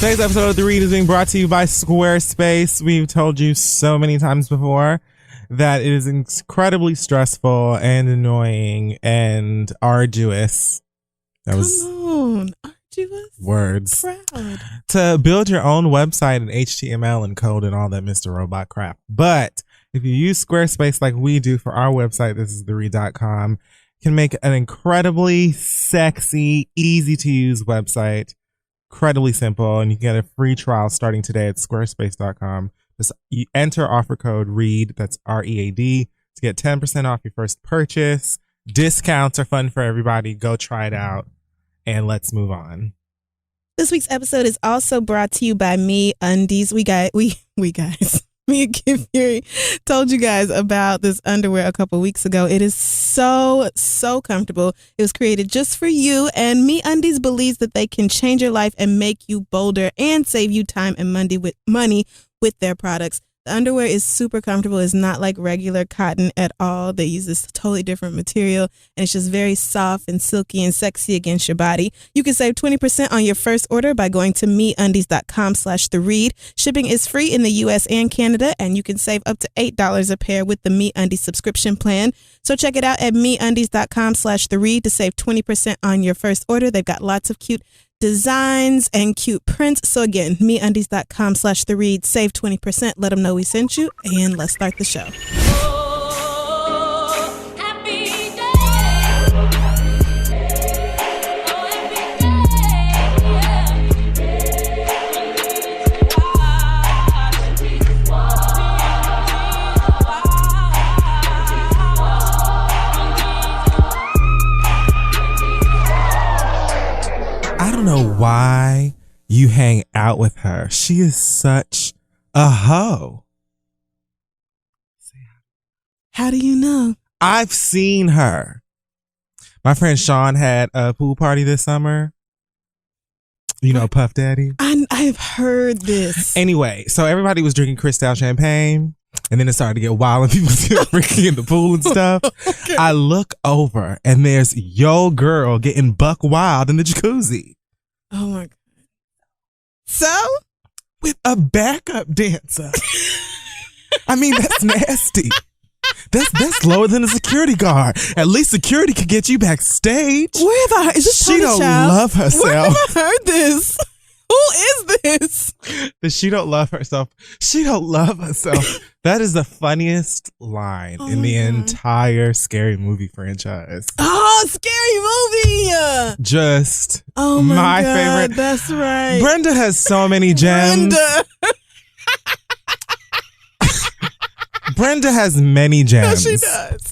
Today's episode of The Read is being brought to you by Squarespace. We've told you so many times before that it is incredibly stressful and annoying and arduous. That was arduous words. Proud. To build your own website in HTML and code and all that Mr. Robot crap. But if you use Squarespace like we do for our website, this is theread.com, you can make an incredibly sexy, easy to use website. Incredibly simple, and you can get a free trial starting today at squarespace.com. Just enter offer code READ, that's READ, to get 10% off your first purchase. Discounts are fun for everybody. Go try it out, and let's move on. This week's episode is also brought to you by Me Undies. We guys, me and Kid Fury told you guys about this underwear a couple weeks ago. It is so comfortable. It was created just for you, and Me Undies believes that they can change your life and make you bolder and save you time and money with their products. The underwear is super comfortable. It's not like regular cotton at all. They use this totally different material, and it's just very soft and silky and sexy against your body. You can save 20% on your first order by going to meundies.com/theread. Shipping is free in the U.S. and Canada, and you can save up to $8 a pair with the Me Undies subscription plan. So check it out at meundies.com/theread to save 20% on your first order. They've got lots of cute designs and cute prints. So again, meundies.com/theread, save 20%. Let them know we sent you, and let's start the show. I don't know why you hang out with her. She is such a hoe. How do you know? I've seen her. My friend Sean had a pool party this summer. You know Puff Daddy? I've heard this. Anyway, so everybody was drinking Cristal champagne, and then it started to get wild and people were drinking in the pool and stuff. Okay. I look over and there's yo girl getting buck wild in the jacuzzi. Oh my God. So? With a backup dancer. I mean, that's nasty. That's lower than a security guard. At least security could get you backstage. Where have I? Is this She don't love herself. Where have I heard this? Who is this? That she don't love herself. She don't love herself. That is the funniest line in the entire Scary Movie franchise. Oh, Scary Movie! Just my God, favorite. That's right. Brenda has so many gems. Brenda has many gems. No, she does.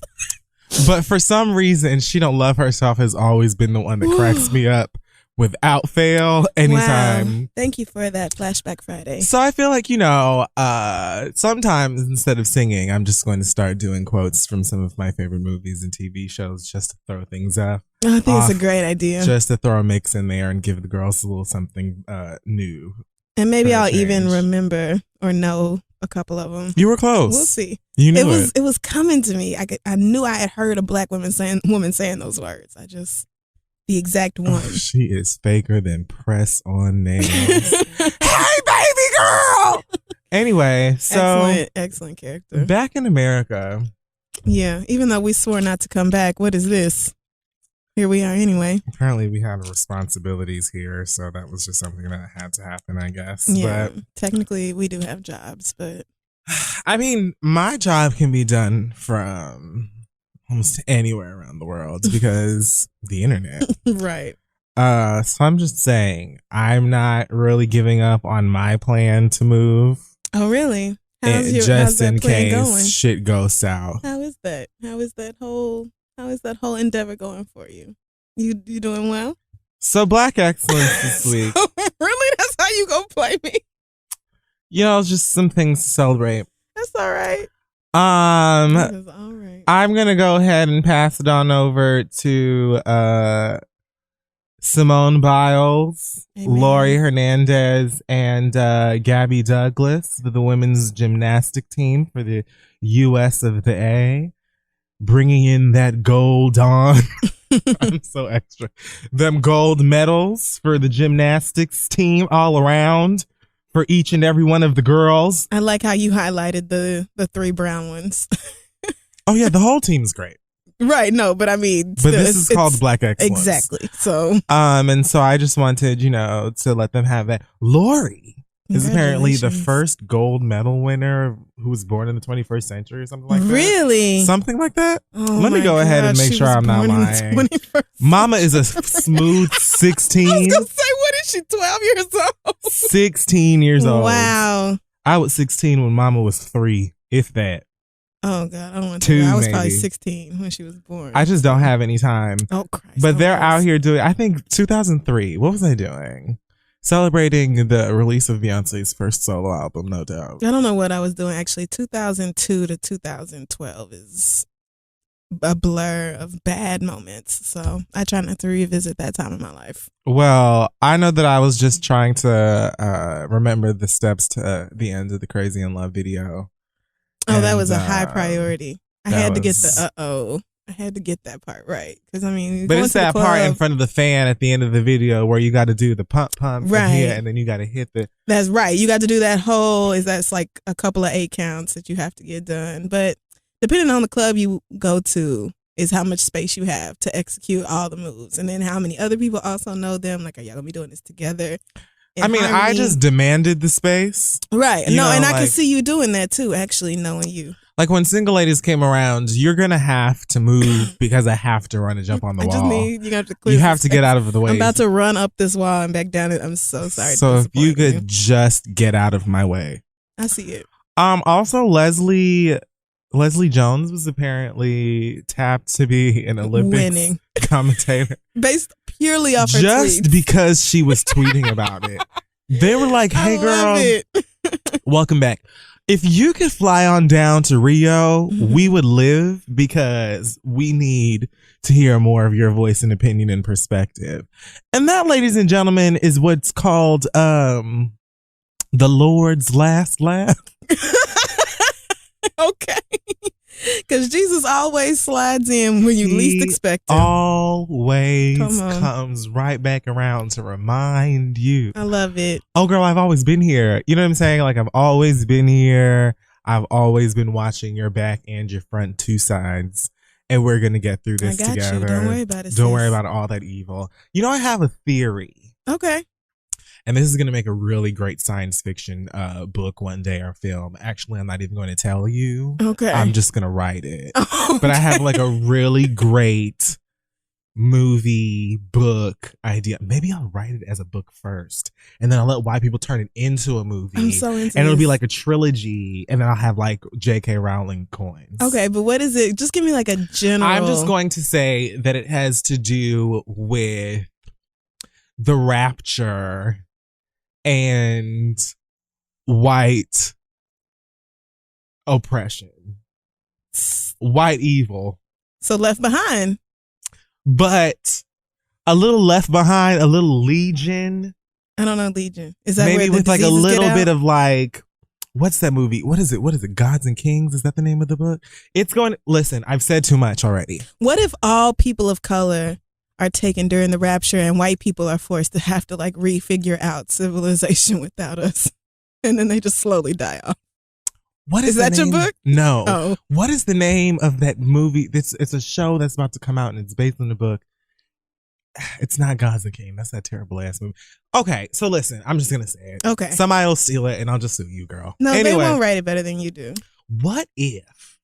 But for some reason, she don't love herself has always been the one that cracks me up without fail anytime. Wow. Thank you for that Flashback Friday. So I feel like, sometimes instead of singing, I'm just going to start doing quotes from some of my favorite movies and TV shows just to throw things up. I think it's a great idea. Just to throw a mix in there and give the girls a little something new. And maybe I'll even remember or know a couple of them. You were close. We'll see. You knew it. It was coming to me. I knew I had heard a black woman saying those words. The exact one. Oh, she is faker than press on nails. Hey, baby girl. Anyway, so excellent character. Back in America. Yeah, even though we swore not to come back, what is this? Here we are anyway. Apparently we have responsibilities here, so that was just something that had to happen, I guess. Yeah, but technically we do have jobs, but I mean, my job can be done from almost anywhere around the world because the internet. Right. So I'm just saying, I'm not really giving up on my plan to move. Oh, really? How's in that plan case going? Shit goes south. How is that? How is that whole endeavor going for you? You doing well? So Black Excellence this week. Really? That's how you gonna play me? Just some things to celebrate. That's all right. That is all right. I'm gonna go ahead and pass it on over to Simone Biles, Amen. Lori Hernandez, and Gabby Douglas for the women's gymnastic team for the U.S. of the A. bringing in that gold on. I'm so extra. Them gold medals for the gymnastics team all around for each and every one of the girls. I like how you highlighted the 3 brown ones. Oh yeah, the whole team's great. Right, no, but I mean, but this is called Black Excellence. Exactly. So, and so I just wanted, to let them have that. Lori is apparently the first gold medal winner who was born in the 21st century or something like that. Really? Something like that? Oh Let me go ahead and make sure I'm not lying. Mama is a smooth 16. I was going to say, what is she, 12 years old? 16 years old. Wow. I was 16 when Mama was 3, if that. Oh, God. I don't want to. I was probably maybe 16 when she was born. I just don't have any time. Oh, Christ. But they're out here doing, I think 2003. What was I doing? Celebrating the release of Beyonce's first solo album, no doubt. I don't know what I was doing, actually. 2002 to 2012 is a blur of bad moments. So I try not to revisit that time in my life. Well, I know that I was just trying to remember the steps to the end of the Crazy in Love video. Oh, that was a high priority. I had to get the I had to get that part right. Because, I mean, but it's that part in front of the fan at the end of the video where you got to do the pump right here, and then you got to hit the. That's right. You got to do that whole, that's like a couple of 8 counts that you have to get done. But depending on the club you go to is how much space you have to execute all the moves. And then how many other people also know them. Like, are y'all going to be doing this together? I mean, harmony? I just demanded the space. Right. No, and I can see you doing that too, actually, knowing you. Like when Single Ladies came around, you're going to have to move because I have to run and jump on the wall. You have to get out of the way. I'm about to run up this wall and back down it. I'm so sorry. So if you could just get out of my way. I see it. Also, Leslie Jones was apparently tapped to be an Olympics commentator. Based purely off her just tweets. Because she was tweeting about it. They were like, hey girl, welcome back. If you could fly on down to Rio, we would live because we need to hear more of your voice and opinion and perspective. And that, ladies and gentlemen, is what's called the Lord's last laugh. Okay. Because Jesus always slides in when you least expect him. Always comes right back around to remind you. I love it. Oh, girl, I've always been here. You know what I'm saying? Like, I've always been here. I've always been watching your back and your front 2 sides. And we're going to get through this together. You. Don't worry about it. Don't worry about all that evil. You know, I have a theory. Okay. And this is going to make a really great science fiction book one day or film. Actually, I'm not even going to tell you. Okay. I'm just going to write it. Okay. But I have like a really great movie book idea. Maybe I'll write it as a book first. And then I'll let white people turn it into a movie. I'm so into And it'll be like a trilogy. And then I'll have like J.K. Rowling coins. Okay, but what is it? Just give me like a general. I'm just going to say that it has to do with the rapture and white oppression, white evil. So Left Behind. But a little Left Behind, a little Legion. I don't know Legion. Is that maybe where with like a little bit of like, what's that movie? What is it? Gods and Kings? Is that the name of the book? It's going, listen, I've said too much already. What if all people of color are taken during the rapture and white people are forced to have to like refigure out civilization without us? And then they just slowly die off. What is that your book? No. Oh. What is the name of that movie? It's a show that's about to come out and it's based on the book. It's not Gods and Kings. That's that terrible ass movie. Okay, so listen, I'm just gonna say it. Okay. Somebody will steal it and I'll just sue you, girl. No, anyway, they won't write it better than you do. What if,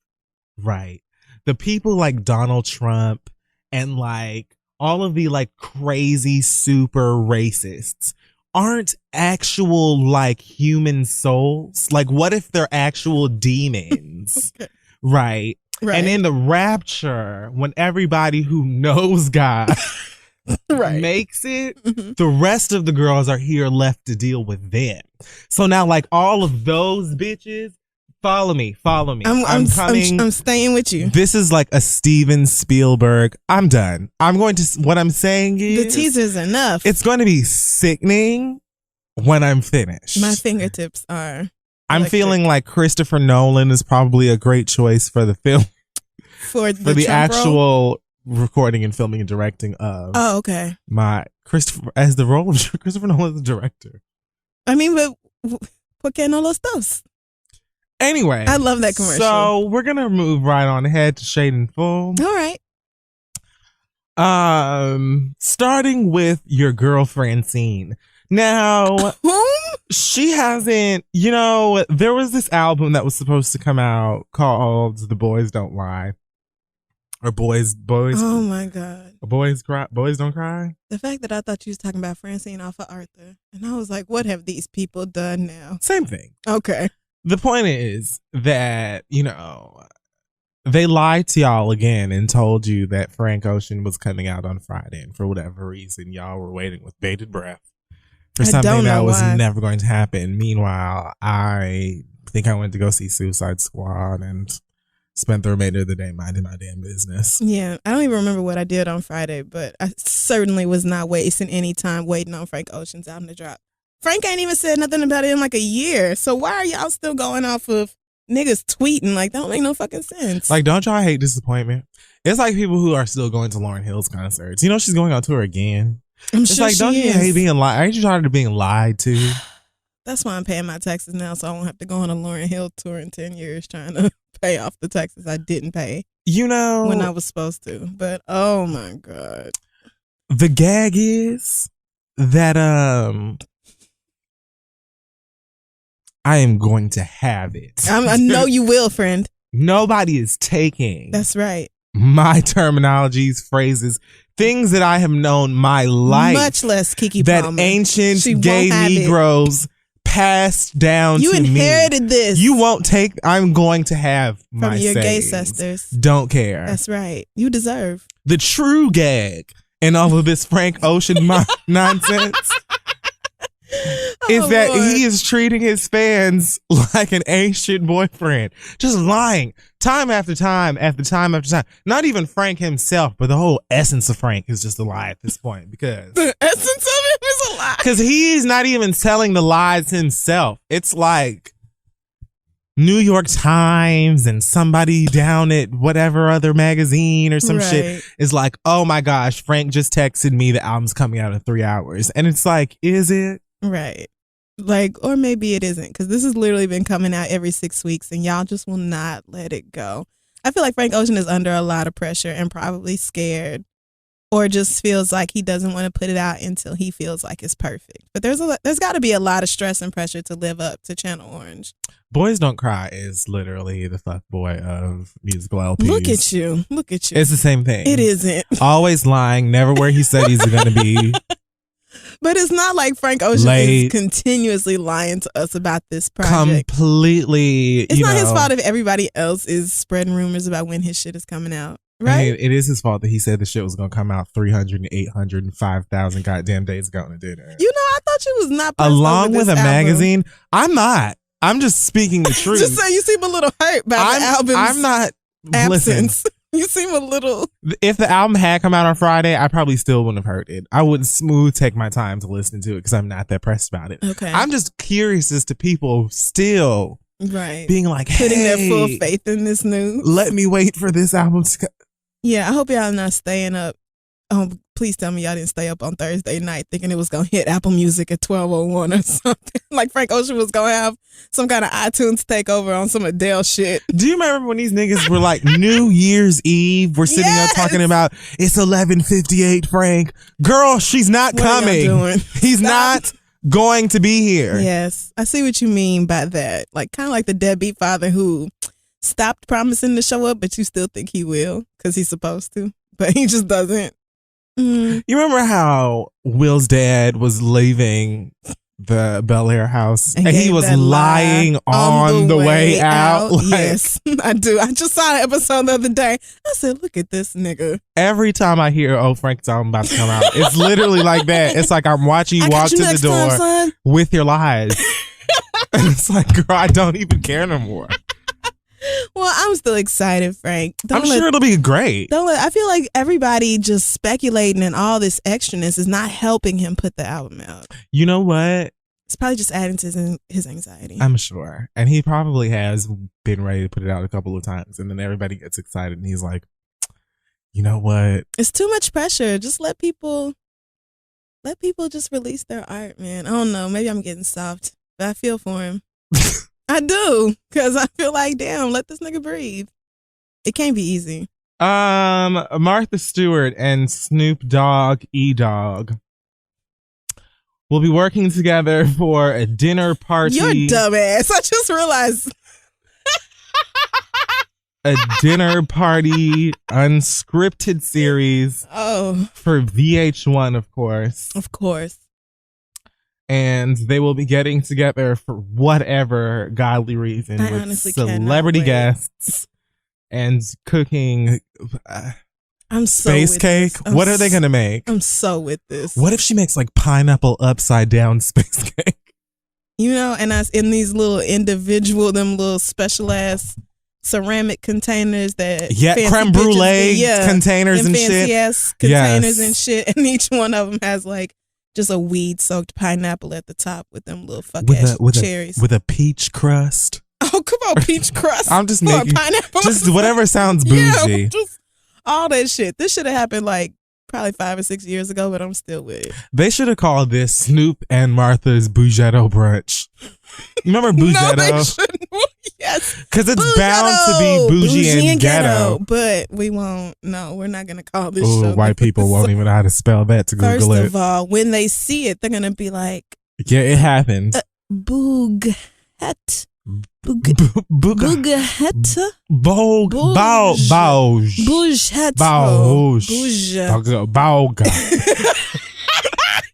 right, the people like Donald Trump and like all of the like crazy super racists aren't actual like human souls? Like, what if they're actual demons? Okay. Right. And in the rapture, when everybody who knows God makes it, the rest of the girls are here left to deal with them. So now, like, all of those bitches, follow me. I'm coming. I'm staying with you. This is like a Steven Spielberg. I'm done. What I'm saying is, the teaser's enough. It's going to be sickening when I'm finished. My fingertips are I'm electric. feeling like Christopher Nolan is probably a great choice for the film. for the Trump actual role? recording and filming and directing of. Oh, okay. My Christopher as the role of Christopher Nolan as the director. I mean, but ¿por qué no los dos? Anyway, I love that commercial. So we're gonna move right on ahead to Shade and Full. All right. Starting with your girl Francine. Now, she hasn't. There was this album that was supposed to come out called "The Boys Don't Lie," or boys. Oh my God. Boys cry. Boys don't cry. The fact that I thought you was talking about Francine off of Arthur, and I was like, what have these people done now? Same thing. Okay. The point is that, they lied to y'all again and told you that Frank Ocean was coming out on Friday. And for whatever reason, y'all were waiting with bated breath for something that was never going to happen. Meanwhile, I think I went to go see Suicide Squad and spent the remainder of the day minding my damn business. Yeah, I don't even remember what I did on Friday, but I certainly was not wasting any time waiting on Frank Ocean's album to drop. Frank ain't even said nothing about it in like a year. So why are y'all still going off of niggas tweeting? Like, that don't make no fucking sense. Like, don't y'all hate disappointment? It's like people who are still going to Lauryn Hill's concerts. She's going on tour again. It's sure like, don't you hate being lied? Aren't you tired of being lied to? That's why I'm paying my taxes now, so I won't have to go on a Lauryn Hill tour in 10 years trying to pay off the taxes I didn't pay. When I was supposed to. But, oh my God. The gag is that, I am going to have it. I know you will, friend. Nobody is taking. That's right. My terminologies, phrases, things that I have known my life. Much less Keke that Palmer. Ancient gay Negroes passed down to me. You inherited this. You won't take. I'm going to have from your gay sayings. sisters. Don't care. That's right. You deserve. The true gag in all of this Frank Ocean nonsense. Is that Lord. He is treating his fans like an ancient boyfriend, just lying time after time after time after time. Not even Frank himself, but the whole essence of Frank is just a lie at this point, because the essence of it is a lie. Because he's not even telling the lies himself. It's like New York Times and somebody down at whatever other magazine or some shit is like, oh my gosh, Frank just texted me the album's coming out in 3 hours. And it's like, is it? Right. Like, or maybe it isn't, because this has literally been coming out every 6 weeks and y'all just will not let it go. I feel like Frank Ocean is under a lot of pressure and probably scared, or just feels like he doesn't want to put it out until he feels like it's perfect. But there's got to be a lot of stress and pressure to live up to Channel Orange. Boys Don't Cry is literally the fuck boy of musical LPs. Look at you. Look at you. It's the same thing. It isn't. Always lying, never where he said he's going to be. But it's not like Frank Ocean is continuously lying to us about this project. Completely. It's not his fault if everybody else is spreading rumors about when his shit is coming out. Right? I mean, it is his fault that he said the shit was going to come out 300 and 800 and 5,000 goddamn days ago, and it didn't. I thought you was not along with a magazine. I'm not. I'm just speaking the truth. Just say you seem a little hurt by the album's I'm not. absence. Listen, you seem a little. If the album had come out on Friday, I probably still wouldn't have heard it. I wouldn't take my time to listen to it because I'm not that pressed about it. Okay. I'm just curious as to people still being like, putting their full faith in this news. Let me wait for this album to come. Yeah, I hope y'all not staying up. Please tell me y'all didn't stay up on Thursday night thinking it was going to hit Apple Music at 12:01 or something. Like Frank Ocean was going to have some kind of iTunes takeover on some Adele shit. Do you remember when these niggas were like, New Year's Eve, we're sitting there talking about, it's 11:58, Frank. Girl, she's not coming. He's not going to be here. Yes, I see what you mean by that. Like, kind of like the deadbeat father who stopped promising to show up, but you still think he will because he's supposed to, but he just doesn't. You remember how Will's dad was leaving the Bel Air house and he was lying on the way out? Like, yes, I do. I just saw an episode the other day. I said, look at this nigga. Every time I hear, oh, Frank's album about to come out, it's literally like that. It's like I'm watching you walk to the door with your lies. And it's like, girl, I don't even care no more. Well, I'm still excited, Frank. I'm sure it'll be great. I feel like everybody just speculating and all this extraness is not helping him put the album out. You know what? It's probably just adding to his anxiety. I'm sure. And he probably has been ready to put it out a couple of times. And then everybody gets excited and he's like, you know what? It's too much pressure. Just let people just release their art, man. I don't know. Maybe I'm getting soft, but I feel for him. I do. Because I feel like, damn, let this nigga breathe. It can't be easy. Martha Stewart and Snoop Dogg Dogg will be working together for a dinner party. You're dumbass. I just realized. A dinner party unscripted series. Oh. For VH1, of course. Of course. And they will be getting together for whatever godly reason I with honestly celebrity guests and cooking I'm so space with cake. This. What are they going to make? I'm so with this. What if she makes like pineapple upside down space cake? You know, and I in these little individual, them little special ass ceramic containers that creme brulee containers and fancy shit. Ass containers and shit, and each one of them has like just a weed soaked pineapple at the top with them little cherries with a peach crust. Oh, come on, peach crust. I'm just making pineapple. Just whatever sounds bougie. Yeah, just all that shit. This should have happened like probably 5 or 6 years ago, but I'm still with it. They should have called this Snoop and Martha's Bougetto Brunch. Remember Bougetto? No, they shouldn't. Yes. Because it's bound to be bougie and ghetto. But we won't. No, we're not going to call this show. White people won't even know how to spell that to Google it. First of all, when they see it, they're going to be like, yeah, it happened. Booghet. Booghetto.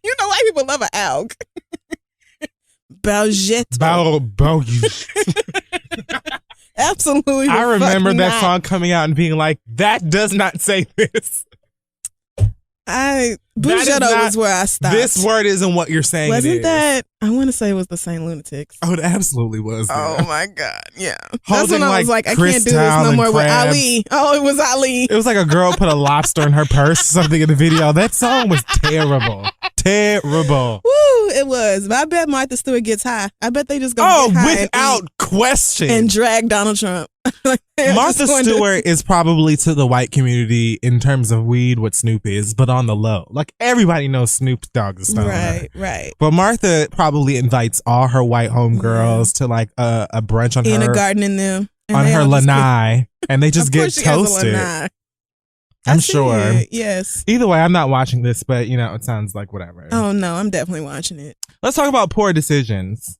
You know why people love an alg. Bougetto. Absolutely. I remember that song coming out and being like, that does not say this. Bougetto is where I stopped. This word isn't what you're saying. Wasn't that? I want to say it was the Saint Lunatics. Oh, it absolutely was. Oh my God. Yeah. Holding, that's when I was like, I can't do this no more with Ali. Oh, it was Ali. It was like a girl put a lobster in her purse or something in the video. That song was terrible. Terrible. Woo, it was. But I bet Martha Stewart gets high. I bet they just go get high without question. And drag Donald Trump. Martha Stewart is probably to the white community in terms of weed what Snoop is, but on the low. Like everybody knows Snoop Dogg is stoner. Right. But Martha probably invites all her white homegirls to like a brunch on in her a garden in them on her lanai, and they just get toasted. I'm sure. Yes. Either way, I'm not watching this, but you know, it sounds like whatever. Oh no, I'm definitely watching it. Let's talk about poor decisions.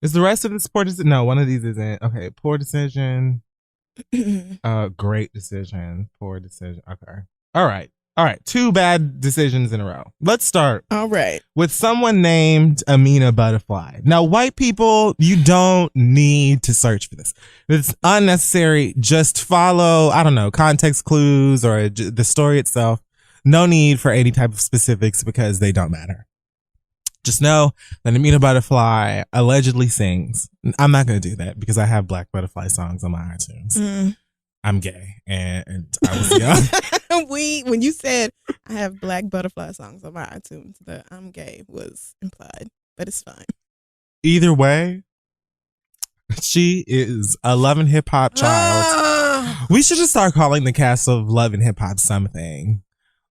Is the rest of this poor decision? No, one of these isn't. Okay, poor decision. Great decision. Poor decision. Okay. All right. 2 bad decisions in a row. Let's start. All right. With someone named Amina Butterfly. Now, white people, you don't need to search for this. It's unnecessary. Just follow, I don't know, context clues or the story itself. No need for any type of specifics because they don't matter. Just know that Amina Butterfly allegedly sings. I'm not going to do that because I have Black Butterfly songs on my iTunes. I'm gay and I was young. When you said I have Black Butterfly songs on my iTunes, the I'm gay was implied, but it's fine. Either way, she is a Love and Hip Hop child. We should just start calling the cast of Love and Hip Hop something.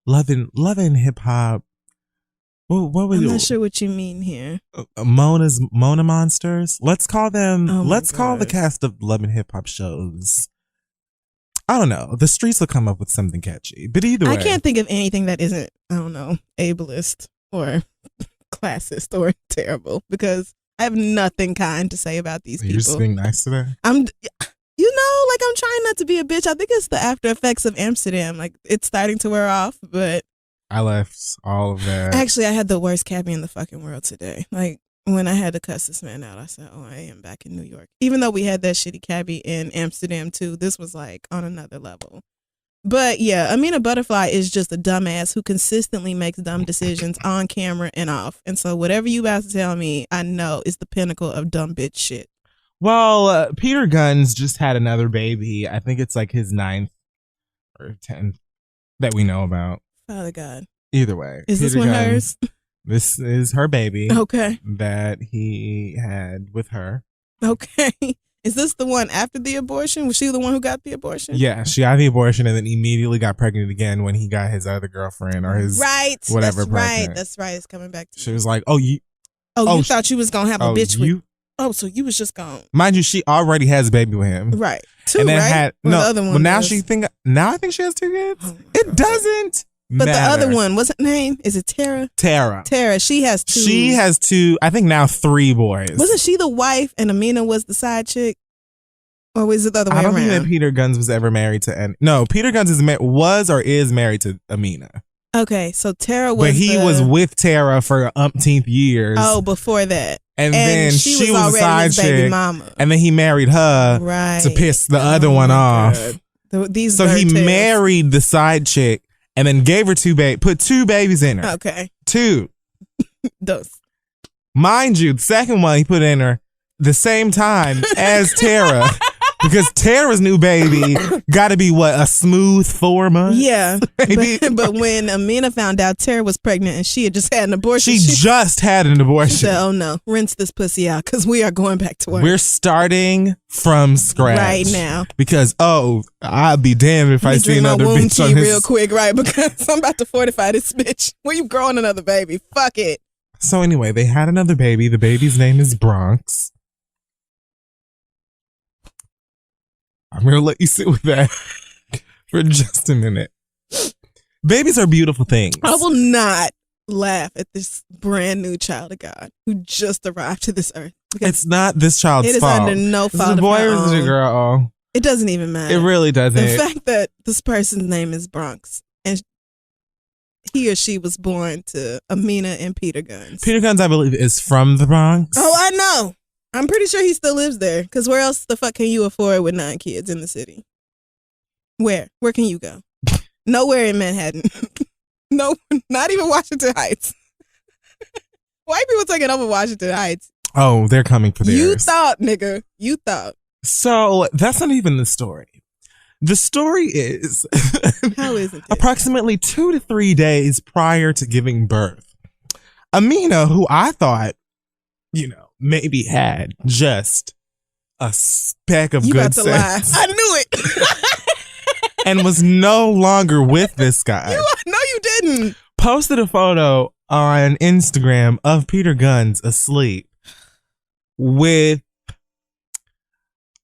Love and Hip Hop. What was I'm not sure what you mean here. Mona Monsters. Let's call them. Let's call the cast of Love and Hip Hop shows. I don't know. The streets will come up with something catchy. But either way, I can't think of anything that isn't, I don't know, ableist or classist or terrible because I have nothing kind to say about these people. You're just being nice today? I'm trying not to be a bitch. I think it's the after effects of Amsterdam. Like, it's starting to wear off, but I left all of that. Actually, I had the worst cabbie in the fucking world today. Like, when I had to cuss this man out, I said, oh, I am back in New York. Even though we had that shitty cabbie in Amsterdam, too, this was, like, on another level. But, yeah, Amina Butterfly is just a dumbass who consistently makes dumb decisions on camera and off. And so whatever you about to tell me, I know is the pinnacle of dumb bitch shit. Well, Peter Guns just had another baby. I think it's, like, his 9th or 10th that we know about. Father God. Either way. Is this one hers? This is her baby. Okay. That he had with her. Okay. Is this the one after the abortion? Was she the one who got the abortion? Yeah, she got the abortion and then immediately got pregnant again when he got his other girlfriend or his whatever That's pregnant. right. That's right. It's coming back to She was like, oh, you thought you was going to have a bitch with. Oh, so you was just gone. Mind you, she already has a baby with him. Right. Two, and then right? No, the other one but now was... now I think she has 2 kids. Oh it doesn't But matter. the other one, what's her name? Is it Tara? Tara. She has 2. She has 2, I think now 3 boys. Wasn't she the wife and Amina was the side chick? Or was it the other way around? I don't think that Peter Guns was ever married to... No, Peter Guns is married to Amina. Okay, so Tara was... But he was with Tara for umpteenth years. Oh, before that. And then she was a side chick. Baby mama. And then he married her to piss the other one off. So he married the side chick and then gave her put 2 babies in her. Okay. 2. Those. Mind you, the second one he put in her the same time as Tara. Because Tara's new baby got to be a smooth 4 months? Yeah. But when Amina found out Tara was pregnant and she had just had an abortion. She just had an abortion. She said, oh no, rinse this pussy out because we are going back to work. We're starting from scratch. Right now. Because, I'll be damned if I see another bitch on real quick, right? Because I'm about to fortify this bitch. Where you growing another baby? Fuck it. So anyway, they had another baby. The baby's name is Bronx. I'm going to let you sit with that for just a minute. Babies are beautiful things. I will not laugh at this brand new child of God who just arrived to this earth. It's not this child's fault. It is under no fault of her own. Is it a boy or is it a girl? Oh. It doesn't even matter. It really doesn't. The fact that this person's name is Bronx and he or she was born to Amina and Peter Guns. Peter Guns, I believe, is from the Bronx. Oh, I know. I'm pretty sure he still lives there. Because where else the fuck can you afford with 9 kids in the city? Where? Where can you go? Nowhere in Manhattan. No, not even Washington Heights. White people taking over Washington Heights. Oh, they're coming for theirs. You thought, nigga. You thought. So that's not even the story. The story is... How is it? Approximately 2 to 3 days prior to giving birth, Amina, who I thought, maybe had just a speck of good sense. Lie. I knew it. And was no longer with this guy. No, you didn't. Posted a photo on Instagram of Peter Guns asleep with,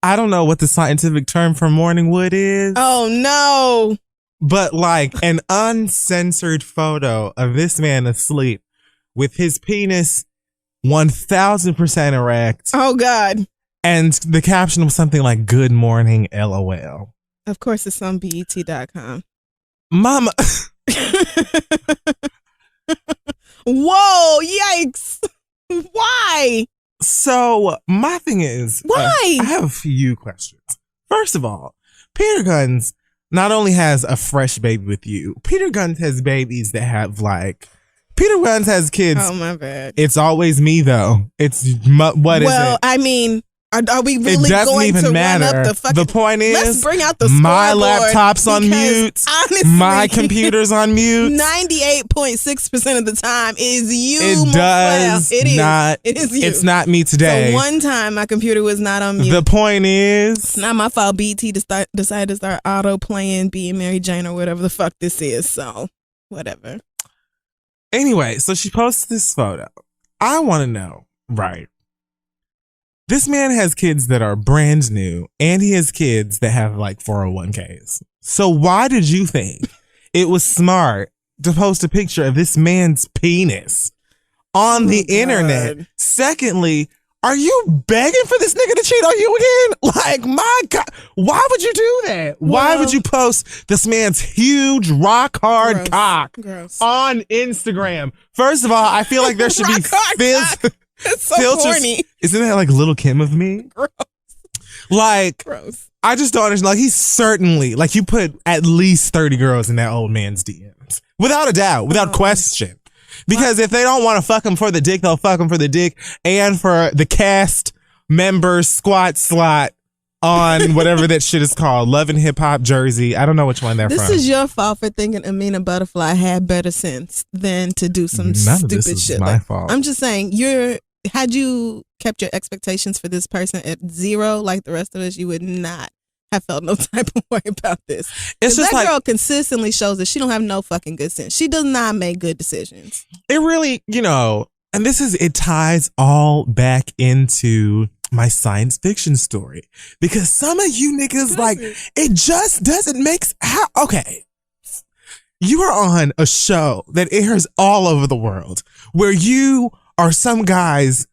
I don't know what the scientific term for morning wood is. Oh, no. But an uncensored photo of this man asleep with his penis 1000% erect. Oh, God. And the caption was something like, good morning, LOL. Of course, it's on BET.com. Mama. Whoa, yikes. Why? So, my thing is... Why? I have a few questions. First of all, Peter Guns not only has a fresh baby with you, Peter Guns has babies that have Peter Guns has kids. Oh, my bad. It's always me, though. It's what is it? Well, I mean, are we really it doesn't going even to matter. run up the fucking... The point is, let's bring out the my scoreboard laptop's on mute. Honestly, my computer's on mute. 98.6% of the time is you. It does not. It is you. It's not me today. So one time my computer was not on mute. The point is, it's not my fault. BT decided to start auto playing Being Mary Jane or whatever the fuck this is. So whatever. Anyway, so she posts this photo. I want to know, right? This man has kids that are brand new, and he has kids that have 401ks. So why did you think it was smart to post a picture of this man's penis on the internet? Secondly, are you begging for this nigga to cheat on you again? My God, why would you do that? Why would you post this man's huge rock hard cock on Instagram? First of all, I feel like there should be it's so filters. corny. Isn't that like Little Kim of me? Gross. Gross. I just don't understand. He's certainly you put at least 30 girls in that old man's DMs. Without a doubt, without question. Because if they don't want to fuck him for the dick, they'll fuck him for the dick and for the cast members squat slot on whatever that shit is called, Love and Hip Hop Jersey. I don't know which one they're This from. is your fault for thinking Amina Butterfly had better sense than to do some None stupid of this is shit. my fault. I'm just saying, had you kept your expectations for this person at 0 like the rest of us, you would not have felt no type of way about this. It's just that like, girl consistently shows that she don't have no fucking good sense. She does not make good decisions. it really, and it ties all back into my science fiction story, because some of you niggas, like, it just doesn't make okay. You are on a show that airs all over the world where you are some guy's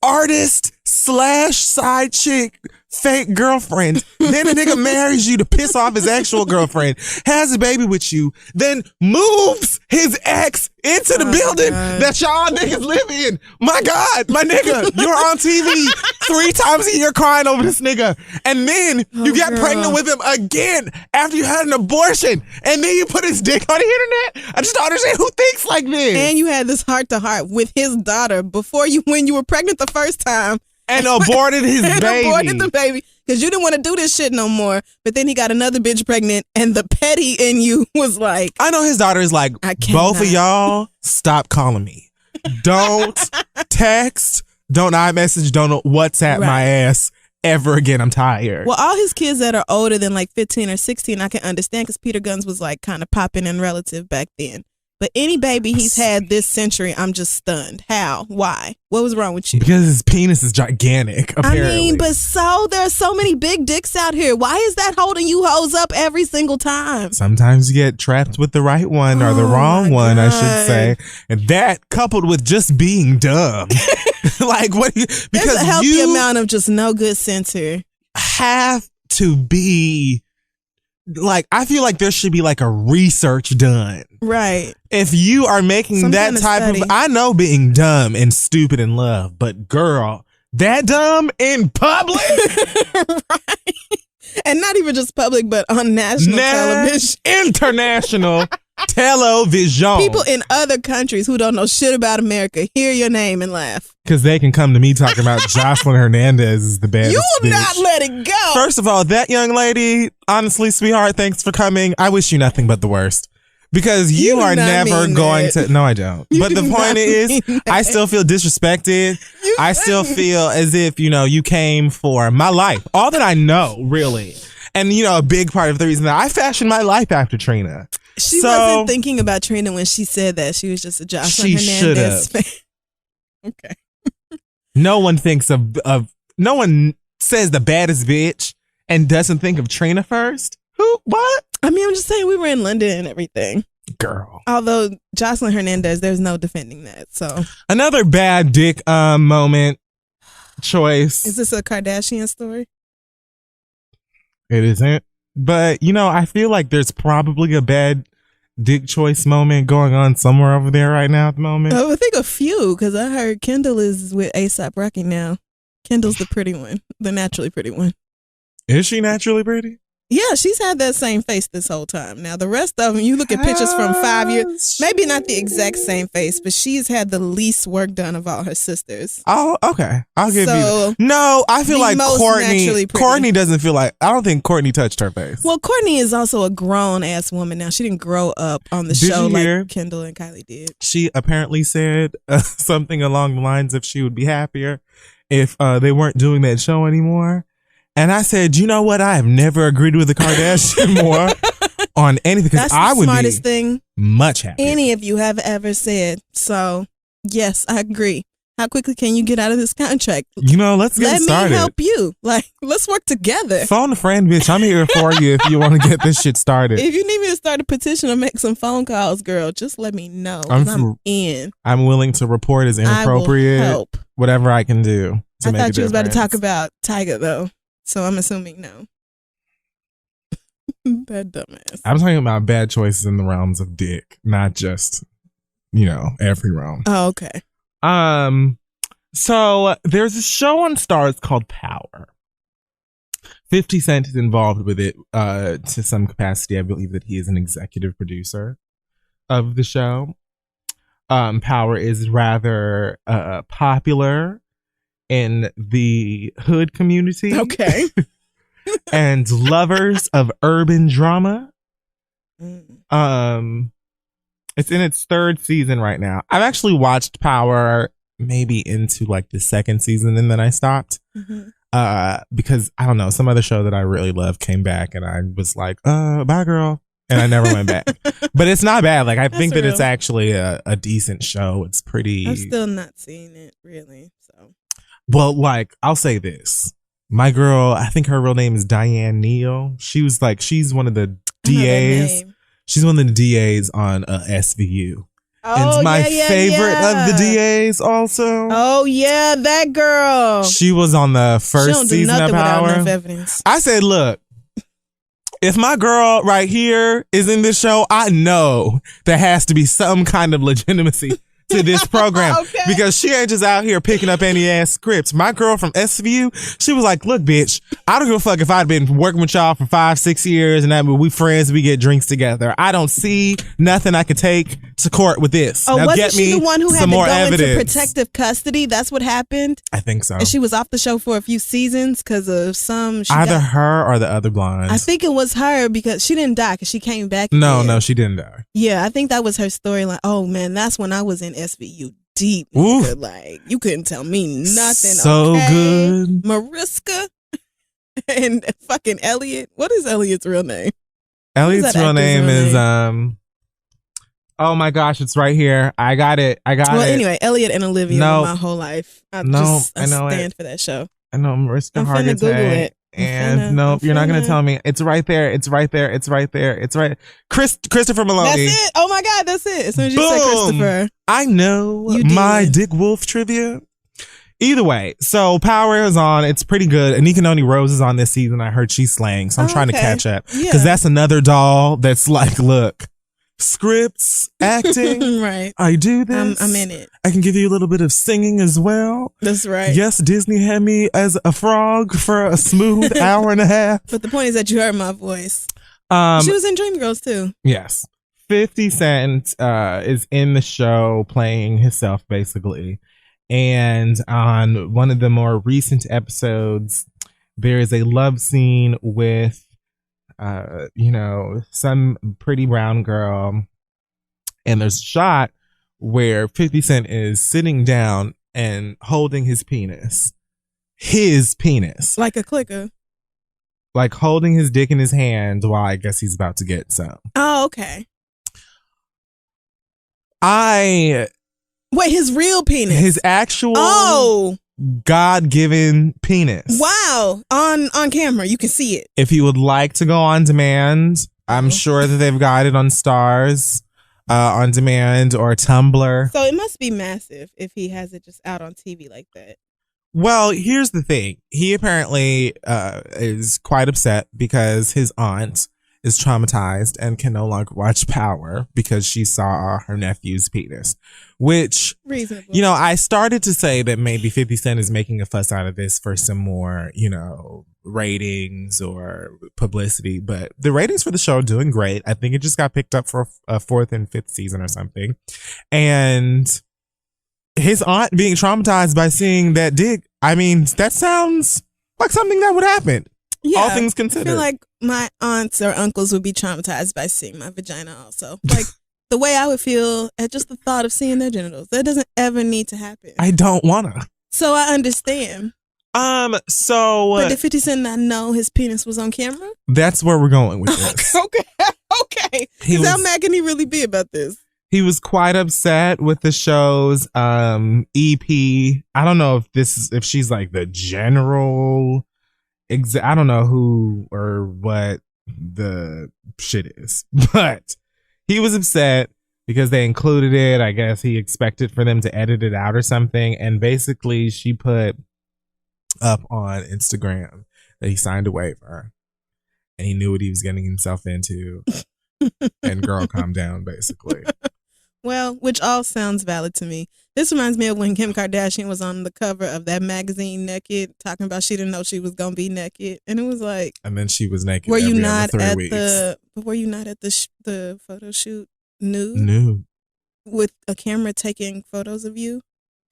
artist / side chick fake girlfriend. Then a nigga marries you to piss off his actual girlfriend, has a baby with you, then moves his ex into the building that y'all niggas live in. My God, my nigga, you're on TV 3 times a year crying over this nigga. And then you get pregnant with him again after you had an abortion. And then you put his dick on the internet. I just don't understand who thinks like this. And you had this heart to heart with his daughter when you were pregnant the first time. And aborted his baby. Aborted the baby because you didn't want to do this shit no more. But then he got another bitch pregnant, and the petty in you was like, I know his daughter is like, both of y'all stop calling me. Don't text, don't iMessage, don't WhatsApp my ass ever again. I'm tired. Well, all his kids that are older than like 15 or 16, I can understand, because Peter Guns was like kind of popping and relative back then. But any baby he's had this century, I'm just stunned. How? Why? What was wrong with you? Because his penis is gigantic, apparently. I mean, but there are so many big dicks out here. Why is that holding you hoes up every single time? Sometimes you get trapped with the right one or the wrong one, I should say. And that coupled with just being dumb. Like, what? Because there's a healthy amount of just no good sense here. Have to be... Like, I feel like there should be like a research done. Right. If you are making Some that kind of type study. of, I know being dumb and stupid in love, but girl, that dumb in public? Right. And not even just public, but on national television. International television. People in other countries who don't know shit about America hear your name and laugh. Because they can come to me talking about Jocelyn Hernandez is the baddest You will bitch. not let it go. First of all, that young lady, honestly, sweetheart, thanks for coming. I wish you nothing but the worst. Because you are never going to... No, I don't. But the point is, I still feel disrespected. I still feel as if, you came for my life. All that I know, really. And, a big part of the reason that I fashioned my life after Trina. She wasn't thinking about Trina when she said that. She was just a Jocelyn Hernandez fan. Okay. No one thinks no one says the baddest bitch and doesn't think of Trina first. Who? What? I mean, I'm just saying we were in London and everything. Girl. Although Jocelyn Hernandez, there's no defending that. So another bad dick moment choice. Is this a Kardashian story? It isn't. But, I feel like there's probably a bad dick choice moment going on somewhere over there right now at the moment. I think a few, because I heard Kendall is with A$AP Rocky now. Kendall's the pretty one, the naturally pretty one. Is she naturally pretty? Yeah, she's had that same face this whole time. Now, the rest of them, you look at pictures from 5 years, maybe not the exact same face, but she's had the least work done of all her sisters. Oh, okay. I'll give you. No, I feel like Courtney doesn't feel like, I don't think Courtney touched her face. Well, Courtney is also a grown ass woman now. She didn't grow up on the show like Kendall and Kylie did. She apparently said something along the lines of she would be happier if they weren't doing that show anymore. And I said, you know what? I have never agreed with the Kardashian more on anything, because I would smartest thing much happier. Any of you have ever said. So, yes, I agree. How quickly can you get out of this contract? Let's get started. Let me help you. Let's work together. Phone a friend, bitch. I'm here for you if you want to get this shit started. If you need me to start a petition or make some phone calls, girl, just let me know. I'm in. I'm willing to report as inappropriate. I will help. Whatever I can do. I thought you was about to talk about Tyga, though. So I'm assuming no. That dumbass. I'm talking about bad choices in the realms of dick, not just, every realm. Oh, okay. So there's a show on Starz called Power. 50 Cent is involved with it to some capacity. I believe that he is an executive producer of the show. Power is rather popular in the hood community. Okay. and lovers of urban drama. It's in its third season right now. I've actually watched Power maybe into like the second season and then I stopped. Because I don't know, some other show that I really love came back and I was like, bye girl. And I never went back. But it's not bad. Like I think that it's actually a decent show. It's pretty. I've still not seen it really. So well, like I'll say this. My girl, I think her real name is Diane Neal. She was like, she's one of the DAs. She's one of the DAs on SVU. And it's my favorite of the DAs also. Oh yeah, that girl. She was on the first season of Power. I said, look, if my girl right here is in this show, I know there has to be some kind of legitimacy to this program because she ain't just out here picking up any ass scripts. My girl from SVU, she was like, look, bitch, I don't give a fuck if I'd been working with y'all for 5-6 years and that we friends, we get drinks together. I don't see nothing I can take to court with this. Oh, now wasn't get she me the one who had some to more go evidence. Into protective custody? That's what happened? I think so. And she was off the show for a few seasons because of some... Either her or the other blonde. I think it was her because she didn't die because she came back. No, she didn't die. Yeah, I think that was her storyline. Oh man, that's when I was in SVU deep. Like you couldn't tell me nothing. So good. Mariska and fucking Elliot. What is Elliot's real name? Elliot's real name is oh my gosh, it's right here. I got it. Well, anyway, Elliot and Olivia my whole life. I stand for that show. I know Mariska I'm finna Google it. And nope, you're not gonna tell me. It's right there. It's right there. It's right there. It's right. Christopher Maloney. That's it. Oh my God, that's it. As soon as you said Christopher, I know my Dick Wolf trivia. Either way, so Power is on. It's pretty good. Anika Noni Rose is on this season. I heard she's slaying, so I'm trying to catch up because that's another doll that's like, look, scripts, acting. Right. I do this. I'm in it. I can give you a little bit of singing as well. That's right. Yes, Disney had me as a frog for a smooth hour and a half. But the point is that you heard my voice. She was in Dreamgirls too. Yes. 50 Cent is in the show playing himself basically. And on one of the more recent episodes, there is a love scene with some pretty brown girl, and there's a shot where 50 Cent is sitting down and holding his penis like a clicker, like holding his dick in his hand while I guess he's about to get some. Oh, okay. Wait, his real penis, his actual God-given penis. Wow. On camera, you can see it. If you would like to go on demand, I'm sure that they've got it on Stars, on demand or Tumblr. So it must be massive if he has it just out on TV like that. Well, here's the thing. He apparently is quite upset because his aunt is traumatized and can no longer watch Power because she saw her nephew's penis, which, reasonable. I started to say that maybe 50 Cent is making a fuss out of this for some more, ratings or publicity, but the ratings for the show are doing great. I think it just got picked up for a 4th and 5th season or something. And his aunt being traumatized by seeing that dick, I mean, that sounds like something that would happen. Yeah, all things considered. I feel like my aunts or uncles would be traumatized by seeing my vagina also. Like the way I would feel at just the thought of seeing their genitals. That doesn't ever need to happen. I don't wanna. So I understand. But did 50 Cent not know his penis was on camera? That's where we're going with this. Okay. How mad can he really be about this? He was quite upset with the show's EP. I don't know if she's like the general. I don't know who or what the shit is, but he was upset because they included it. I guess he expected for them to edit it out or something. And basically she put up on Instagram that he signed a waiver and he knew what he was getting himself into. And girl, calm down, basically. Well, which all sounds valid to me. This reminds me of when Kim Kardashian was on the cover of that magazine naked, talking about she didn't know she was gonna be naked, and it was like, and then she was naked. Were you not at 3 weeks. the photo shoot nude with a camera taking photos of you?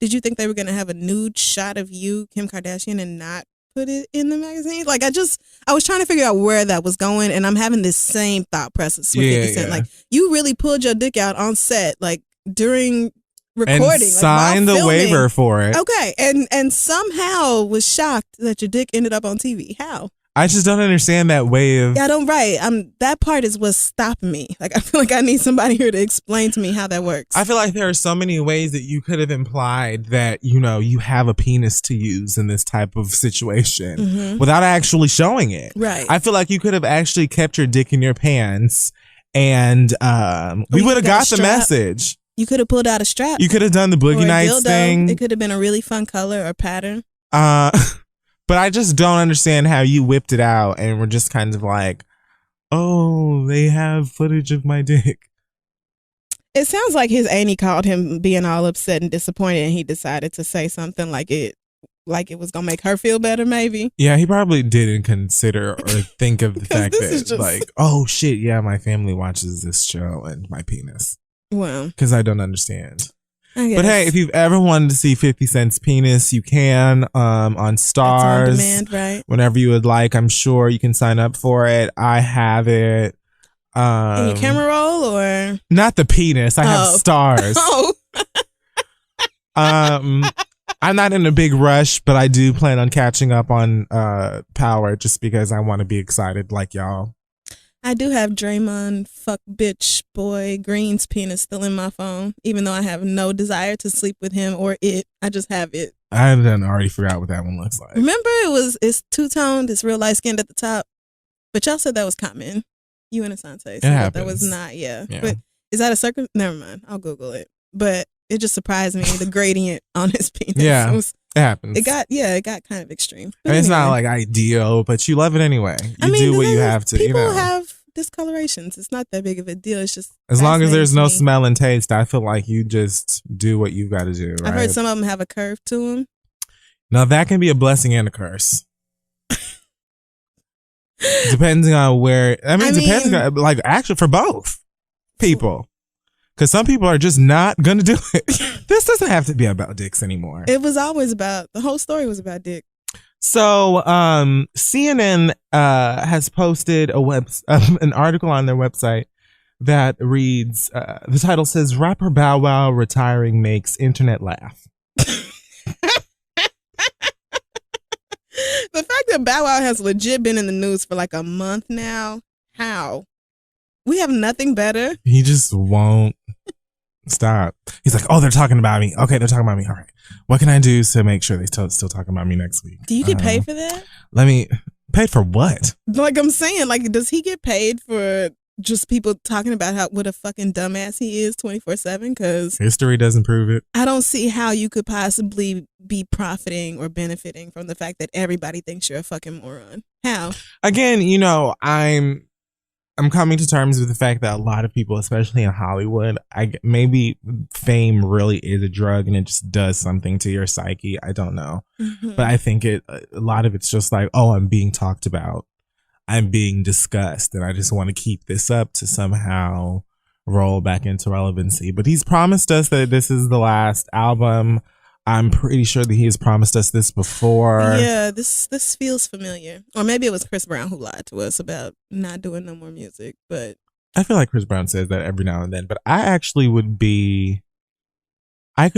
Did you think they were gonna have a nude shot of you, Kim Kardashian, and not put it in the magazine. Like I was trying to figure out where that was going, and I'm having this same thought process with 50 Cent. Like, you really pulled your dick out on set, like during recording, and signed like, the waiver for it. Okay, and somehow was shocked that your dick ended up on TV. How? I just don't understand that way of. Yeah, I don't. Right. That part is what's stopping me. Like, I feel like I need somebody here to explain to me how that works. I feel like there are so many ways that you could have implied that, you know, you have a penis to use in this type of situation without actually showing it. Right. I feel like you could have actually kept your dick in your pants, and we would have got the message. You could have pulled out a strap. You could have done the Boogie Nights thing. It could have been a really fun color or pattern. But I just don't understand how you whipped it out and we're just kind of like, oh, they have footage of my dick. It sounds like his auntie called him being all upset and disappointed, and he decided to say something like it was gonna make her feel better, maybe. Yeah, he probably didn't consider or think of the fact that like, oh shit, yeah, my family watches this show and my penis. Well, because I don't understand. But hey, if you've ever wanted to see 50 Cent's penis, you can on Stars. It's on demand, right? Whenever you would like, I'm sure you can sign up for it. I have it. In your camera roll or not the penis? I have Stars. Oh. I'm not in a big rush, but I do plan on catching up on Power just because I want to be excited like y'all. I do have Draymond fuck bitch boy Green's penis still in my phone, even though I have no desire to sleep with him or it. I just have it. I done already forgot what that one looks like. Remember, it's two-toned, it's real light-skinned at the top. But y'all said that was common. You and Asante said that was not, yeah. But is that a circle? Never mind. I'll Google it. But it just surprised me, the gradient on his penis. Yeah, it happens. It got kind of extreme. I mean, it's not like ideal, but you love it anyway. You do what you have to. People have discolorations. It's not that big of a deal. It's just as long as there's no smell and taste, I feel like you just do what you got to do. Right? I've heard some of them have a curve to them. Now that can be a blessing and a curse. Depending on where, depending on, like, actually for both people. Because some people are just not going to do it. This doesn't have to be about dicks anymore. It was always the whole story was about dick. So CNN has posted an article on their website that reads, the title says, Rapper Bow Wow retiring makes internet laugh. The fact that Bow Wow has legit been in the news for like a month now, how? We have nothing better. He just won't stop. He's like, oh, they're talking about me. Okay, they're talking about me. All right. What can I do to make sure they still talking about me next week? Do you get paid for that? Paid for what? Like I'm saying, like, does he get paid for just people talking about what a fucking dumbass he is 24/7? Because history doesn't prove it. I don't see how you could possibly be profiting or benefiting from the fact that everybody thinks you're a fucking moron. How? Again, I'm coming to terms with the fact that a lot of people, especially in Hollywood, maybe fame really is a drug and it just does something to your psyche. I don't know. But I think a lot of it's just like, oh, I'm being talked about. I'm being discussed and I just want to keep this up to somehow roll back into relevancy. But he's promised us that this is the last album. I'm pretty sure that he has promised us this before. Yeah, this feels familiar. Or maybe it was Chris Brown who lied to us about not doing no more music. But I feel like Chris Brown says that every now and then. But I actually would be. I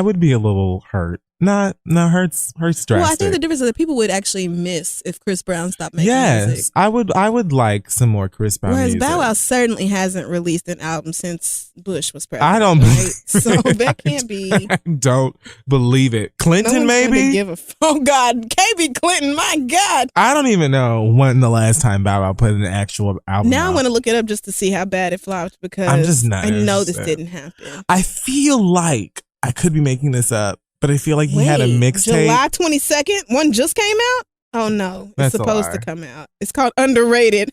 would be a little hurt. Hurt's drastic. Well, I think the difference is that people would actually miss if Chris Brown stopped making music. Yes, I would like some more Chris Brown music. Bow Wow certainly hasn't released an album since Bush was president. I don't so that can't be. I don't believe it. Clinton, maybe? Oh, God. KB Clinton, my God. I don't even know when the last time Bow Wow put an actual album Now out. I want to look it up just to see how bad it flopped because I'm just not I know this didn't happen. I feel like I could be making this up. But I feel like he had a mixtape. July 22nd? One just came out? Oh, no. It's supposed to come out. It's called Underrated.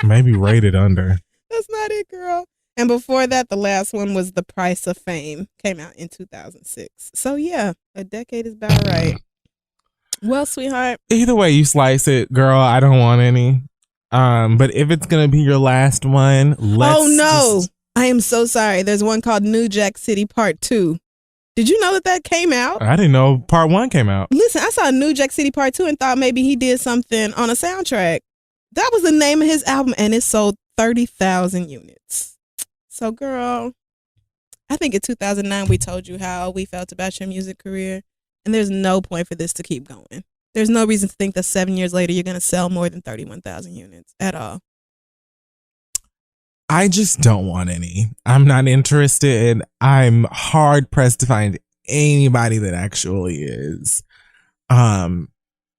Maybe Rated Under. That's not it, girl. And before that, the last one was The Price of Fame. Came out in 2006. So, yeah, a decade is about right. Well, sweetheart. Either way you slice it, girl, I don't want any. But if it's going to be your last one, let's... Oh, no. I am so sorry. There's one called New Jack City Part 2. Did you know that came out? I didn't know part 1 came out. Listen, I saw New Jack City Part 2 and thought maybe he did something on a soundtrack. That was the name of his album, and it sold 30,000 units. So, girl, I think in 2009 we told you how we felt about your music career, and there's no point for this to keep going. There's no reason to think that 7 years later you're going to sell more than 31,000 units at all. I just don't want any. I'm not interested. I'm hard pressed to find anybody that actually is.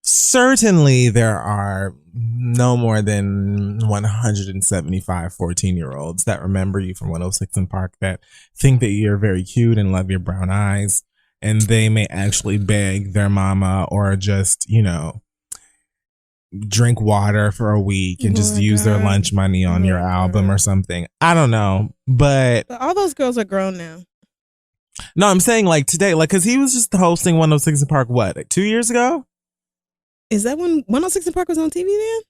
Certainly there are no more than 175 14-year-olds that remember you from 106 in Park that think that you're very cute and love your brown eyes, and they may actually beg their mama or just, drink water for a week and just use their lunch money on your album or something. I don't know, but all those girls are grown now. No, I'm saying like today, like, because he was just hosting 106 in Park, what, like 2 years ago? Is that when 106 in Park was on TV then?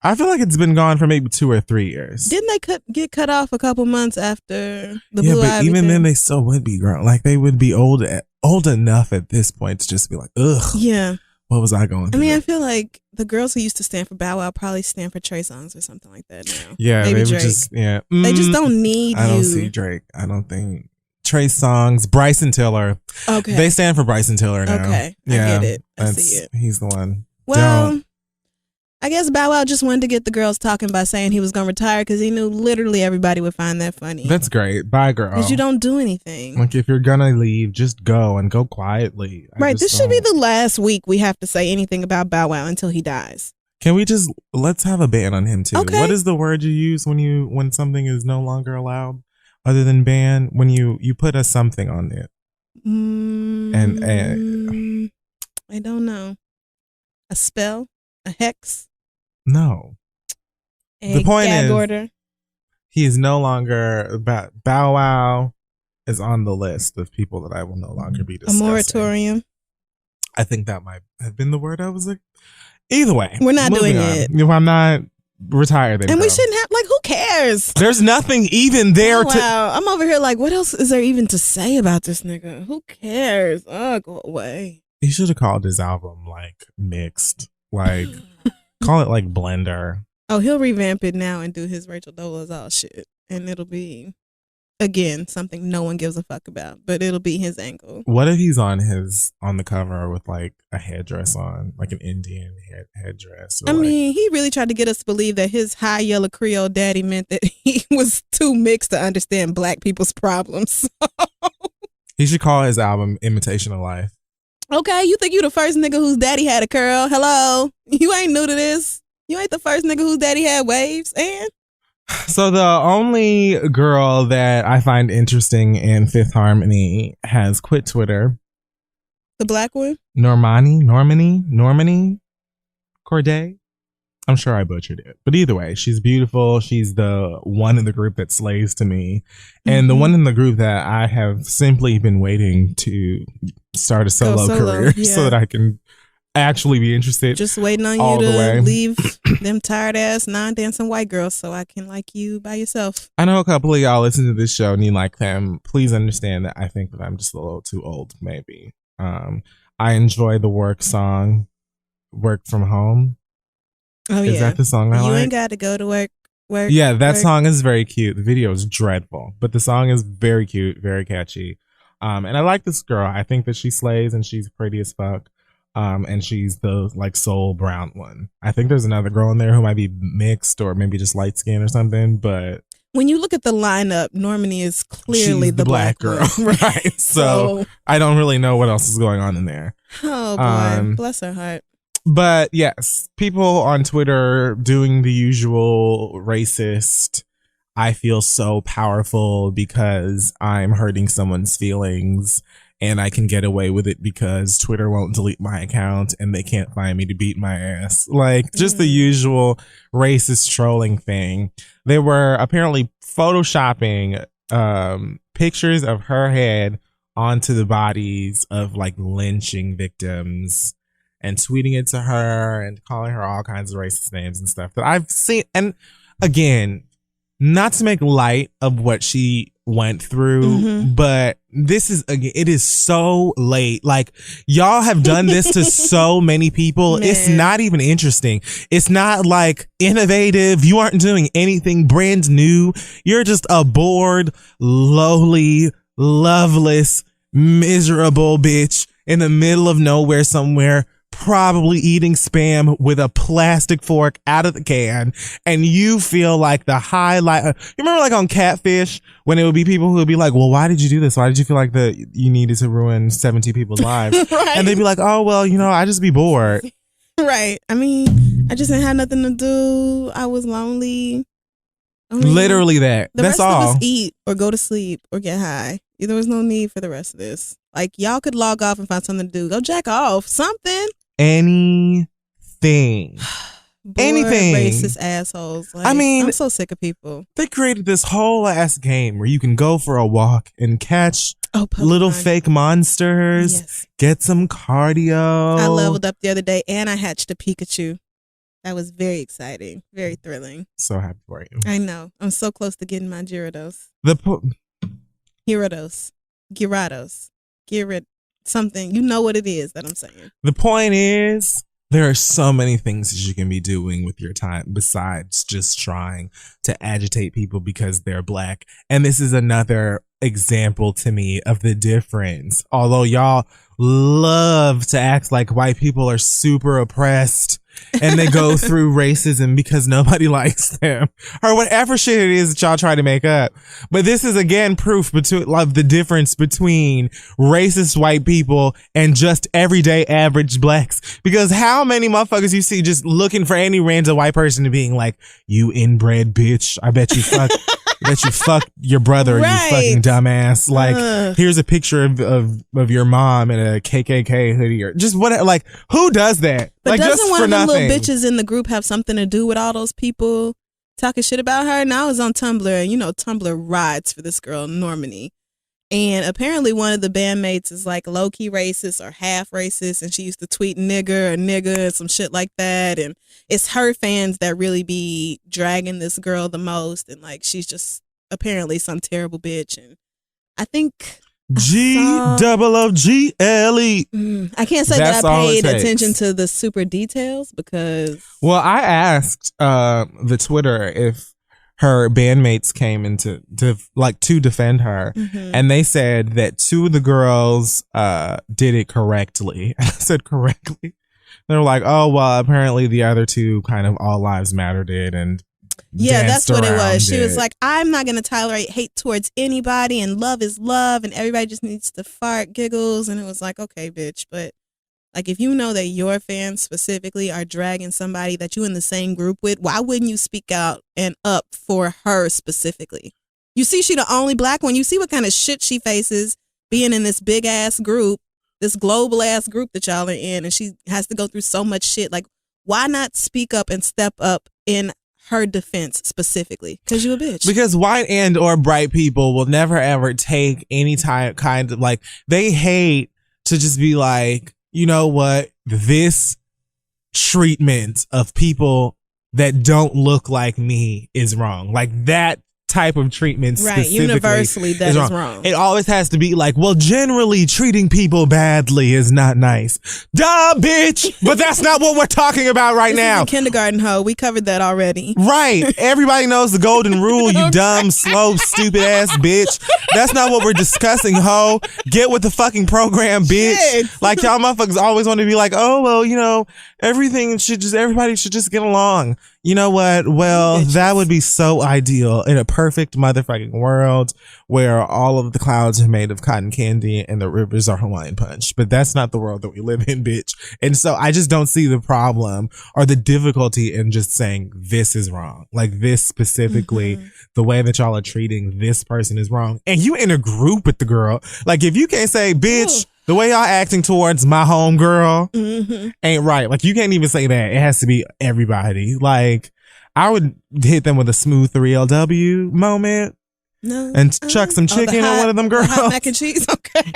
I feel like it's been gone for maybe 2 or 3 years. Didn't they get cut off a couple months after the Blue Ivy? Yeah, but even then they still would be grown. Like they would be old enough at this point to just be like, ugh. Yeah. What was I going through? I mean, I feel like the girls who used to stand for Bow Wow probably stand for Trey Songz or something like that now. Yeah, maybe they Drake. Just, yeah. They just don't need I don't see Drake. I don't think. Trey Songz, Bryson Tiller. Okay. They stand for Bryson Tiller now. Okay. Yeah, I get it. I see it. He's the one. Well, I guess Bow Wow just wanted to get the girls talking by saying he was going to retire because he knew literally everybody would find that funny. That's great. Bye, girl. Because you don't do anything. Like, if you're going to leave, just go and go quietly. Right. This should be the last week we have to say anything about Bow Wow until he dies. Can we just, let's have a ban on him too. Okay. What is the word you use when something is no longer allowed other than ban? When you put a something on it. And I don't know. A spell? A hex? No. The point gag is, order. he is no longer, Bow Wow is on the list of people that I will no longer be discussing. A moratorium. I think that might have been the word I was like. Either way. We're not doing on. it. If I'm not retired, then and go. we shouldn't have, like, who cares? There's nothing even there to. Wow. I'm over here like, what else is there even to say about this nigga? Who cares? Oh, go away. He should have called his album like Mixed. Like, call it like Blender. Oh, he'll revamp it now and do his Rachel Dolezal shit. And it'll be, again, something no one gives a fuck about. But it'll be his angle. What if he's on the cover with like a headdress on, like an Indian headdress? I mean, he really tried to get us to believe that his high yellow Creole daddy meant that he was too mixed to understand black people's problems. He should call his album Imitation of Life. Okay, you think you the first nigga whose daddy had a curl? Hello? You ain't new to this. You ain't the first nigga whose daddy had waves, and? So the only girl that I find interesting in Fifth Harmony has quit Twitter. The black one? Normani Corday. I'm sure I butchered it. But either way, she's beautiful. She's the one in the group that slays to me. And the one in the group that I have simply been waiting to start a solo career so that I can actually be interested. Just waiting on you to leave them tired ass non-dancing white girls so I can like you by yourself. I know a couple of y'all listen to this show and you like them. Please understand that I think that I'm just a little too old, maybe. I enjoy the work song, Work From Home. Oh, is that the song I like? You ain't got to go to work. Yeah, that song is very cute. The video is dreadful, but the song is very cute, very catchy. And I like this girl. I think that she slays and she's pretty as fuck. And she's the like soul brown one. I think there's another girl in there who might be mixed or maybe just light skin or something. But when you look at the lineup, Normani is clearly the black girl. Right. So I don't really know what else is going on in there. Oh boy, bless her heart. But yes, people on Twitter doing the usual racist, I feel so powerful because I'm hurting someone's feelings and I can get away with it because Twitter won't delete my account and they can't find me to beat my ass. Like just the usual racist trolling thing. They were apparently photoshopping pictures of her head onto the bodies of like lynching victims and tweeting it to her and calling her all kinds of racist names and stuff that I've seen. And again, not to make light of what she went through, but this is, again, it is so late. Like, y'all have done this to so many people. Man. It's not even interesting. It's not like innovative. You aren't doing anything brand new. You're just a bored, lowly, loveless, miserable bitch in the middle of nowhere somewhere, probably eating spam with a plastic fork out of the can, and you feel like the highlight. You remember, like, on Catfish, when it would be people who would be like, well, why did you do this? Why did you feel like you needed to ruin 17 people's lives? Right. And they'd be like, oh, well, I just be bored. Right. I mean, I just didn't have nothing to do. I was lonely. Literally that. That's all. The rest of us eat or go to sleep or get high. There was no need for the rest of this. Like, y'all could log off and find something to do. Go jack off. Something. Anything. Anything. Racist assholes. Like, I mean, I'm so sick of people. They created this whole ass game where you can go for a walk and catch little fake monsters. Yes. Get some cardio. I leveled up the other day and I hatched a Pikachu. That was very exciting. Very thrilling. So happy for you. I know. I'm so close to getting my Gyarados. Something. You know what it is that I'm saying. The point is, there are so many things that you can be doing with your time besides just trying to agitate people because they're black. And this is another example to me of the difference. Although y'all love to act like white people are super oppressed and they go through racism because nobody likes them or whatever shit it is that y'all try to make up. But this is, again, proof of the difference between racist white people and just everyday average blacks. Because how many motherfuckers you see just looking for any random white person and being like, you inbred bitch, I bet you fuck your brother, right. You fucking dumbass. Like, here's a picture of your mom in a KKK hoodie or just whatever. Like, who does that? But like, doesn't just one for of them nothing. little bitches in the group have something to do with all those people talking shit about her? And I was on Tumblr, and Tumblr rides for this girl, Normani. And apparently one of the bandmates is like low-key racist or half racist, and she used to tweet nigger or nigga and some shit like that. And it's her fans that really be dragging this girl the most, and like she's just apparently some terrible bitch. And I think G-double-O-G-L-E. I can't say that I paid attention to the super details because... Well, I asked the Twitter if her bandmates came in to defend her, and they said that two of the girls did it correctly. I said correctly. They were like, oh, well, apparently the other two kind of all lives matter did, and yeah, that's what it was. She was like, I'm not going to tolerate hate towards anybody, and love is love, and everybody just needs to fart giggles. And it was like, okay, bitch, but like, if you know that your fans specifically are dragging somebody that you in the same group with, why wouldn't you speak out and up for her specifically? You see, she the only black one. You see what kind of shit she faces being in this big ass group, this global ass group that y'all are in, and she has to go through so much shit. Like, why not speak up and step up in her defense specifically? Because you a bitch. Because white and or bright people will never ever take any kind of, like, they hate to just be like, you know what, this treatment of people that don't look like me is wrong. Like, that type of treatment universally that is wrong. It always has to be like, well, generally treating people badly is not nice. Duh, bitch. But that's not what we're talking about right now. Kindergarten hoe. We covered that already. Right. Everybody knows the golden rule, you dumb, slow, stupid ass bitch. That's not what we're discussing, hoe. Get with the fucking program, bitch. Shit. Like, y'all motherfuckers always want to be like, oh, well, everybody should just get along. You know what? Well, that would be so ideal in a perfect motherfucking world where all of the clouds are made of cotton candy and the rivers are Hawaiian punch. But that's not the world that we live in, bitch. And so I just don't see the problem or the difficulty in just saying this is wrong. Like, this specifically, the way that y'all are treating this person is wrong. And you in a group with the girl. Like, if you can't say, bitch, the way y'all acting towards my home girl ain't right. Like, you can't even say that. It has to be everybody. Like, I would hit them with a smooth 3LW moment and chuck some chicken on one of them girls. Hot mac and cheese, okay.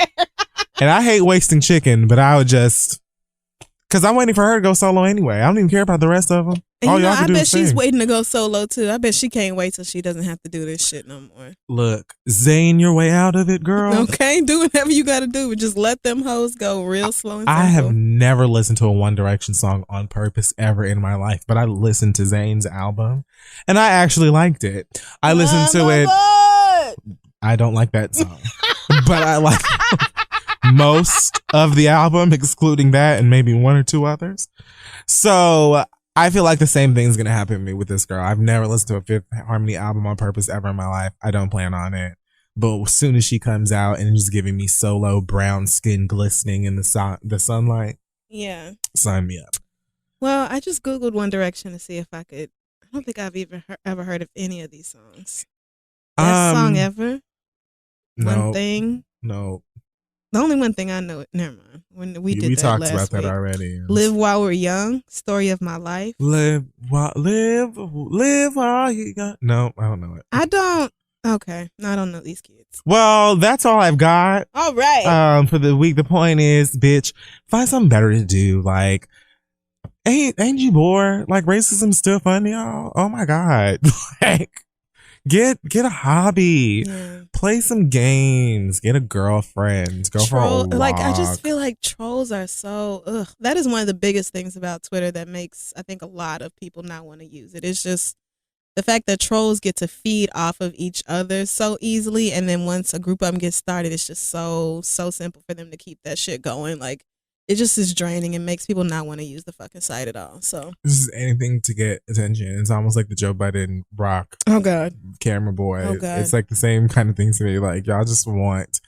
And I hate wasting chicken, but I would just, because I'm waiting for her to go solo anyway. I don't even care about the rest of them. And All you know, y'all can I do bet is she's sing. waiting to go solo too. I bet she can't wait till she doesn't have to do this shit no more. Look, zane your way out of it, girl. Okay, do whatever you got to do, but just let them hoes go real slow and simple. I have never listened to a One Direction song on purpose ever in my life, but I listened to Zayn's album and I actually liked it. I listened to it. I don't like that song, but I like most of the album, excluding that and maybe one or two others. So I feel like the same thing's going to happen to me with this girl. I've never listened to a Fifth Harmony album on purpose ever in my life. I don't plan on it. But as soon as she comes out and is giving me solo brown skin glistening in the sunlight, yeah, sign me up. Well, I just Googled One Direction to see if I could. I don't think I've even ever heard of any of these songs. Best song ever? No. One Thing? No. The only one thing I know, never mind. When we did that talked last about week. that already. Live While We're Young, Story of My Life. Live while you young. No, I don't know it. I don't. Okay, I don't know these kids. Well, that's all I've got. All right. For the week. The point is, bitch, find something better to do. Like, ain't you bored? Like, racism's still fun, y'all. Oh my God. Like, get a hobby. Yeah. Play some games. Get a girlfriend. Go for a walk. Like, I just feel like trolls are so ugh. That is one of the biggest things about Twitter that makes, I think, a lot of people not want to use it. It's just the fact that trolls get to feed off of each other so easily, and then once a group of them gets started, it's just so simple for them to keep that shit going. Like, it just is draining and makes people not want to use the fucking site at all. So this is anything to get attention. It's almost like the Joe Budden rock. Oh God, camera boy. Oh God. It's like the same kind of thing to me. Like, y'all just want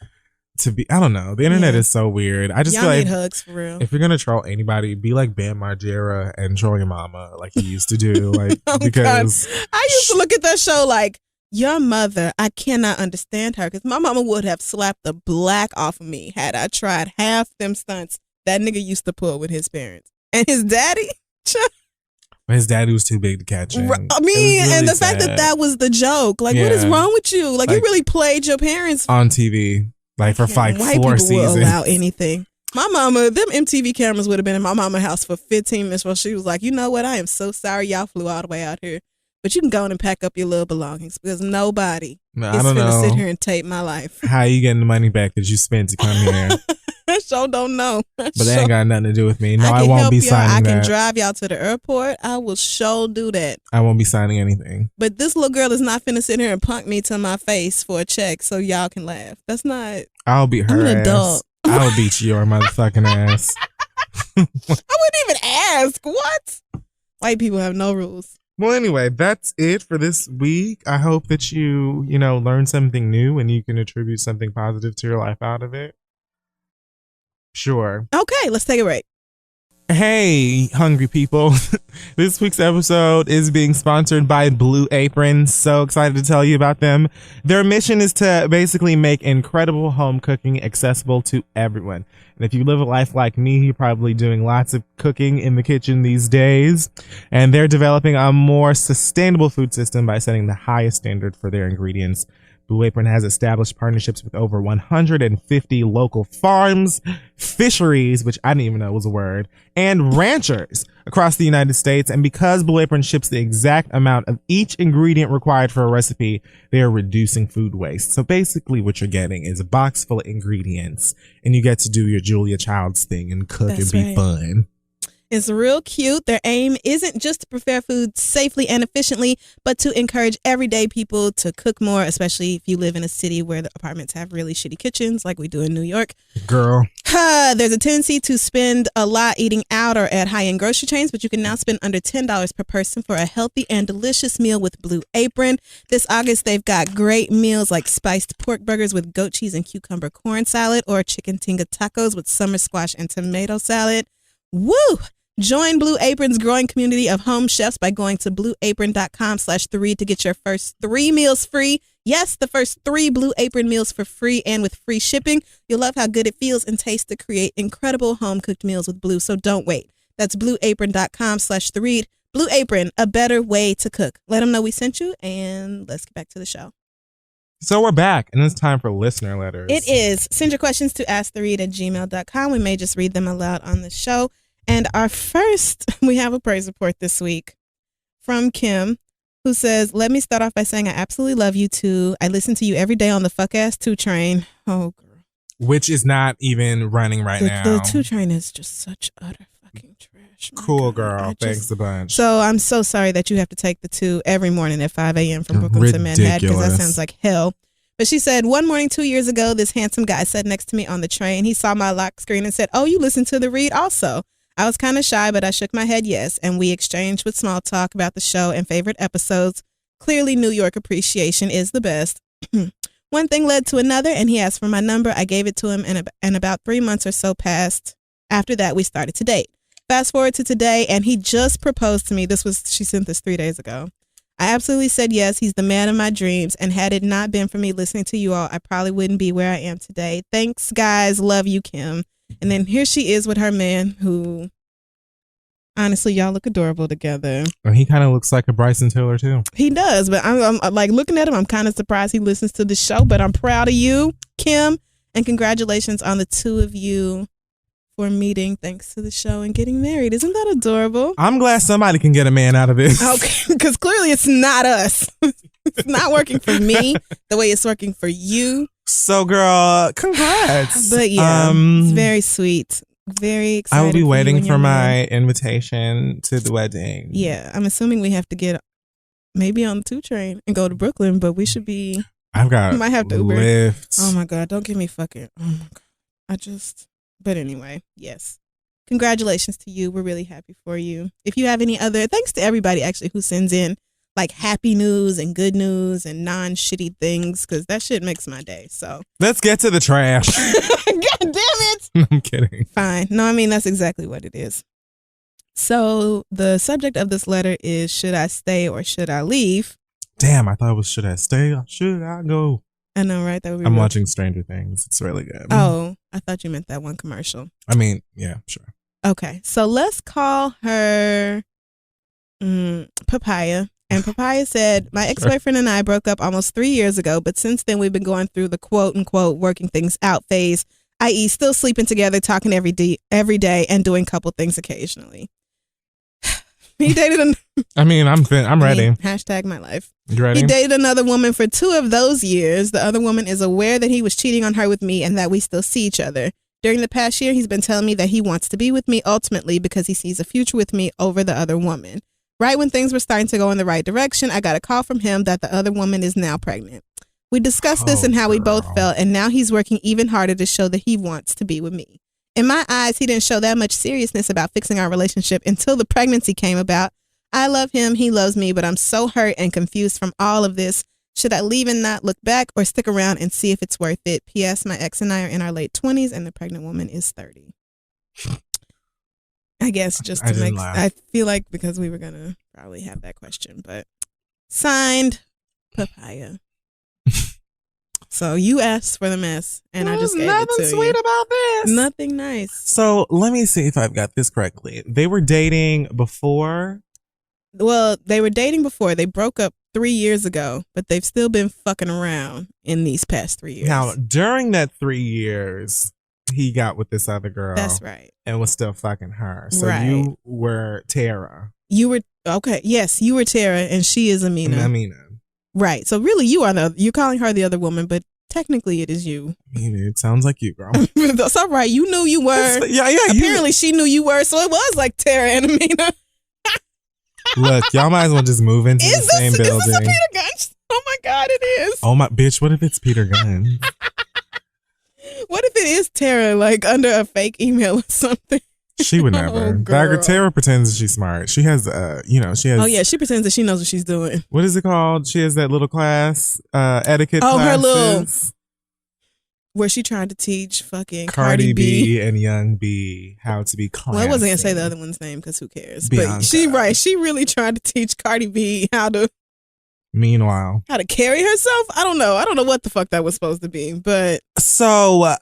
to be. I don't know. The internet is so weird. I just y'all feel need like hugs for real. If you're gonna troll anybody, be like Bam Margera and troll your mama like you used to do. Like because God. I used to look at that show like, your mother, I cannot understand her, because my mama would have slapped the black off of me had I tried half them stunts that nigga used to pull with his parents. And his daddy, his daddy was too big to catch him. I mean, really and the fact that was the joke. Like, what is wrong with you? Like you really played your parents on TV, like for like white 4 people seasons. Will allow anything. My mama, them MTV cameras would have been in my mama's house for 15 minutes while she was like, you know what? I am so sorry y'all flew all the way out here. But you can go in and pack up your little belongings, because nobody is going to sit here and tape my life. How you getting the money back that you spent to come here? I sure don't know. But that ain't got nothing to do with me. No, I won't be signing that. I can drive y'all to the airport. I will sure do that. I won't be signing anything. But this little girl is not finna sit here and punk me to my face for a check so y'all can laugh. That's not. I'll beat her I'm an ass. adult. I will beat your motherfucking ass. I wouldn't even ask. What? White people have no rules. Well, anyway, that's it for this week. I hope that you learn something new and you can attribute something positive to your life out of it. Sure. Okay, let's take a break. Hey, hungry people. This week's episode is being sponsored by Blue Apron. So excited to tell you about them. Their mission is to basically make incredible home cooking accessible to everyone. And if you live a life like me, you're probably doing lots of cooking in the kitchen these days. And they're developing a more sustainable food system by setting the highest standard for their ingredients. Blue Apron has established partnerships with over 150 local farms, fisheries, which I didn't even know was a word, and ranchers across the United States. And because Blue Apron ships the exact amount of each ingredient required for a recipe, they are reducing food waste. So basically what you're getting is a box full of ingredients, and you get to do your Julia Childs thing and cook and be fun. It's real cute. Their aim isn't just to prepare food safely and efficiently, but to encourage everyday people to cook more, especially if you live in a city where the apartments have really shitty kitchens like we do in New York. Girl. There's a tendency to spend a lot eating out or at high-end grocery chains, but you can now spend under $10 per person for a healthy and delicious meal with Blue Apron. This August, they've got great meals like spiced pork burgers with goat cheese and cucumber corn salad, or chicken tinga tacos with summer squash and tomato salad. Woo! Join Blue Apron's growing community of home chefs by going to blueapron.com/3 to get your first 3 meals free. Yes, the first 3 Blue Apron meals for free and with free shipping. You'll love how good it feels and tastes to create incredible home-cooked meals with Blue, so don't wait. That's blueapron.com/3. Blue Apron, a better way to cook. Let them know we sent you, and let's get back to the show. So we're back, and it's time for listener letters. It is. Send your questions to asktheread@gmail.com. We may just read them aloud on the show. And our first, we have a praise report this week. from Kim, who says, let me start off by saying I absolutely love you too. I listen to you every day on the fuck ass 2 train. Oh, girl. Which is not even running now. The 2 train is just such utter fucking trash. Cool, girl. Thanks a bunch. So I'm so sorry that you have to take the 2 every morning at 5 a.m. from Brooklyn to Manhattan, because that sounds like hell. But she said, one morning 2 years ago, this handsome guy sat next to me on the train. He saw my lock screen and said, oh, you listen to the read also. I was kind of shy, but I shook my head yes, and we exchanged with small talk about the show and favorite episodes. Clearly, New York appreciation is the best. One thing led to another, and he asked for my number. I gave it to him, and about 3 months or so passed. After that, we started to date. Fast forward to today, and he just proposed to me. She sent this 3 days ago. I absolutely said yes. He's the man of my dreams, and had it not been for me listening to you all, I probably wouldn't be where I am today. Thanks, guys. Love you, Kim. And then here she is with her man, who, honestly, y'all look adorable together. And he kind of looks like a Bryson Tiller too. He does, but I'm like looking at him. I'm kind of surprised he listens to the show, but I'm proud of you, Kim, and congratulations on the 2 of you for meeting thanks to the show and getting married. Isn't that adorable? I'm glad somebody can get a man out of this. Okay, because clearly it's not us. It's not working for me the way it's working for you. So, girl, congrats. But yeah, it's very sweet. Very excited. I will be waiting for my invitation to the wedding. Yeah, I'm assuming we have to get maybe on the 2 train and go to Brooklyn, but we should be. I've got might have to Uber. Lyft. Oh my God, don't get me fucking. Oh my God, But anyway, yes. Congratulations to you. We're really happy for you. If you have any other, thanks to everybody actually who sends in like happy news and good news and non-shitty things, because that shit makes my day. So let's get to the trash. God damn it. I'm kidding. Fine. No, I mean, that's exactly what it is. So the subject of this letter is, should I stay or should I leave? Damn, I thought it was, should I stay or should I go? I know, right? That would be I'm watching Stranger Things. It's really good. Oh, I thought you meant that one commercial. I mean, yeah, sure. Okay, so let's call her Papaya. And Papaya said, my ex-boyfriend and I broke up almost 3 years ago, but since then we've been going through the quote-unquote working things out phase, i.e. still sleeping together, talking every day, and doing couple things occasionally. He dated I'm ready. Hashtag my life. You ready? He dated another woman for 2 of those years. The other woman is aware that he was cheating on her with me and that we still see each other. During the past year, he's been telling me that he wants to be with me ultimately because he sees a future with me over the other woman. Right when things were starting to go in the right direction, I got a call from him that the other woman is now pregnant. We discussed this and how we both felt, and now he's working even harder to show that he wants to be with me. In my eyes, he didn't show that much seriousness about fixing our relationship until the pregnancy came about. I love him, he loves me, but I'm so hurt and confused from all of this. Should I leave and not look back or stick around and see if it's worth it? P.S. My ex and I are in our late 20s and the pregnant woman is 30. I guess just to make, I feel like because we were going to probably have that question, but signed Papaya. So you asked for the mess and I just gave it to you. Nothing sweet about this. Nothing nice. So let me see if I've got this correctly. They were dating before? Well, they were dating before. They broke up 3 years ago, but they've still been fucking around in these past 3 years. Now, during that 3 years, he got with this other girl. That's right. And was still fucking her. So right. You were Tara. You were, okay, yes, you were Tara and she is Amina. Right. So really you're calling her the other woman, but technically it is you. I mean, it sounds like you, girl. That's all right. You knew you were. Yeah. Apparently she knew you were, so it was like Tara and Amina. Look, y'all might as well just move into the same building. Is this a Peter Gunn? Oh my God, it is. Oh my bitch, what if it's Peter Gunn? What if it is Tara, like under a fake email or something? She would never. Tara pretends she's smart. She has, she has. Oh yeah, she pretends that she knows what she's doing. What is it called? She has that little class, etiquette classes. Her little. Where she tried to teach fucking Cardi B and Young B how to be classy. Well, I wasn't gonna say the other one's name because who cares? Bianca. But she really tried to teach Cardi B how to carry herself. I don't know what the fuck that was supposed to be, but so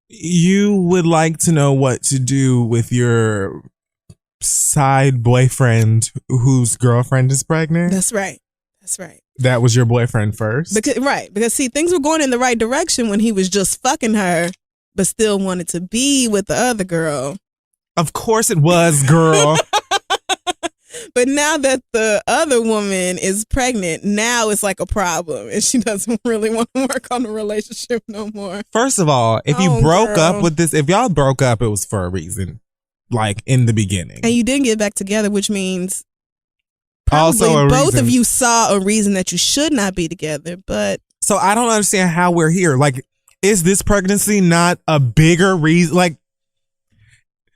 you would like to know what to do with your side boyfriend whose girlfriend is pregnant? That's right. That was your boyfriend first? Because see, things were going in the right direction when he was just fucking her, but still wanted to be with the other girl. Of course it was, girl. But now that the other woman is pregnant, now it's like a problem, and she doesn't really want to work on the relationship no more. First of all, if you broke up with this, if y'all broke up, it was for a reason, like in the beginning. And you didn't get back together, which means probably both of you saw a reason that you should not be together. But so I don't understand how we're here. Like, is this pregnancy not a bigger reason? Like,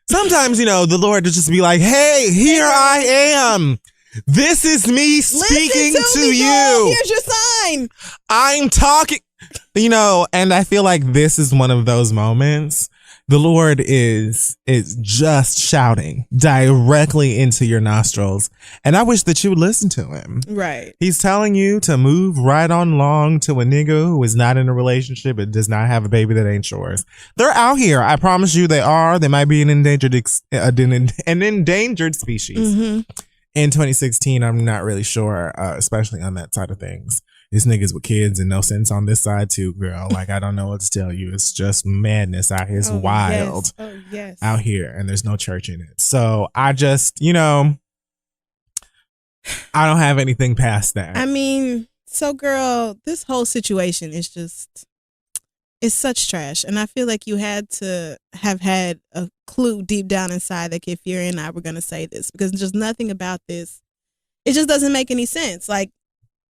sometimes, you know, the Lord will just be like, hey, here I am. This is me speaking to you. Girl. Here's your sign. I'm talking, you know, and I feel like this is one of those moments. The Lord is just shouting directly into your nostrils. And I wish that you would listen to him. Right. He's telling you to move right on along to a nigga who is not in a relationship and does not have a baby that ain't yours. They're out here. I promise you they are. They might be an endangered species. Mm-hmm. In 2016, I'm not really sure, especially on that side of things. These niggas with kids and no sense on this side too, girl. Like, I don't know what to tell you. It's just madness out here. It's wild out here, and there's no church in it. So I just, you know, I don't have anything past that. I mean, so girl, this whole situation is just, it's such trash. And I feel like you had to have had a clue deep down inside that Kid Fury and I were going to say this, because just nothing about this, it just doesn't make any sense. Like,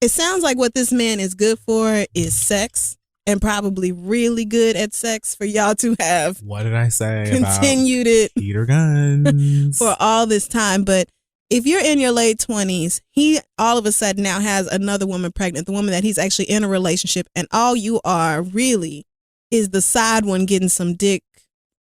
it sounds like what this man is good for is sex, and probably really good at sex for y'all to have. What did I say? Continued it Peter Guns for all this time. But if you're in your late 20s, he all of a sudden now has another woman pregnant, the woman that he's actually in a relationship, and all you are really is the side one getting some dick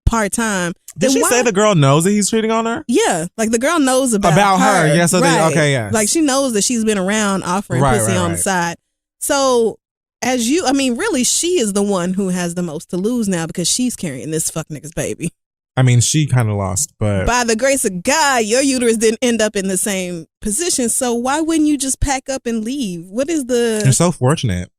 part-time. Did she say the girl knows that he's cheating on her? Yeah, like the girl knows about her. Yeah, so right. Okay, yeah. Like she knows that she's been around offering pussy on the side. So really she is the one who has the most to lose now, because she's carrying this fuck nigga's baby. I mean, she kind of lost, but by the grace of God, your uterus didn't end up in the same position. So why wouldn't you just pack up and leave? You're so fortunate.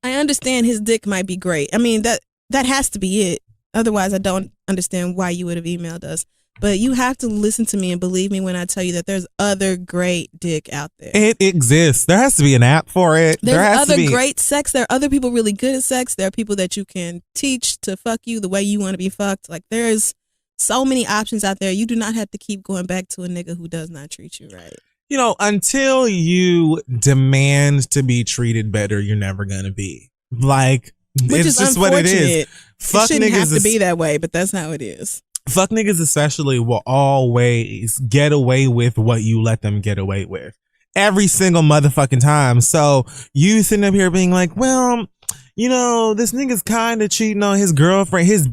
I understand his dick might be great. I mean, that has to be it. Otherwise, I don't understand why you would have emailed us. But you have to listen to me and believe me when I tell you that there's other great dick out there. It exists. There has to be an app for it. There's other great sex. There are other people really good at sex. There are people that you can teach to fuck you the way you want to be fucked. Like, there's so many options out there. You do not have to keep going back to a nigga who does not treat you right. You know, until you demand to be treated better, you're never going to be. Like, which it's is just what it is. Fuck, it shouldn't have to be that way, but that's how it is. Fuck niggas especially will always get away with what you let them get away with. Every single motherfucking time. So you sitting up here being like, well, you know, this nigga's kind of cheating on his girlfriend, his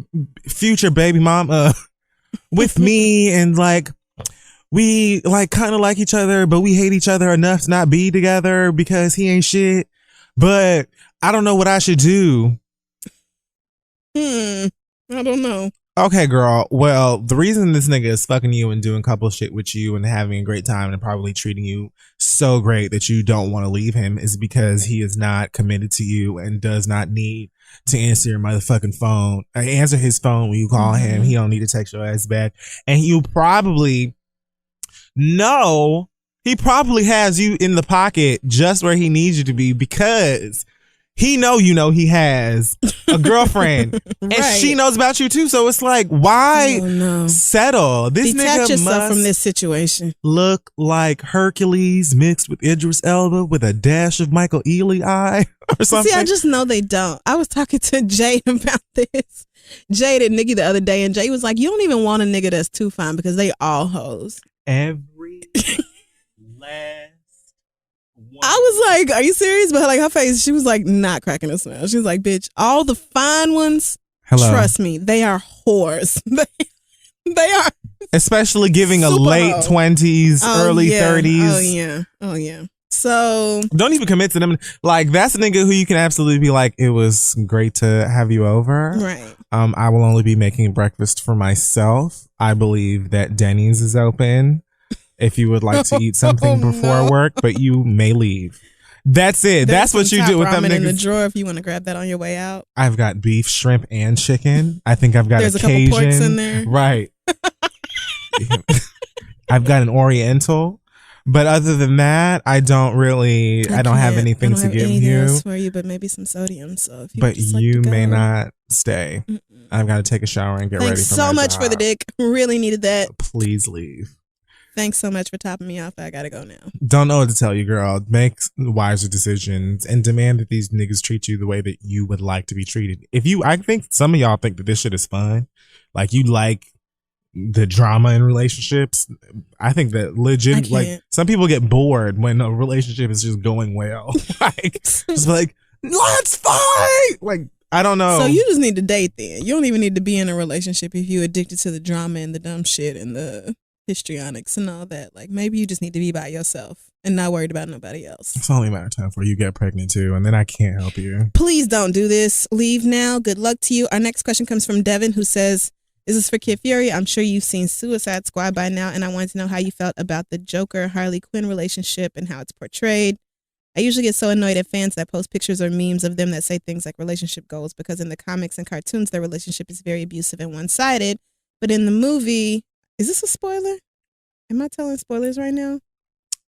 future baby mama with me, and like, we like kind of like each other, but we hate each other enough to not be together because he ain't shit. But I don't know what I should do. I don't know. Okay, girl. Well, the reason this nigga is fucking you and doing couple shit with you and having a great time and probably treating you so great that you don't want to leave him is because he is not committed to you and does not need to answer your motherfucking phone. Answer his phone when you call him. He don't need to text your ass back. And you probably know he probably has you in the pocket just where he needs you to be, because he he has a girlfriend and she knows about you too. So it's like, why settle? This Detach nigga yourself must from this situation. Look like Hercules mixed with Idris Elba with a dash of Michael Ealy eye or something. See, I just know they don't. I was talking to Jade about this. Jade and Nikki the other day, and Jade was like, you don't even want a nigga that's too fine because they all hoes. Every last one. I was like, are you serious? But like her face, she was like not cracking a smile. She was like, bitch, all the fine ones, trust me, they are whores. They are. Especially giving a late 20s, early 30s. Oh yeah. So don't even commit to them. Like, that's a nigga who you can absolutely be like, it was great to have you over. Right. I will only be making breakfast for myself. I believe that Denny's is open if you would like to eat something before work, but you may leave. That's it. That's what you do with them niggas. In the drawer if you want to grab that on your way out. I've got beef, shrimp, and chicken. I think I've got There's a couple Cajun. porks in there. Right. I've got an Oriental. But other than that, I don't have anything to give you. Else for you, but maybe some sodium. So if you but just you like to may go. not stay. I've got to take a shower and get ready for Thanks so much job. for the dick. Really needed that. Please leave. Thanks so much for topping me off. I gotta go now. Don't know what to tell you, girl. Make wiser decisions and demand that these niggas treat you the way that you would like to be treated. I think some of y'all think that this shit is fun. Like you like the drama in relationships. I think that legit, like some people get bored when a relationship is just going well. Like just like, let's fight. Like, I don't know. So you just need to date then. You don't even need to be in a relationship if you're addicted to the drama and the dumb shit and the histrionics and all that. Like maybe you just need to be by yourself and not worried about nobody else. It's only a matter of time before you get pregnant too, and then I can't help you. Please don't do this. Leave now. Good luck to you. Our next question comes from Devin, who says, "Is this for Kid Fury? I'm sure you've seen Suicide Squad by now, and I wanted to know how you felt about the Joker-Harley Quinn relationship and how it's portrayed. I usually get so annoyed at fans that post pictures or memes of them that say things like relationship goals, because in the comics and cartoons, their relationship is very abusive and one-sided. But in the movie, is this a spoiler? Am I telling spoilers right now?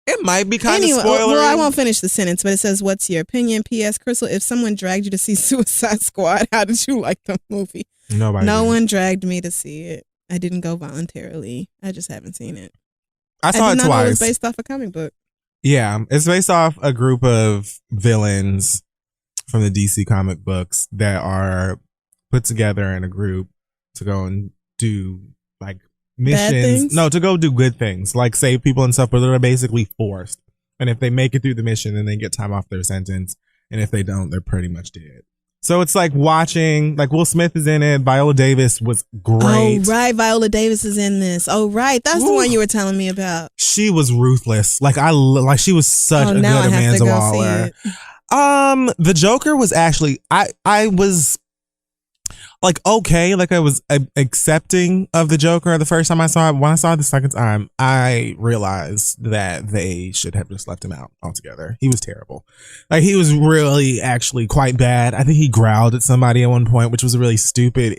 It might be kind of spoilery. Well, I won't finish the sentence, but it says, "What's your opinion? P.S. Crystal, if someone dragged you to see Suicide Squad, how did you like the movie?" Nobody. No one dragged me to see it. I didn't go voluntarily. I just haven't seen it. I saw it did not twice. know it was based off a comic book. Yeah, it's based off a group of villains from the DC comic books that are put together in a group to go and do like missions. No, to go do good things, like save people and stuff, but they're basically forced. And if they make it through the mission, then they get time off their sentence. And if they don't, they're pretty much dead. So it's like watching, like Will Smith is in it. Viola Davis was great. Oh, right. Viola Davis is in this. Oh, right. That's the one you were telling me about. She was ruthless. Like she was such a good Amanda Waller. The Joker was actually, I was like, okay, like I was accepting of the Joker the first time I saw it. When I saw it the second time, I realized that they should have just left him out altogether. He was terrible. Like he was really actually quite bad. I think he growled at somebody at one point, which was really stupid.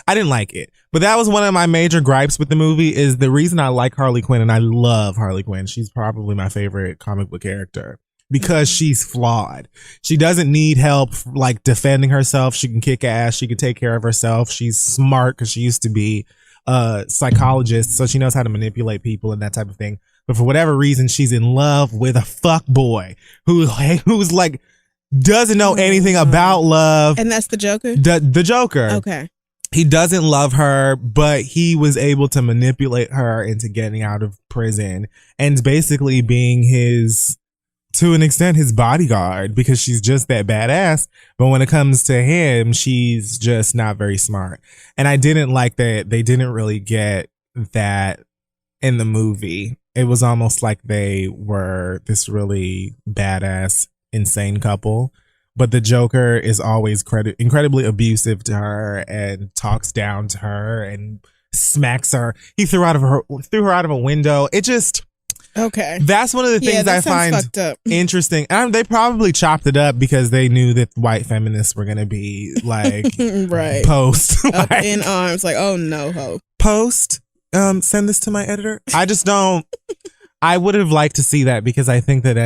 I didn't like it. But that was one of my major gripes with the movie, is the reason I like Harley Quinn, and I love Harley Quinn. She's probably my favorite comic book character. Because she's flawed. She doesn't need help like defending herself. She can kick ass. She can take care of herself. She's smart because she used to be a psychologist, so she knows how to manipulate people and that type of thing. But for whatever reason, she's in love with a fuck boy who's like doesn't know anything about love. And that's the Joker? The Joker. Okay. He doesn't love her, but he was able to manipulate her into getting out of prison and basically being to an extent, his bodyguard, because she's just that badass. But when it comes to him, she's just not very smart. And I didn't like that they didn't really get that in the movie. It was almost like they were this really badass, insane couple. But the Joker is always incredibly abusive to her and talks down to her and smacks her. He threw her out of a window. It just... Okay. That's one of the things I find interesting. And they probably chopped it up because they knew that white feminists were going to be like, right. Post. Up like, in arms. Like, oh no, ho. Post. Send this to my editor. I just don't. I would have liked to see that, because I think that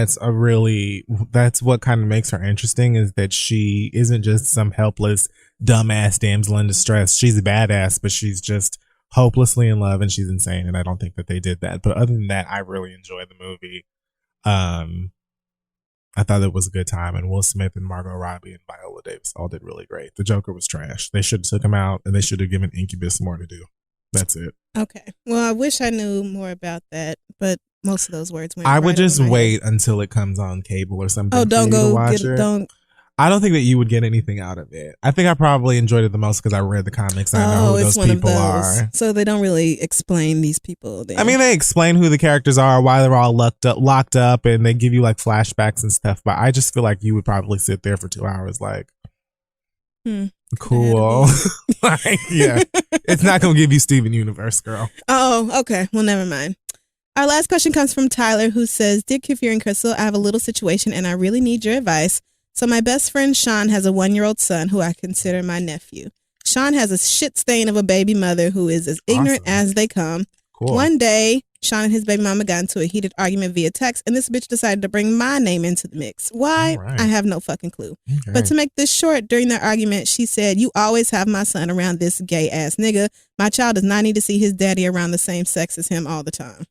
that's what kind of makes her interesting, is that she isn't just some helpless, dumbass damsel in distress. She's a badass, but she's just hopelessly in love, and she's insane, and I don't think that they did that. But other than that, I really enjoyed the movie. I thought it was a good time, and Will Smith and Margot Robbie and Viola Davis all did really great. The Joker was trash. They should have took him out, and they should have given Incubus more to do. That's it. Okay. Well, I wish I knew more about that, but most of those words went. I would just wait until it comes on cable or something. Oh, don't go watch it. Don't. I don't think that you would get anything out of it. I think I probably enjoyed it the most because I read the comics. I know who those people are. So they don't really explain these people. Then. I mean, they explain who the characters are, why they're all locked up, and they give you like flashbacks and stuff. But I just feel like you would probably sit there for 2 hours like, cool. Like, yeah. It's not going to give you Steven Universe, girl. Oh, okay. Well, never mind. Our last question comes from Tyler, who says, "Dear Kefir and Crystal, I have a little situation and I really need your advice. So my best friend Sean has a 1-year-old son who I consider my nephew. Sean has a shit stain of a baby mother who is as ignorant as they come. Cool. One day, Sean and his baby mama got into a heated argument via text, and this bitch decided to bring my name into the mix. Why? Right. I have no fucking clue. Okay. But to make this short, during their argument, she said, "You always have my son around this gay ass nigga. My child does not need to see his daddy around the same sex as him all the time."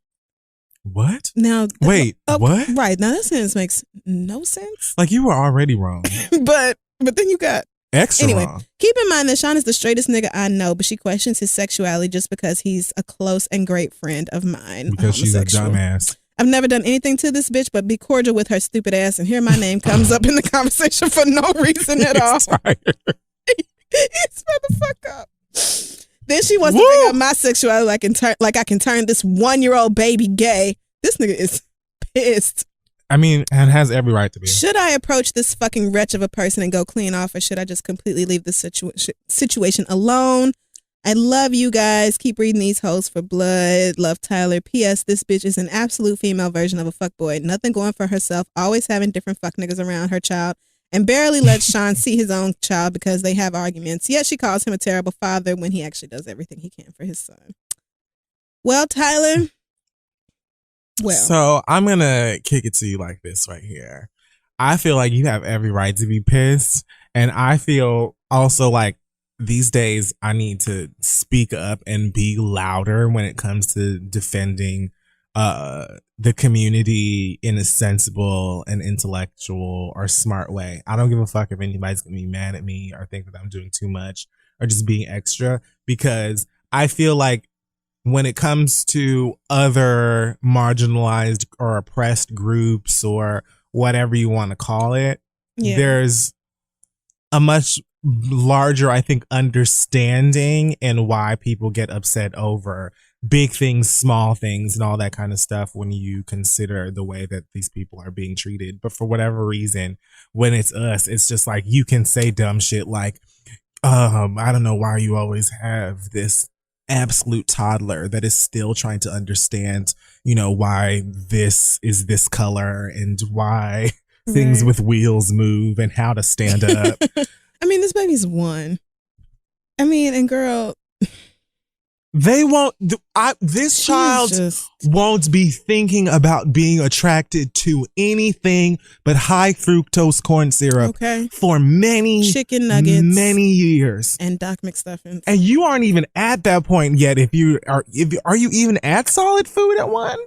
What? Now, wait, what? Right. Now, that sentence makes no sense. Like, you were already wrong. but then you got extra anyway, wrong. Keep in mind that Sean is the straightest nigga I know, but she questions his sexuality just because he's a close and great friend of mine. Because she's a dumbass. I've never done anything to this bitch but be cordial with her stupid ass, and here my name comes up in the conversation for no reason at all. Shut the fuck up. Then she wants to bring up my sexuality like I can turn this 1-year-old baby gay. This nigga is pissed. I mean, and has every right to be. Should I approach this fucking wretch of a person and go clean off, or should I just completely leave this situation alone? I love you guys. Keep reading these hoes for blood. Love, Tyler. P.S. This bitch is an absolute female version of a fuckboy. Nothing going for herself. Always having different fuck niggas around her child. And barely lets Sean see his own child because they have arguments. Yet she calls him a terrible father when he actually does everything he can for his son. Well, Tyler. So I'm going to kick it to you like this right here. I feel like you have every right to be pissed. And I feel also like these days I need to speak up and be louder when it comes to defending the community in a sensible and intellectual or smart way. I don't give a fuck if anybody's gonna be mad at me or think that I'm doing too much or just being extra, because I feel like when it comes to other marginalized or oppressed groups or whatever you want to call it, there's a much larger, I think, understanding in why people get upset over big things, small things, and all that kind of stuff when you consider the way that these people are being treated. But for whatever reason, when it's us, it's just like you can say dumb shit like, I don't know why you always have this absolute toddler that is still trying to understand, you know, why this is this color and why things with wheels move and how to stand up. I mean, this baby's 1. I mean, and girl, they won't. This child won't be thinking about being attracted to anything but high fructose corn syrup for many chicken nuggets, many years, and Doc McStuffins. And you aren't even at that point yet. Are you even at solid food at 1?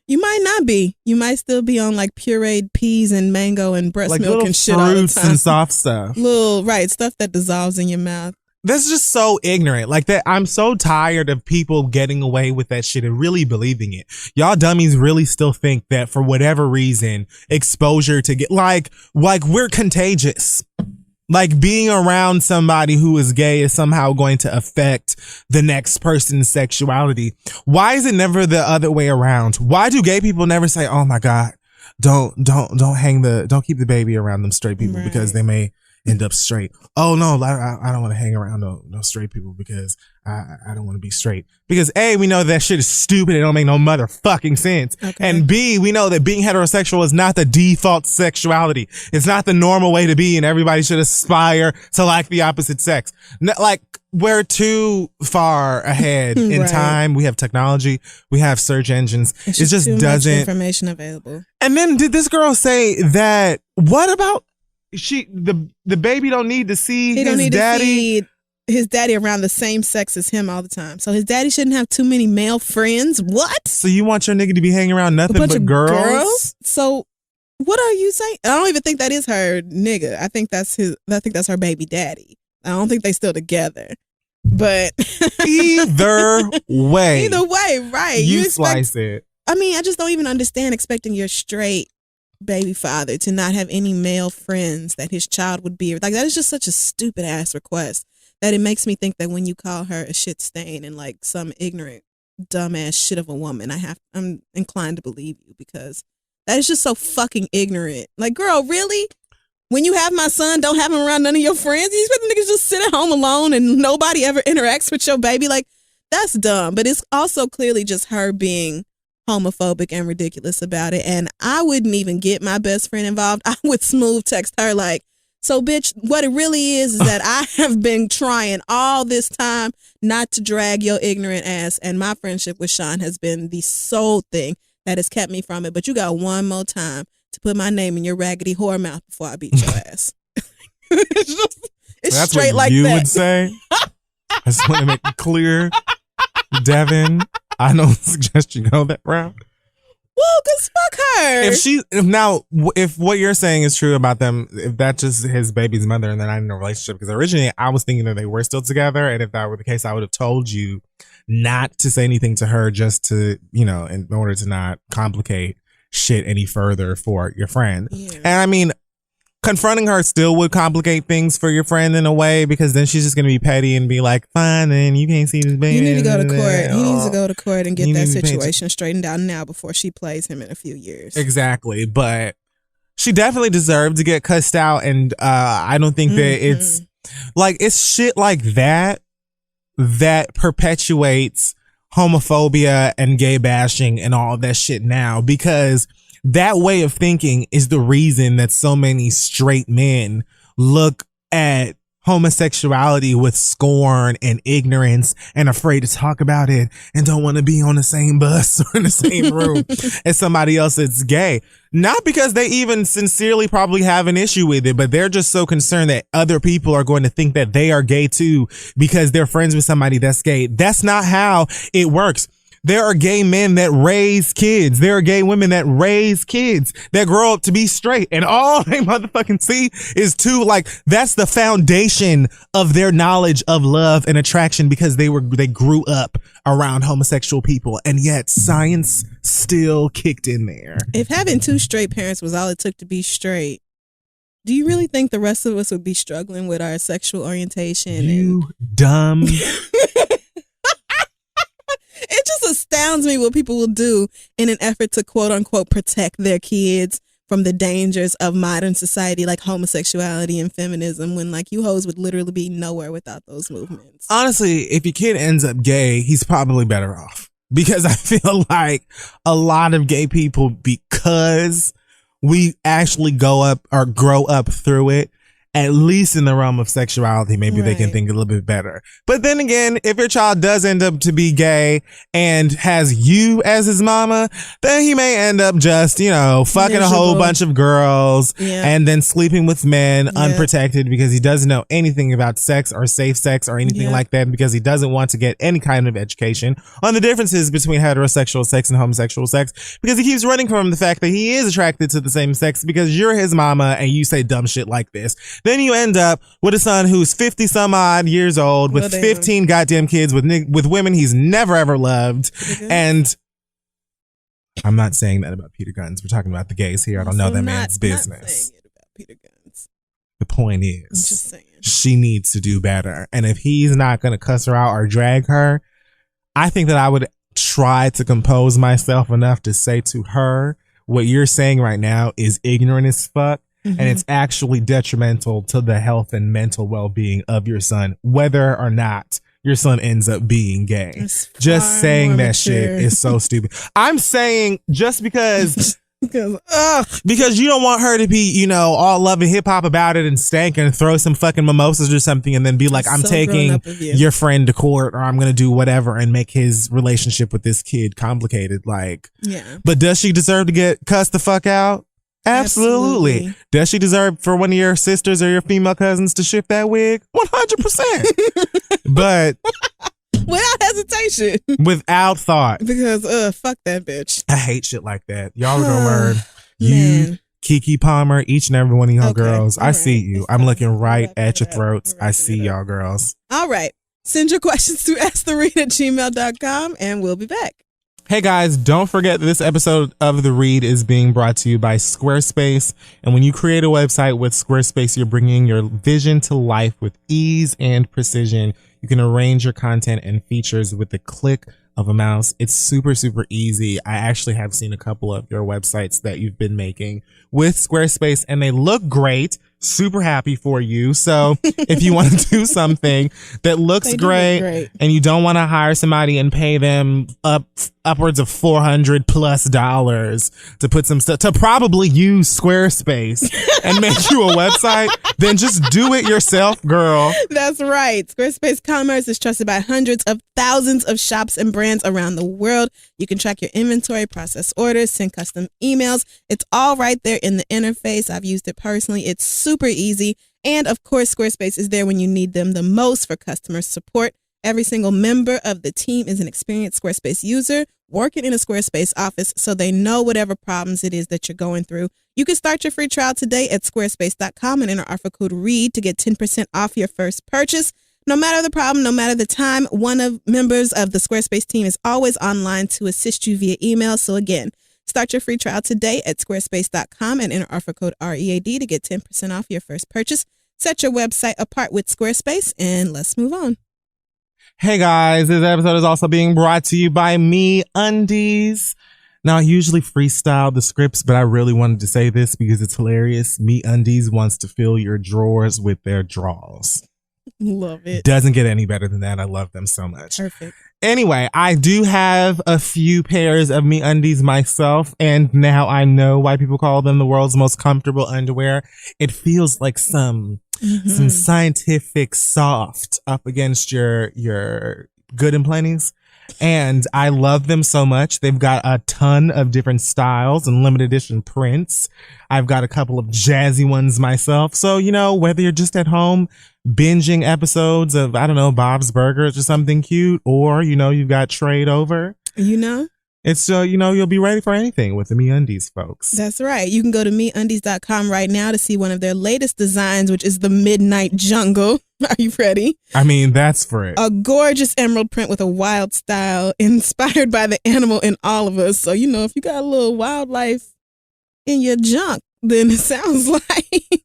You might not be. You might still be on like pureed peas and mango and breast like milk and shit all the fruits time. And soft stuff. Stuff that dissolves in your mouth. That's just so ignorant. Like that, I'm so tired of people getting away with that shit and really believing it. Y'all dummies really still think that for whatever reason, exposure to get like we're contagious. Like being around somebody who is gay is somehow going to affect the next person's sexuality. Why is it never the other way around? Why do gay people never say, "Oh my God, don't keep the baby around them straight people because they may end up straight"? Oh no, I don't want to hang around no straight people because I don't want to be straight. Because A, we know that shit is stupid. It don't make no motherfucking sense. And B, we know that being heterosexual is not the default sexuality. It's not the normal way to be, and everybody should aspire to like the opposite sex. Like we're too far ahead in time. We have technology. We have search engines. It just too doesn't much information available. And then did this girl say that? What about? The baby don't need to see his daddy around the same sex as him all the time. So his daddy shouldn't have too many male friends. What? So you want your nigga to be hanging around nothing but girls? So what are you saying? I don't even think that is her nigga. I think that's her baby daddy. I don't think they still together. But either way, right? You slice it. I mean, I just don't even understand expecting your straight baby father to not have any male friends that his child would be like. That is just such a stupid ass request that it makes me think that when you call her a shit stain and like some ignorant dumbass shit of a woman, I'm inclined to believe you, because that is just so fucking ignorant. Like, girl, really? When you have my son, don't have him around none of your friends? You expect the niggas just sit at home alone and nobody ever interacts with your baby? Like, that's dumb. But it's also clearly just her being homophobic and ridiculous about it. And I wouldn't even get my best friend involved. I would smooth text her like, So, bitch, what it really is that I have been trying all this time not to drag your ignorant ass, and my friendship with Sean has been the sole thing that has kept me from it. But you got one more time to put my name in your raggedy whore mouth before I beat your ass. It's That's straight what like you that. would say. I just want to make it clear, Devin, I don't suggest you go that route. Well, cause fuck her. If what you're saying is true about them, if that's just his baby's mother and they're not in a relationship, because originally I was thinking that they were still together, and if that were the case, I would have told you not to say anything to her, just to, in order to not complicate shit any further for your friend. Yeah. And I mean, confronting her still would complicate things for your friend in a way, because then she's just going to be petty and be like, fine, and you can't see this baby. You need to go to court. He needs to go to court and get You that need to pay situation straightened out now before she plays him in a few years. Exactly. But she definitely deserved to get cussed out. And I don't think that it's shit like that perpetuates homophobia and gay bashing and all of that shit now, because that way of thinking is the reason that so many straight men look at homosexuality with scorn and ignorance and afraid to talk about it and don't want to be on the same bus or in the same room as somebody else that's gay. Not because they even sincerely probably have an issue with it, but they're just so concerned that other people are going to think that they are gay too because they're friends with somebody that's gay. That's not how it works. There are gay men that raise kids. There are gay women that raise kids that grow up to be straight. And all they motherfucking see is that's the foundation of their knowledge of love and attraction, because they grew up around homosexual people. And yet science still kicked in there. If having two straight parents was all it took to be straight, do you really think the rest of us would be struggling with our sexual orientation? You dumb. It just astounds me what people will do in an effort to quote unquote protect their kids from the dangers of modern society, like homosexuality and feminism, when you hoes would literally be nowhere without those movements. Honestly, if your kid ends up gay, he's probably better off, because I feel like a lot of gay people, because we actually grow up through it, at least in the realm of sexuality, maybe they can think a little bit better. But then again, if your child does end up to be gay and has you as his mama, then he may end up just, fucking a whole bunch of girls and then sleeping with men unprotected, because he doesn't know anything about sex or safe sex or anything like that, because he doesn't want to get any kind of education on the differences between heterosexual sex and homosexual sex, because he keeps running from the fact that he is attracted to the same sex because you're his mama and you say dumb shit like this. Then you end up with a son who's 50 some odd years old with 15 goddamn kids with women he's never ever loved. And I'm not saying that about Peter Guns. We're talking about the gays here. I don't know that man's business. Not saying it about Peter Guns. The point I'm is, just saying, she needs to do better. And if he's not going to cuss her out or drag her, I think that I would try to compose myself enough to say to her, what you're saying right now is ignorant as fuck. And it's actually detrimental to the health and mental well-being of your son, whether or not your son ends up being gay. Just saying that shit is so stupid. I'm saying just because you don't want her to be, all love and hip hop about it and stank and throw some fucking mimosas or something and then be like, I'm taking your friend to court, or I'm going to do whatever and make his relationship with this kid complicated. But does she deserve to get cussed the fuck out? Absolutely. Does she deserve for one of your sisters or your female cousins to shift that wig? 100%. But without hesitation. Without thought. Because fuck that bitch. I hate shit like that. Y'all are gonna learn. You, Kiki Palmer, each and every one of y'all girls. I see you. I'm looking right at your throats. I see y'all girls. All right. Send your questions to asktheread@gmail.com and we'll be back. Hey guys, don't forget that this episode of The Read is being brought to you by Squarespace. And when you create a website with Squarespace, you're bringing your vision to life with ease and precision. You can arrange your content and features with the click of a mouse. It's super, super easy. I actually have seen a couple of your websites that you've been making with Squarespace and they look great. Super happy for you. So if you want to do something that looks great and you don't want to hire somebody and pay them up upwards of $400+ to put some stuff, to probably use Squarespace and make you a website, then just do it yourself, girl. That's right. Squarespace Commerce is trusted by hundreds of thousands of shops and brands around the world. You can track your inventory, process orders, send custom emails. It's all right there in the interface. I've used it personally. It's super easy. And of course, Squarespace is there when you need them the most for customer support. Every single member of the team is an experienced Squarespace user working in a Squarespace office, so they know whatever problems it is that you're going through. You can start your free trial today at squarespace.com and enter offer code READ to get 10% off your first purchase. No matter the problem, no matter the time, one of members of the Squarespace team is always online to assist you via email. So again, start your free trial today at squarespace.com and enter offer code READ to get 10% off your first purchase. Set your website apart with Squarespace, and let's move on. Hey guys, this episode is also being brought to you by Me Undies. Now, I usually freestyle the scripts, but I really wanted to say this because it's hilarious. Me Undies wants to fill your drawers with their draws. Love it. Doesn't get any better than that. I love them so much. Perfect. Anyway, I do have a few pairs of Me Undies myself, and now I know why people call them the world's most comfortable underwear. It feels like some scientific soft up against your good and plenties. And I love them so much. They've got a ton of different styles and limited edition prints. I've got a couple of jazzy ones myself. So, you know, whether you're just at home binging episodes of, I don't know, Bob's Burgers or something cute, or, you know, you've got trade over. You know? It's, you know, you'll be ready for anything with the Me Undies, folks. That's right. You can go to MeUndies.com right now to see one of their latest designs, which is the Midnight Jungle. Are you ready? I mean, that's for it. A gorgeous emerald print with a wild style inspired by the animal in all of us. So, you know, if you got a little wildlife in your junk, then it sounds like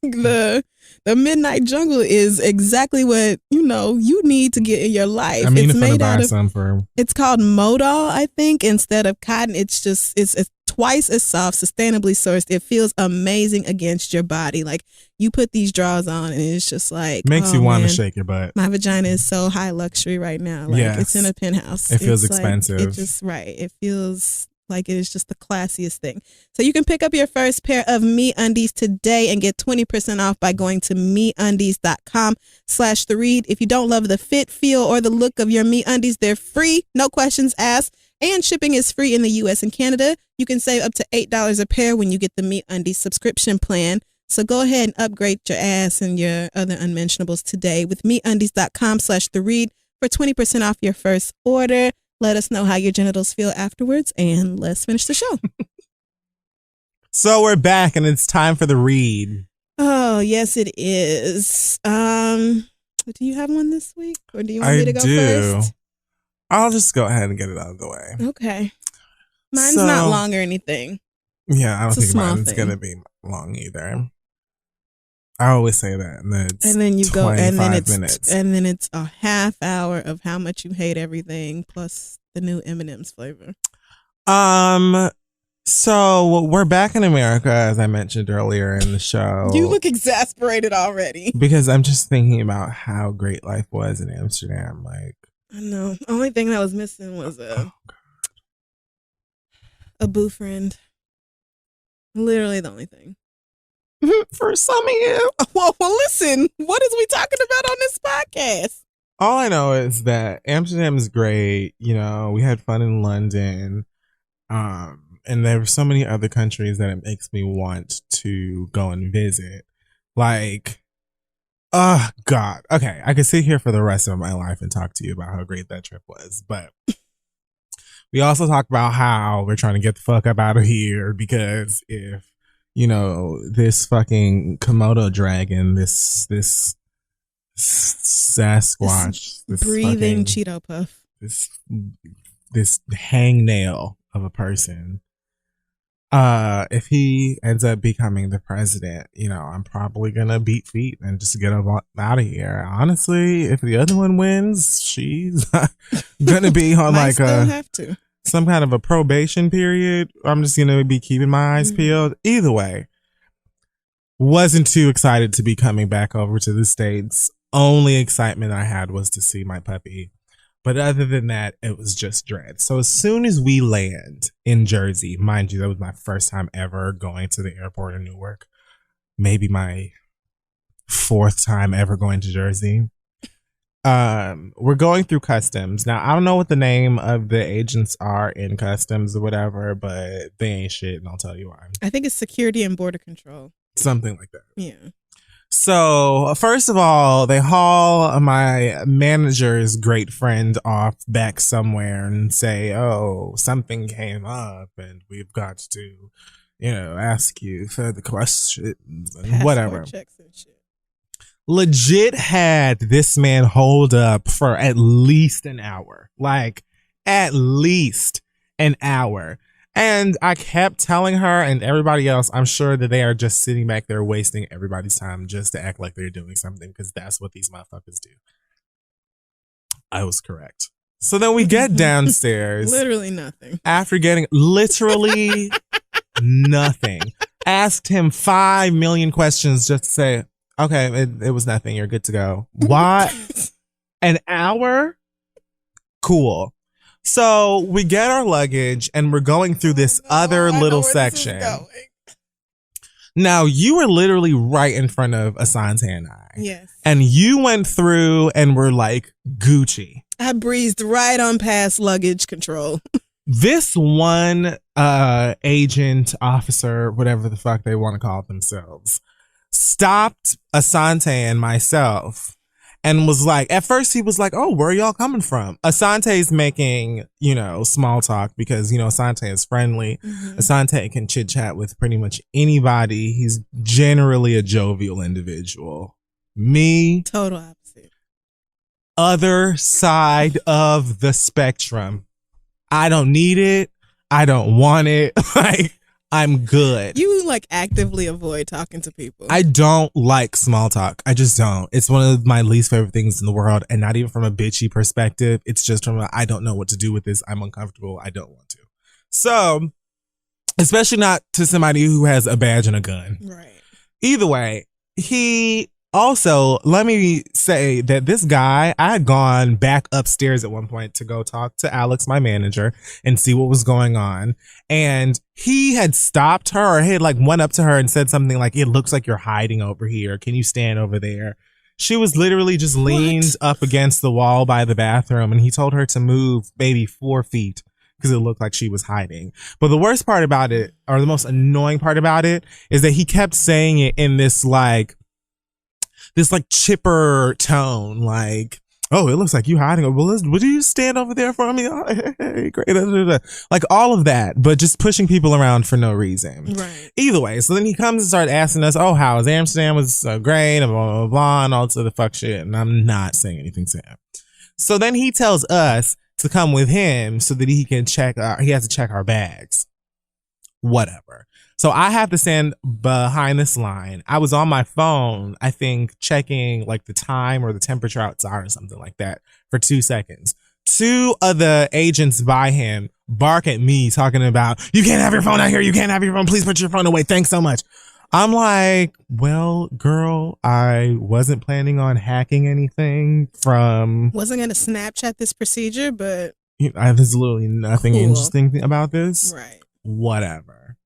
the Midnight Jungle is exactly what, you know, you need to get in your life. I mean, it's made out of, some for... It's called modal, I think, instead of cotton. It's twice as soft, sustainably sourced. It feels amazing against your body. Like, you put these drawers on and it's just like, makes you want to shake your butt. My vagina is so high luxury right now. Like, yes. It's in a penthouse. It feels expensive. It just, right. It feels like it is just the classiest thing. So you can pick up your first pair of Me Undies today and get 20% off by going to MeUndies.com/theread. If you don't love the fit, feel, or the look of your Me Undies, they're free, no questions asked, and shipping is free in the U.S. and Canada. You can save up to $8 a pair when you get the Me Undies subscription plan. So go ahead and upgrade your ass and your other unmentionables today with MeUndies.com/theread for 20% off your first order. Let us know how your genitals feel afterwards, and let's finish the show. So we're back, and it's time for the read. Oh, yes, it is. Do you have one this week, or do you want me to go first? I'll just go ahead and get it out of the way. Okay. Mine's not long or anything. Yeah, I don't think mine's going to be long either. I always say that, and then you go, and then it's a half hour of how much you hate everything, plus the new M&M's flavor. So we're back in America, as I mentioned earlier in the show. You look exasperated already. Because I'm just thinking about how great life was in Amsterdam. Like, I know. The only thing that was missing was a boo friend. Literally the only thing. For some of you. Well, listen, what is we talking about on this podcast? All I know is that Amsterdam is great. You know, we had fun in London. And there are so many other countries that it makes me want to go and visit. Like, oh, God. Okay, I could sit here for the rest of my life and talk to you about how great that trip was. But we also talk about how we're trying to get the fuck up out of here because if, you know, this fucking Komodo dragon, this Sasquatch, this breathing Cheeto Puff, this hangnail of a person, if he ends up becoming the president, you know, I'm probably gonna beat feet and just get him out of here. Honestly, if the other one wins, she's gonna be on like some kind of a probation period. I'm just gonna be keeping my eyes peeled. Either way, wasn't too excited to be coming back over to the States. Only excitement I had was to see my puppy. But other than that, it was just dread. So as soon as we land in Jersey, mind you, that was my first time ever going to the airport in Newark. Maybe my fourth time ever going to Jersey. We're going through customs. Now, I don't know what the name of the agents are in customs or whatever, but they ain't shit, and I'll tell you why. I think it's Security and Border Control. Something like that. Yeah. So, first of all, they haul my manager's great friend off back somewhere and say, oh, something came up and we've got to, ask you further questions and whatever. Checks and shit. Legit had this man hold up for at least an hour. Like, at least an hour. And I kept telling her and everybody else, I'm sure that they are just sitting back there wasting everybody's time just to act like they're doing something, because that's what these motherfuckers do. I was correct. So then we get downstairs. Literally nothing. After getting literally nothing. Asked him 5 million questions just to say, okay, it was nothing. You're good to go. Why? An hour? Cool. So we get our luggage and we're going through this other little section. Now, you were literally right in front of Asante and I. Yes. And you went through and were like Gucci. I breezed right on past luggage control. This one agent, officer, whatever the fuck they want to call themselves, stopped Asante and myself and was like, at first he was like, oh, where are y'all coming from? Asante's making, small talk because, Asante is friendly. Mm-hmm. Asante can chit chat with pretty much anybody. He's generally a jovial individual. Me, total opposite. Other side of the spectrum. I don't need it. I don't want it. Like, I'm good. You actively avoid talking to people. I don't like small talk. I just don't. It's one of my least favorite things in the world. And not even from a bitchy perspective. It's just from I don't know what to do with this. I'm uncomfortable. I don't want to. So, especially not to somebody who has a badge and a gun. Right. Either way, also, let me say that this guy, I had gone back upstairs at one point to go talk to Alex, my manager, and see what was going on. And he had stopped her, or he had went up to her and said something like, it looks like you're hiding over here. Can you stand over there? She was literally just leaned up against the wall by the bathroom, and he told her to move maybe 4 feet because it looked like she was hiding. But the worst part about it, or the most annoying part about it, is that he kept saying it in this chipper tone, like, oh, it looks like you hiding. Well, would you stand over there for me? Oh, hey, great. Like all of that, but just pushing people around for no reason. Right. Either way, so then he comes and starts asking us, oh, how was Amsterdam? Was so great, and blah, blah, blah, and all this other fuck shit. And I'm not saying anything to him. So then he tells us to come with him so that he can he has to check our bags. Whatever. So I have to stand behind this line. I was on my phone, I think, checking the time or the temperature outside or something like that for 2 seconds. 2 of the agents by him bark at me talking about, you can't have your phone out here. You can't have your phone. Please put your phone away. Thanks so much. I'm like, well, girl, I wasn't planning on hacking anything from... Wasn't going to Snapchat this procedure, but... There's literally nothing interesting about this. Right. Whatever.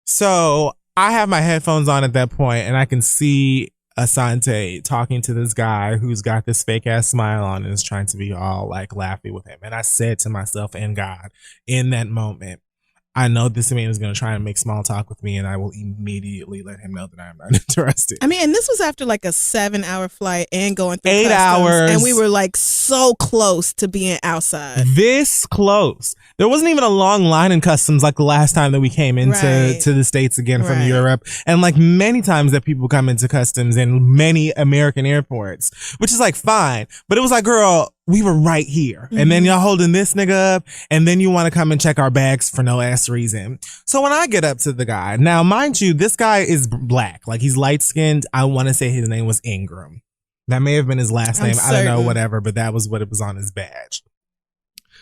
So I have my headphones on at that point, and I can see Asante talking to this guy who's got this fake ass smile on and is trying to be all laughy with him. And I said to myself and God in that moment, I know this man is going to try and make small talk with me, and I will immediately let him know that I'm not interested. I mean, and this was after a 7-hour flight and going through 8 customs, hours. and we were so close to being outside. This close. There wasn't even a long line in customs like the last time that we came into to the States again from Europe. And many times that people come into customs in many American airports, which is fine. But it was girl, we were right here. Mm-hmm. And then y'all holding this nigga up, and then you want to come and check our bags for no ass reason. So when I get up to the guy, now mind you, this guy is black. He's light skinned. I want to say his name was Ingram. That may have been his last name. I don't know, whatever, but that was what it was on his badge.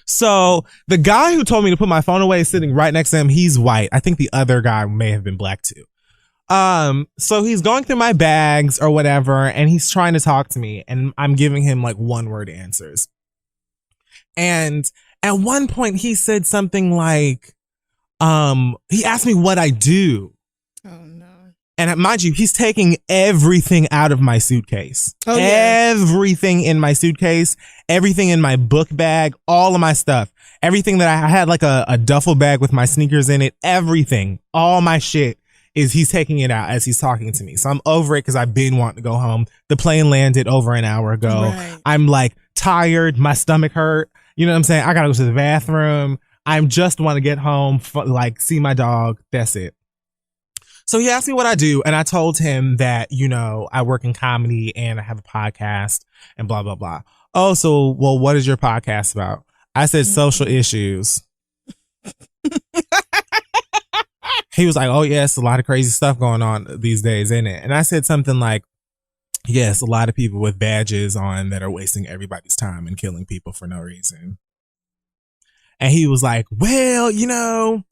So the guy who told me to put my phone away is sitting right next to him. He's white. I think the other guy may have been black too. So he's going through my bags or whatever, and he's trying to talk to me, and I'm giving him 1-word answers. And at one point he said something like, he asked me what I do. Oh no. And mind you, he's taking everything out of my suitcase. Oh, yeah. Everything in my suitcase, everything in my book bag, all of my stuff. Everything that I had, like a duffel bag with my sneakers in it, everything, all my shit is he's taking it out as he's talking to me. So I'm over it because I've been wanting to go home. The plane landed over an hour ago. Right. I'm like tired. My stomach hurt. You know what I'm saying? I got to go to the bathroom. I just want to get home, like see my dog. That's it. So he asked me what I do, and I told him that, you know, I work in comedy and I have a podcast and blah, blah, blah. Oh, so, well, what is your podcast about? I said social issues. He was like, oh, yes, a lot of crazy stuff going on these days, isn't it? And I said something like, yes, a lot of people with badges on that are wasting everybody's time and killing people for no reason. And he was like, well, you know,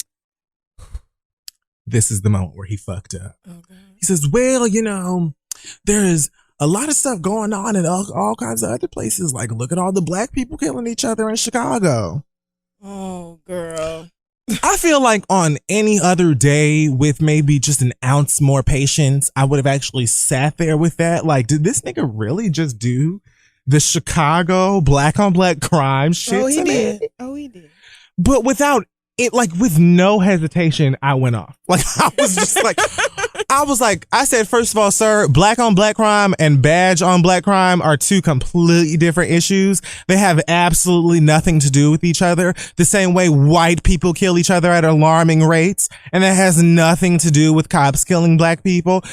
this is the moment where he fucked up. Okay. He says, well, you know, there's a lot of stuff going on in all kinds of other places. Like, look at all the black people killing each other in Chicago. Oh, girl. I feel like on any other day with maybe just an ounce more patience, I would have actually sat there with that. Like, did this nigga really just do the Chicago black on black crime shit? Oh, he to did. me? Oh, he did. But without it, like with no hesitation, I went off. Like I was just like, I said, first of all, sir, black on black crime and badge on black crime are two completely different issues. They have absolutely nothing to do with each other. The same way white people kill each other at alarming rates. And that has nothing to do with cops killing black people.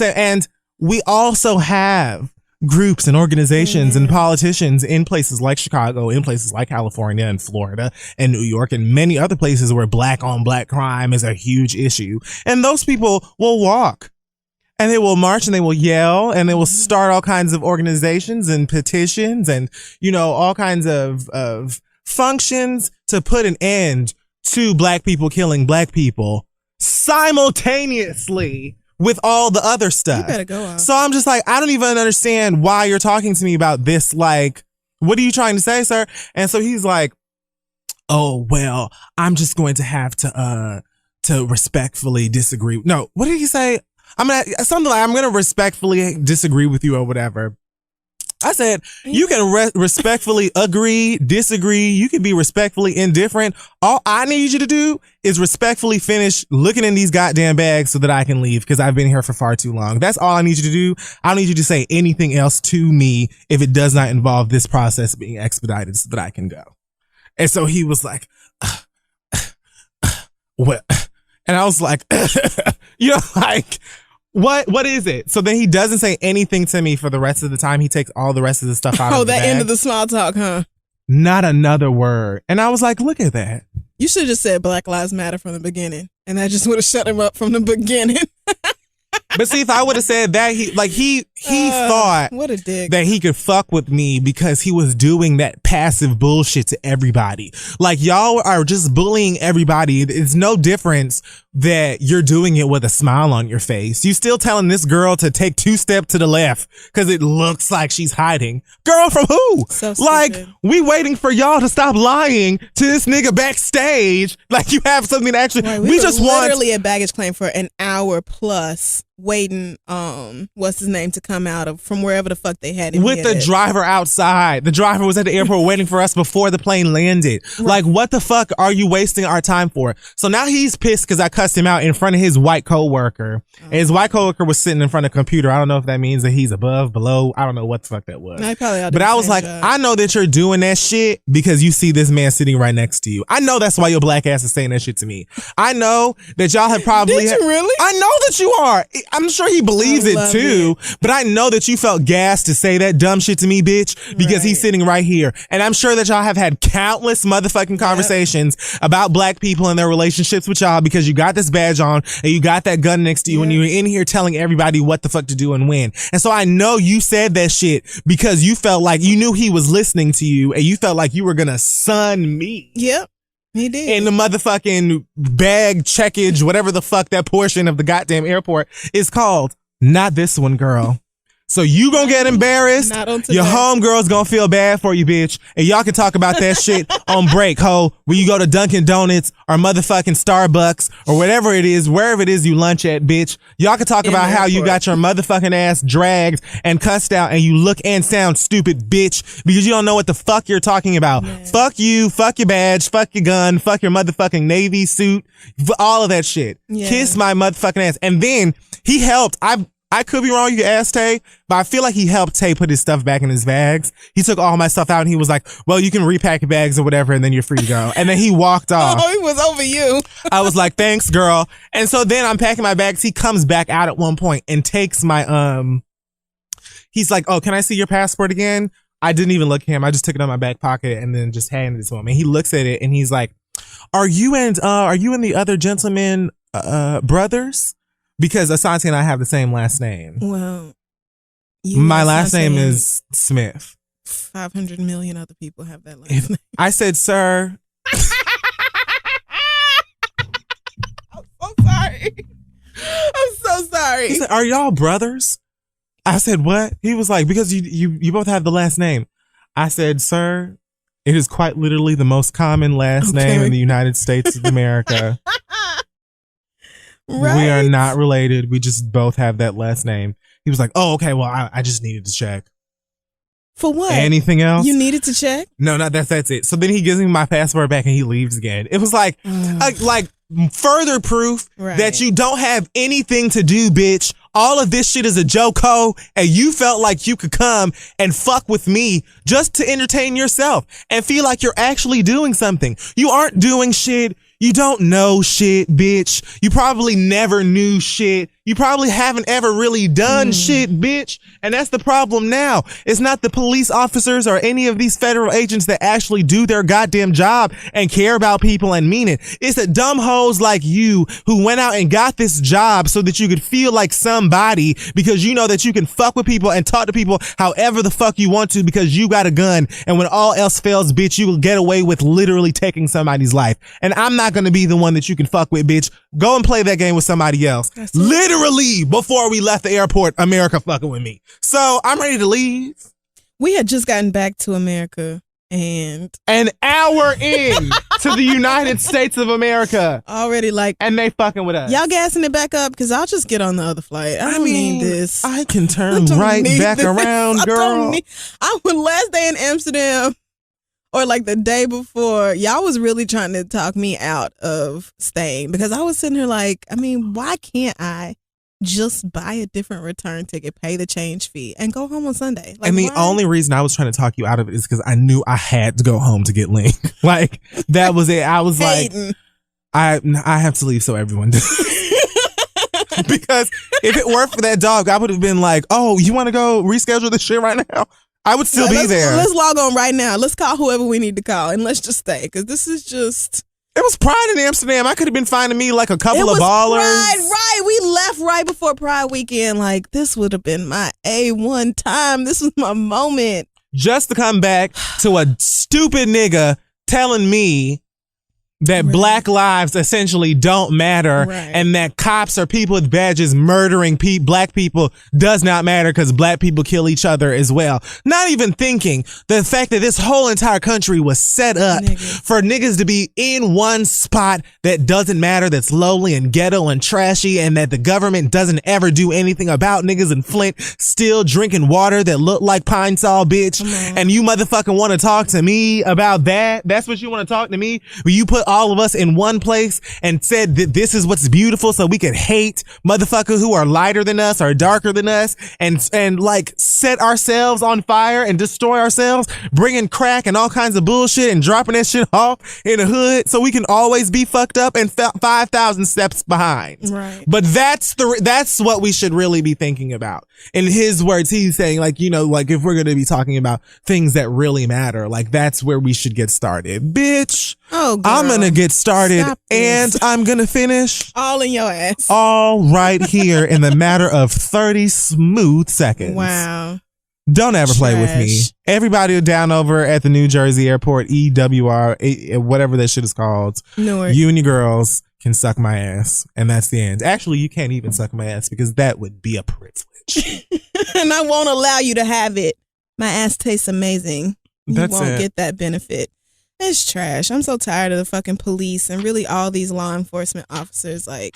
And we also have groups and organizations and politicians in places like Chicago, in places like California and Florida and New York and many other places where black on black crime is a huge issue. And those people will walk and they will march and they will yell and they will start all kinds of organizations and petitions and, you know, all kinds of functions to put an end to black people killing black people simultaneously with all the other stuff. You better go out. So I'm just like, I don't even understand why you're talking to me about this. Like, what are you trying to say, sir? And so he's like, oh, well, I'm just going to have to respectfully disagree. No, what did he say? I'm going to respectfully disagree with you or whatever. I said, you can respectfully agree, disagree. You can be respectfully indifferent. All I need you to do is respectfully finish looking in these goddamn bags so that I can leave because I've been here for far too long. That's all I need you to do. I don't need you to say anything else to me if it does not involve this process being expedited so that I can go. And so he was like, well, and I was like, you know, like, what is it? So then he doesn't say anything to me for the rest of the time. He takes all the rest of the stuff out of the bag. End of the small talk, huh? Not another word. And I was like, look at that. You should have just said Black Lives Matter from the beginning. And that just would have shut him up from the beginning. But see, if I would have said that, he thought what a dick. that he could fuck with me because he was doing that passive bullshit to everybody. Like, y'all are just bullying everybody. It's no difference that you're doing it with a smile on your face. You still telling this girl to take 2 steps to the left because it looks like she's hiding. Girl, from who? So like, stupid. we waiting for y'all to stop lying to this nigga backstage. Like, you have something to actually. Right, we just want literally a baggage claim for an hour plus waiting what's his name to come out of from wherever the fuck they had him with the driver outside. The driver was at the airport waiting for us before the plane landed. Right. Like, what the fuck are you wasting our time for? So now he's pissed because I cussed him out in front of his white coworker. And his white coworker was sitting in front of a computer. I don't know if that means that he's above, below. I don't know what the fuck that was. But I was like, I know that you're doing that shit because you see this man sitting right next to you. I know that's why your black ass is saying that shit to me. I know that y'all have probably. Did you really? I know that you are. I'm sure he believes it too, but I know that you felt gassed to say that dumb shit to me, bitch, because he's sitting right here. And I'm sure that y'all have had countless motherfucking conversations about black people and their relationships with y'all because you got this badge on and you got that gun next to you and you're in here telling everybody what the fuck to do and when. And so I know you said that shit because you felt like you knew he was listening to you and you felt like you were gonna son me. Yep. He did. In the motherfucking bag checkage, whatever the fuck that portion of the goddamn airport is called. Not this one, girl. So you gonna get embarrassed. Not on today. Your homegirl's gonna feel bad for you, bitch. And y'all can talk about that shit on break, ho. When you go to Dunkin' Donuts or motherfucking Starbucks or whatever it is, wherever it is you lunch at, bitch. Y'all can talk about how you got your motherfucking ass dragged and cussed out and you look and sound stupid, bitch, because you don't know what the fuck you're talking about. Man. Fuck you, fuck your badge, fuck your gun, fuck your motherfucking Navy suit, all of that shit. Yeah. Kiss my motherfucking ass. And then he helped. I could be wrong, you can ask Tay, but I feel like he helped Tay put his stuff back in his bags. He took all my stuff out and he was like, well, you can repack your bags or whatever and then you're free to go. And then he walked off. Oh, he was over you. I was like, thanks, girl. And so then I'm packing my bags. He comes back out at one point and takes my, he's like, oh, can I see your passport again? I didn't even look at him. I just took it out of my back pocket and then just handed it to him. And he looks at it and he's like, are you and the other gentleman, brothers? Because Asante and I have the same last name. Well, my last name is Smith. 500 million other people have that last name. I said, sir. I'm so sorry. I'm so sorry. He said, are y'all brothers? I said, what? He was like, because you both have the last name. I said, sir, it is quite literally the most common last name in the United States of America. Right. We are not related. We just both have that last name. He was like, oh, okay. Well, I just needed to check. For what? Anything else? You needed to check? No, that's it. So then he gives me my passport back and he leaves again. It was like further proof that you don't have anything to do, bitch. All of this shit is a joke, ho, and you felt like you could come and fuck with me just to entertain yourself and feel like you're actually doing something. You aren't doing shit. You don't know shit, bitch. You probably never knew shit. You probably haven't ever really done shit, bitch. And that's the problem now. It's not the police officers or any of these federal agents that actually do their goddamn job and care about people and mean it. It's the dumb hoes like you who went out and got this job so that you could feel like somebody because you know that you can fuck with people and talk to people however the fuck you want to because you got a gun. And when all else fails, bitch, you will get away with literally taking somebody's life. And I'm not going to be the one that you can fuck with, bitch. Go and play that game with somebody else. Literally, before we left the airport, America fucking with me. So I'm ready to leave. We had just gotten back to America and an hour in to the United States of America. Already and they fucking with us. Y'all gassing it back up because I'll just get on the other flight. I don't need this. I can turn right back around, girl. I went last day in Amsterdam. Or like the day before, y'all was really trying to talk me out of staying because I was sitting here like, I mean, why can't I just buy a different return ticket, pay the change fee, and go home on Sunday? Like, and the only reason I was trying to talk you out of it is because I knew I had to go home to get Link. Like, that was it. I was like, I have to leave so everyone does. Because if it weren't for that dog, I would have been like, oh, you want to go reschedule this shit right now? I would still be there. Let's log on right now. Let's call whoever we need to call and let's just stay because this is just... It was Pride in Amsterdam. I could have been finding me like a couple of ballers. Right. We left right before Pride weekend. Like, this would have been my A1 time. This was my moment. Just to come back to a stupid nigga telling me that black lives essentially don't matter and that cops or people with badges murdering black people does not matter because black people kill each other as well. Not even thinking the fact that this whole entire country was set up for niggas to be in one spot that doesn't matter, that's lowly and ghetto and trashy, and that the government doesn't ever do anything about niggas in Flint still drinking water that look like Pine Sol, bitch. And you motherfucking want to talk to me about that? That's what you want to talk to me? Where you put all of us in one place and said that this is what's beautiful so we could hate motherfuckers who are lighter than us or darker than us and like set ourselves on fire and destroy ourselves, bringing crack and all kinds of bullshit and dropping that shit off in the hood so we can always be fucked up and 5,000 steps behind. Right. But that's what we should really be thinking about. In his words, he's saying like, you know, like if we're going to be talking about things that really matter, like that's where we should get started. Bitch. Oh, girl. I'm going to get started and I'm going to finish all in your ass. All right here in the matter of 30 smooth seconds. Wow. Don't ever play with me. Everybody down over at the New Jersey airport, EWR, whatever that shit is called. Newark. You and your girls can suck my ass, and that's the end. Actually, you can't even suck my ass because that would be a privilege. And I won't allow you to have it. My ass tastes amazing. You won't get that benefit. It's trash. I'm so tired of the fucking police and really all these law enforcement officers. Like,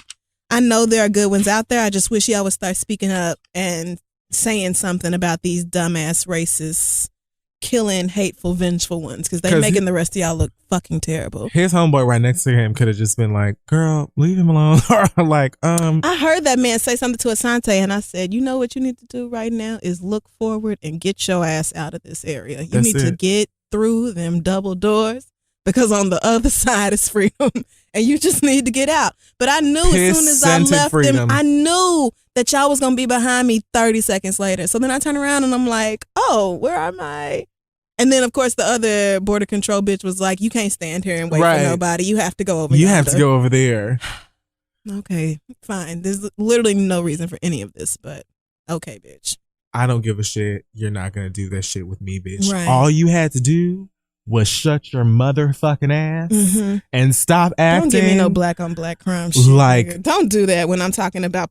I know there are good ones out there. I just wish y'all would start speaking up and saying something about these dumbass racist, killing, hateful, vengeful ones, because they're making the rest of y'all look fucking terrible. His homeboy right next to him could have just been like, girl, leave him alone. Or like, I heard that man say something to Asante, and I said, you know what you need to do right now is look forward and get your ass out of this area. You need to get through them double doors, because on the other side is freedom, and you just need to get out. But I knew as soon as I left them, I knew that y'all was going to be behind me 30 seconds later. So then I turn around and I'm like, oh, where am I? And then, of course, the other border control bitch was like, you can't stand here and wait for nobody. You have to go over You have to go over there. Okay, fine. There's literally no reason for any of this, but okay, bitch. I don't give a shit. You're not going to do that shit with me, bitch. Right. All you had to do was shut your motherfucking ass and stop acting. Don't give me no black on black crime shit. Like, nigga. Don't do that when I'm talking about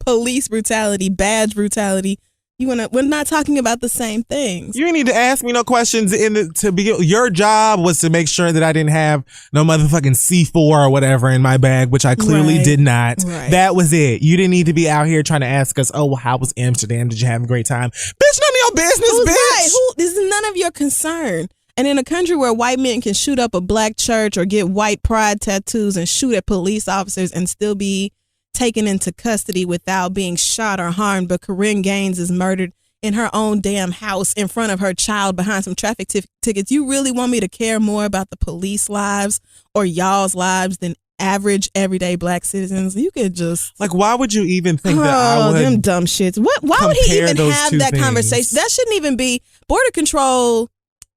police brutality, badge brutality. We're not talking about the same things. You need to ask me no questions. Your job was to make sure that I didn't have no motherfucking C4 or whatever in my bag, which I clearly did not. Right. That was it. You didn't need to be out here trying to ask us, oh, well, how was Amsterdam? Did you have a great time? Bitch, none of your business, bitch. Right? This is none of your concern. And in a country where white men can shoot up a black church or get white pride tattoos and shoot at police officers and still be taken into custody without being shot or harmed, but Corinne Gaines is murdered in her own damn house in front of her child behind some traffic tickets. You really want me to care more about the police lives or y'all's lives than average everyday black citizens? You could just why would you even think that I would them dumb shits? Why would he even have that conversation? That shouldn't even be border control.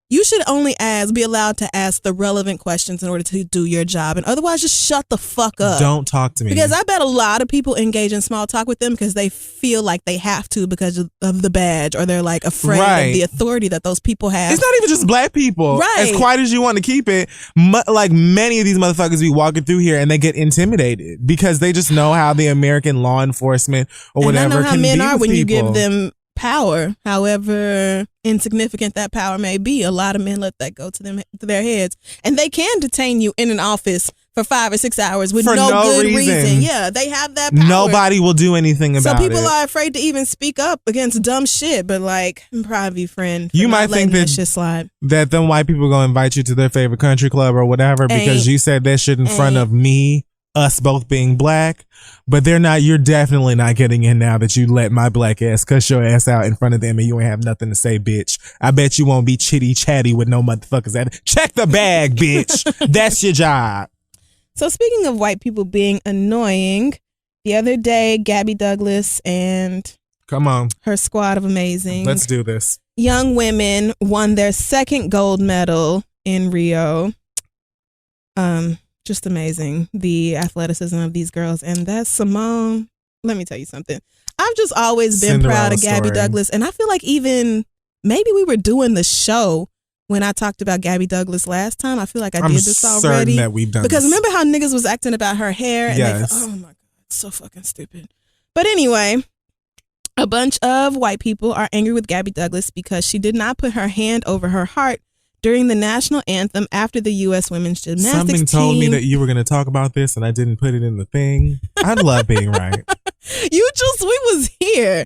You should only be allowed to ask the relevant questions in order to do your job. And otherwise, just shut the fuck up. Don't talk to me. Because I bet a lot of people engage in small talk with them because they feel like they have to because of the badge, or they're like afraid of the authority that those people have. It's not even just black people. Right. As quiet as you want to keep it, like many of these motherfuckers be walking through here and they get intimidated because they just know how the American law enforcement or whatever and I know how can men be are with when people. you give them power, however insignificant that power may be. A lot of men let that go to their heads, and they can detain you in an office for 5 or 6 hours with no good reason. Yeah, they have that power. Nobody will do anything about it. So people are afraid to even speak up against dumb shit. But like, I'm proud of you, friend. You might think that shit slide. That them white people gonna invite you to their favorite country club or whatever because you said that shit in front of me. Us both being black, but they're not. You're definitely not getting in now that you let my black ass cuss your ass out in front of them and you ain't have nothing to say, bitch. I bet you won't be chitty chatty with no motherfuckers at it. Check the bag, bitch. That's your job. So speaking of white people being annoying, the other day Gabby Douglas and her squad of amazing, let's do this, young women won their second gold medal in Rio. Just amazing, the athleticism of these girls. And that's Simone. Let me tell you something. I've just always been proud of Gabby Douglas. And I feel like even maybe we were doing the show when I talked about Gabby Douglas last time. I feel like I did this already. I'm certain that we've done because remember how niggas was acting about her hair? And they thought, oh my God, it's so fucking stupid. But anyway, a bunch of white people are angry with Gabby Douglas because she did not put her hand over her heart during the national anthem after the U.S. women's gymnastics Something told me that you were going to talk about this and I didn't put it in the thing. I love being right. We was here.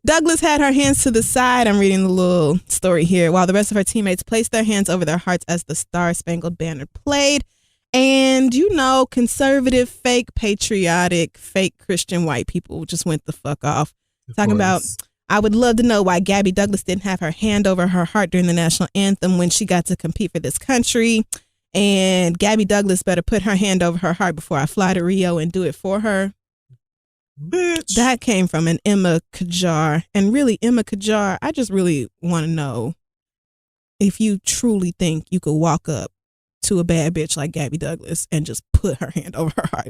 Douglas had her hands to the side. I'm reading the little story here. While the rest of her teammates placed their hands over their hearts as the Star Spangled Banner played. And, conservative, fake, patriotic, fake Christian white people just went the fuck off. Talking about, I would love to know why Gabby Douglas didn't have her hand over her heart during the national anthem when she got to compete for this country. And Gabby Douglas better put her hand over her heart before I fly to Rio and do it for her. Bitch. That came from an Emma Kajar. And really, Emma Kajar, I just really want to know if you truly think you could walk up to a bad bitch like Gabby Douglas and just put her hand over her heart.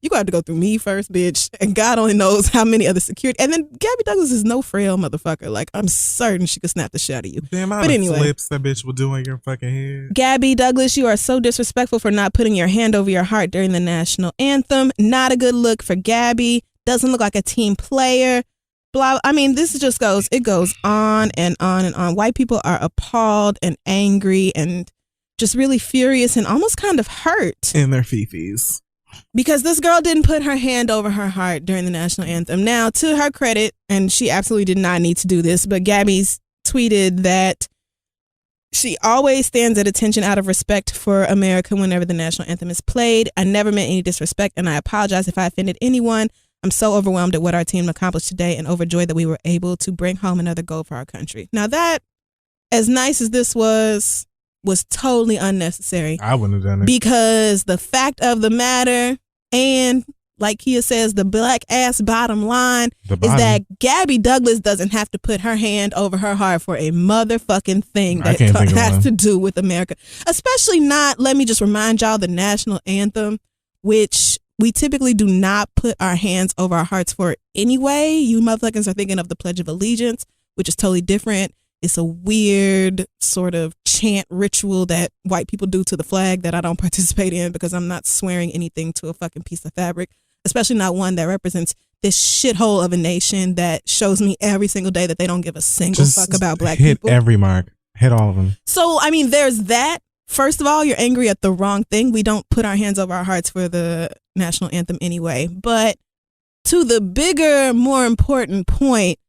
You gonna have to go through me first, bitch. And God only knows how many other security. And then Gabby Douglas is no frail motherfucker. Like, I'm certain she could snap the shit out of you. The amount of flips that bitch will do on your fucking head. Gabby Douglas, you are so disrespectful for not putting your hand over your heart during the national anthem. Not a good look for Gabby. Doesn't look like a team player. Blah. I mean, this just goes on and on and on. White people are appalled and angry and just really furious and almost kind of hurt. In their fifis. Because this girl didn't put her hand over her heart during the national anthem. Now, to her credit, and she absolutely did not need to do this, but Gabby's tweeted that she always stands at attention out of respect for America whenever the national anthem is played. I never meant any disrespect, and I apologize if I offended anyone. I'm so overwhelmed at what our team accomplished today and overjoyed that we were able to bring home another gold for our country. Now that, as nice as this was totally unnecessary. I wouldn't have done it. Because the fact of the matter, and like Kia says, the black ass bottom line is that Gabby Douglas doesn't have to put her hand over her heart for a motherfucking thing that has to do with America. Especially not, let me just remind y'all, the national anthem, which we typically do not put our hands over our hearts for anyway. You motherfuckers are thinking of the Pledge of Allegiance, which is totally different. It's a weird sort of chant ritual that white people do to the flag that I don't participate in because I'm not swearing anything to a fucking piece of fabric, especially not one that represents this shithole of a nation that shows me every single day that they don't give a single fuck about black people. Hit every mark. Hit all of them. So, I mean, there's that. First of all, you're angry at the wrong thing. We don't put our hands over our hearts for the national anthem anyway. But to the bigger, more important point,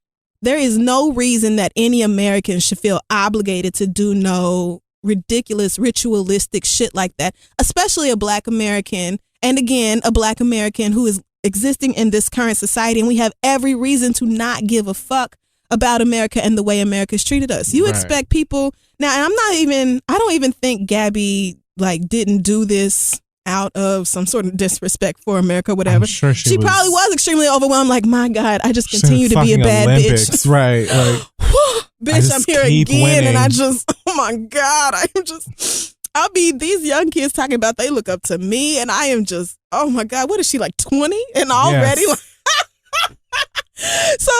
there is no reason that any American should feel obligated to do no ridiculous ritualistic shit like that, especially a black American. And again, a black American who is existing in this current society. And we have every reason to not give a fuck about America and the way America's treated us. You expect people now, and I don't even think Gabby didn't do this out of some sort of disrespect for America, whatever. I'm sure she probably was extremely overwhelmed. Like, my God, I just continue to be a bad Olympics, bitch. Right. Bitch, I'm here again. Winning. And I just, oh my God, I'll be these young kids talking about they look up to me. And I am just, oh my God, what is she, like 20? And already? Yes. So,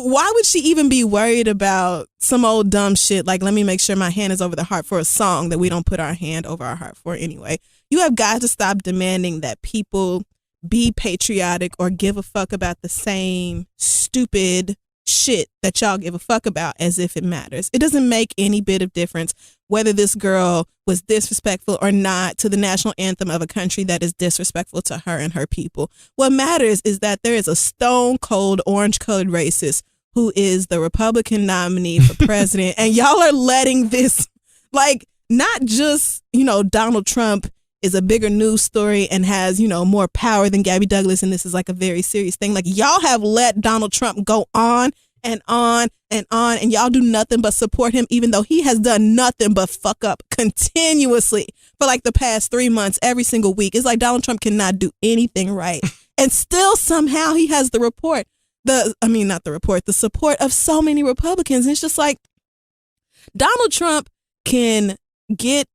why would she even be worried about some old dumb shit like, let me make sure my hand is over the heart for a song that we don't put our hand over our heart for anyway? You have got to stop demanding that people be patriotic or give a fuck about the same stupid shit that y'all give a fuck about as if it matters. It doesn't make any bit of difference whether this girl was disrespectful or not to the national anthem of a country that is disrespectful to her and her people. What matters is that there is a stone cold orange colored racist who is the Republican nominee for president. And y'all are letting this, not just, Donald Trump is a bigger news story and has, more power than Gabby Douglas. And this is like a very serious thing. Like, y'all have let Donald Trump go on and on and on, and y'all do nothing but support him, even though he has done nothing but fuck up continuously for the past 3 months, every single week. It's like Donald Trump cannot do anything right. And still somehow he has the support of so many Republicans. And it's just like, Donald Trump can get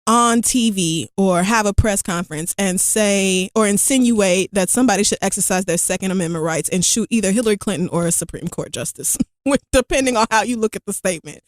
on TV or have a press conference and say or insinuate that somebody should exercise their Second Amendment rights and shoot either Hillary Clinton or a Supreme Court justice, depending on how you look at the statement.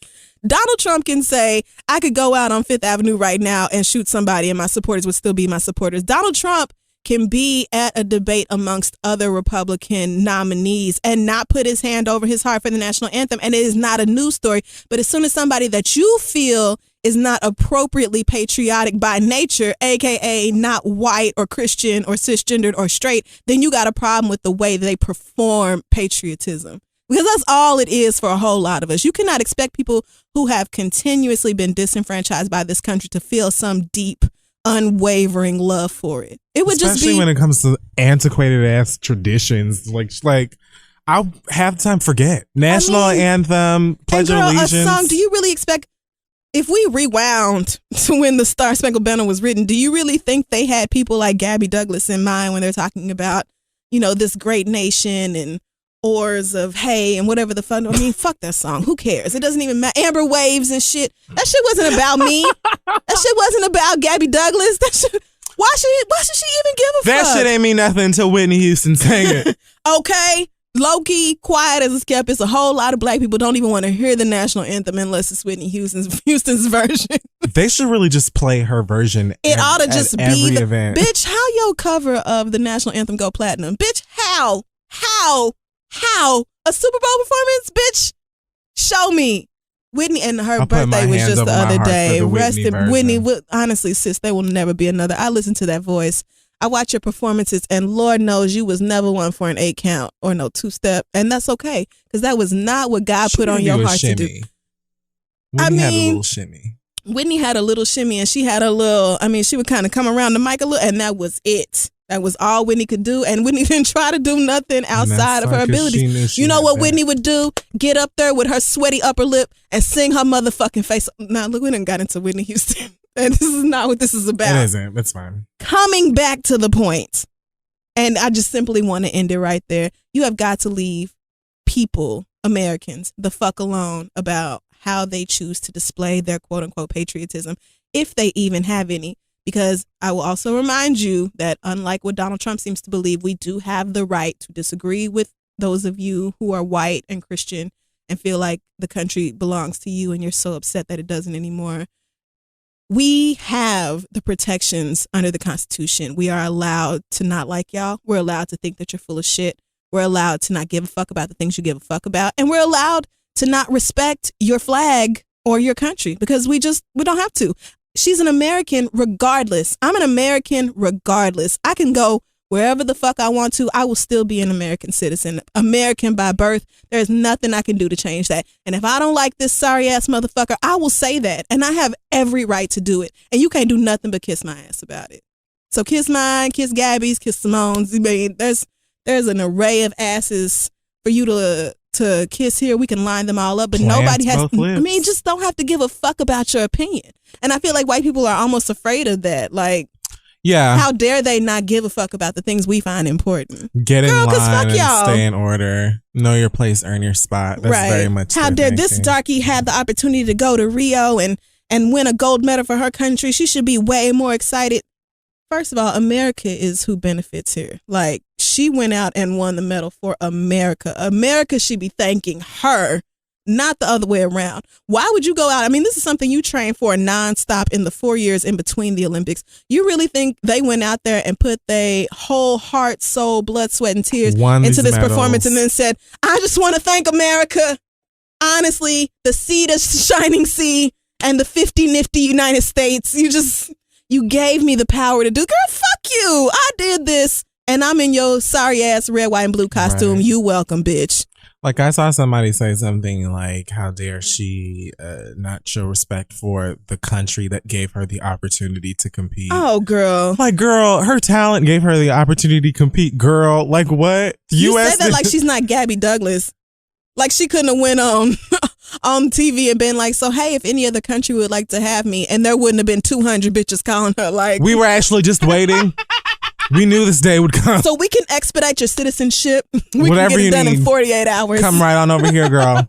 Donald Trump can say, I could go out on Fifth Avenue right now and shoot somebody and my supporters would still be my supporters. Donald Trump can be at a debate amongst other Republican nominees and not put his hand over his heart for the national anthem. And it is not a news story. But as soon as somebody that you feel is not appropriately patriotic by nature, aka not white or Christian or cisgendered or straight, then you got a problem with the way they perform patriotism. Because that's all it is for a whole lot of us. You cannot expect people who have continuously been disenfranchised by this country to feel some deep, unwavering love for it. It would Especially just be when it comes to antiquated ass traditions, like I'll have time forget national anthem, Pledge of Allegiance. A song. Do you really expect? If we rewound to when the Star Spangled Banner was written, do you really think they had people like Gabby Douglas in mind when they're talking about, this great nation and oars of hay and whatever the fuck? I mean, fuck that song. Who cares? It doesn't even matter. Amber Waves and shit. That shit wasn't about me. That shit wasn't about Gabby Douglas. That shit. Why should she even give a That fuck? shit ain't mean nothing until Whitney Houston sang it. Okay. Low-key, quiet as it's kept. It's a whole lot of black people don't even want to hear the national anthem unless it's Whitney Houston's version. They should really just play her version. It ought to just be every the event. Bitch, how your cover of the national anthem go platinum? Bitch, how? A Super Bowl performance? Bitch, show me. Whitney, and her birthday was just the other day. Rest in Whitney. Honestly, sis, there will never be another. I listen to that voice. I watch your performances, and Lord knows you was never one for an 8 count or no 2-step, and that's okay because that was not what God put on your heart to do. Whitney had a little shimmy. Whitney had a little shimmy, and she had a little. I mean, she would kind of come around the mic a little, and that was it. That was all Whitney could do, and Whitney didn't try to do nothing outside of her abilities. You know what Whitney would do? Get up there with her sweaty upper lip and sing her motherfucking face. Now, look, we done got into Whitney Houston. And this is not what this is about. It isn't. It's fine. Coming back to the point, and I just simply want to end it right there. You have got to leave people, Americans, the fuck alone about how they choose to display their quote unquote patriotism, if they even have any. Because I will also remind you that unlike what Donald Trump seems to believe, we do have the right to disagree with those of you who are white and Christian and feel like the country belongs to you and you're so upset that it doesn't anymore. We have the protections under the Constitution. We are allowed to not like y'all. We're allowed to think that you're full of shit. We're allowed to not give a fuck about the things you give a fuck about. And we're allowed to not respect your flag or your country because we don't have to. She's an American regardless. I'm an American regardless. I can go wherever the fuck I want to. I will still be an American citizen, American by birth. There's nothing I can do to change that. And if I don't like this sorry ass motherfucker, I will say that. And I have every right to do it. And you can't do nothing but kiss my ass about it. So kiss mine, kiss Gabby's, kiss Simone's. I mean, there's an array of asses for you to kiss here. We can line them all up, but nobody has. I mean, just don't have to give a fuck about your opinion. And I feel like white people are almost afraid of that. Like, yeah, how dare they not give a fuck about the things we find important? Get in line and stay in order. Know your place, earn your spot. That's very much. How dare this darky had the opportunity to go to Rio and win a gold medal for her country? She should be way more excited. First of all, America is who benefits here. Like, she went out and won the medal for America. America should be thanking her, not the other way around. Why would you go out? I mean, this is something you train for nonstop in the 4 years in between the Olympics. You really think they went out there and put their whole heart, soul, blood, sweat, and tears into this performance and then said, I just want to thank America. Honestly, the sea, the shining sea, and the 50 nifty United States. You gave me the power to do. Girl, fuck you. I did this. And I'm in your sorry ass red, white, and blue costume. Right. You welcome, bitch. Like, I saw somebody say something like, how dare she not show respect for the country that gave her the opportunity to compete. Oh, girl. Like, girl, her talent gave her the opportunity to compete. Girl, like, what? You said that like she's not Gabby Douglas. Like, she couldn't have went on TV and been like, so, hey, if any other country would like to have me, and there wouldn't have been 200 bitches calling her like. We were actually just waiting. We knew this day would come. So we can expedite your citizenship. We Whatever can get it done in 48 hours. Come right on over here, girl.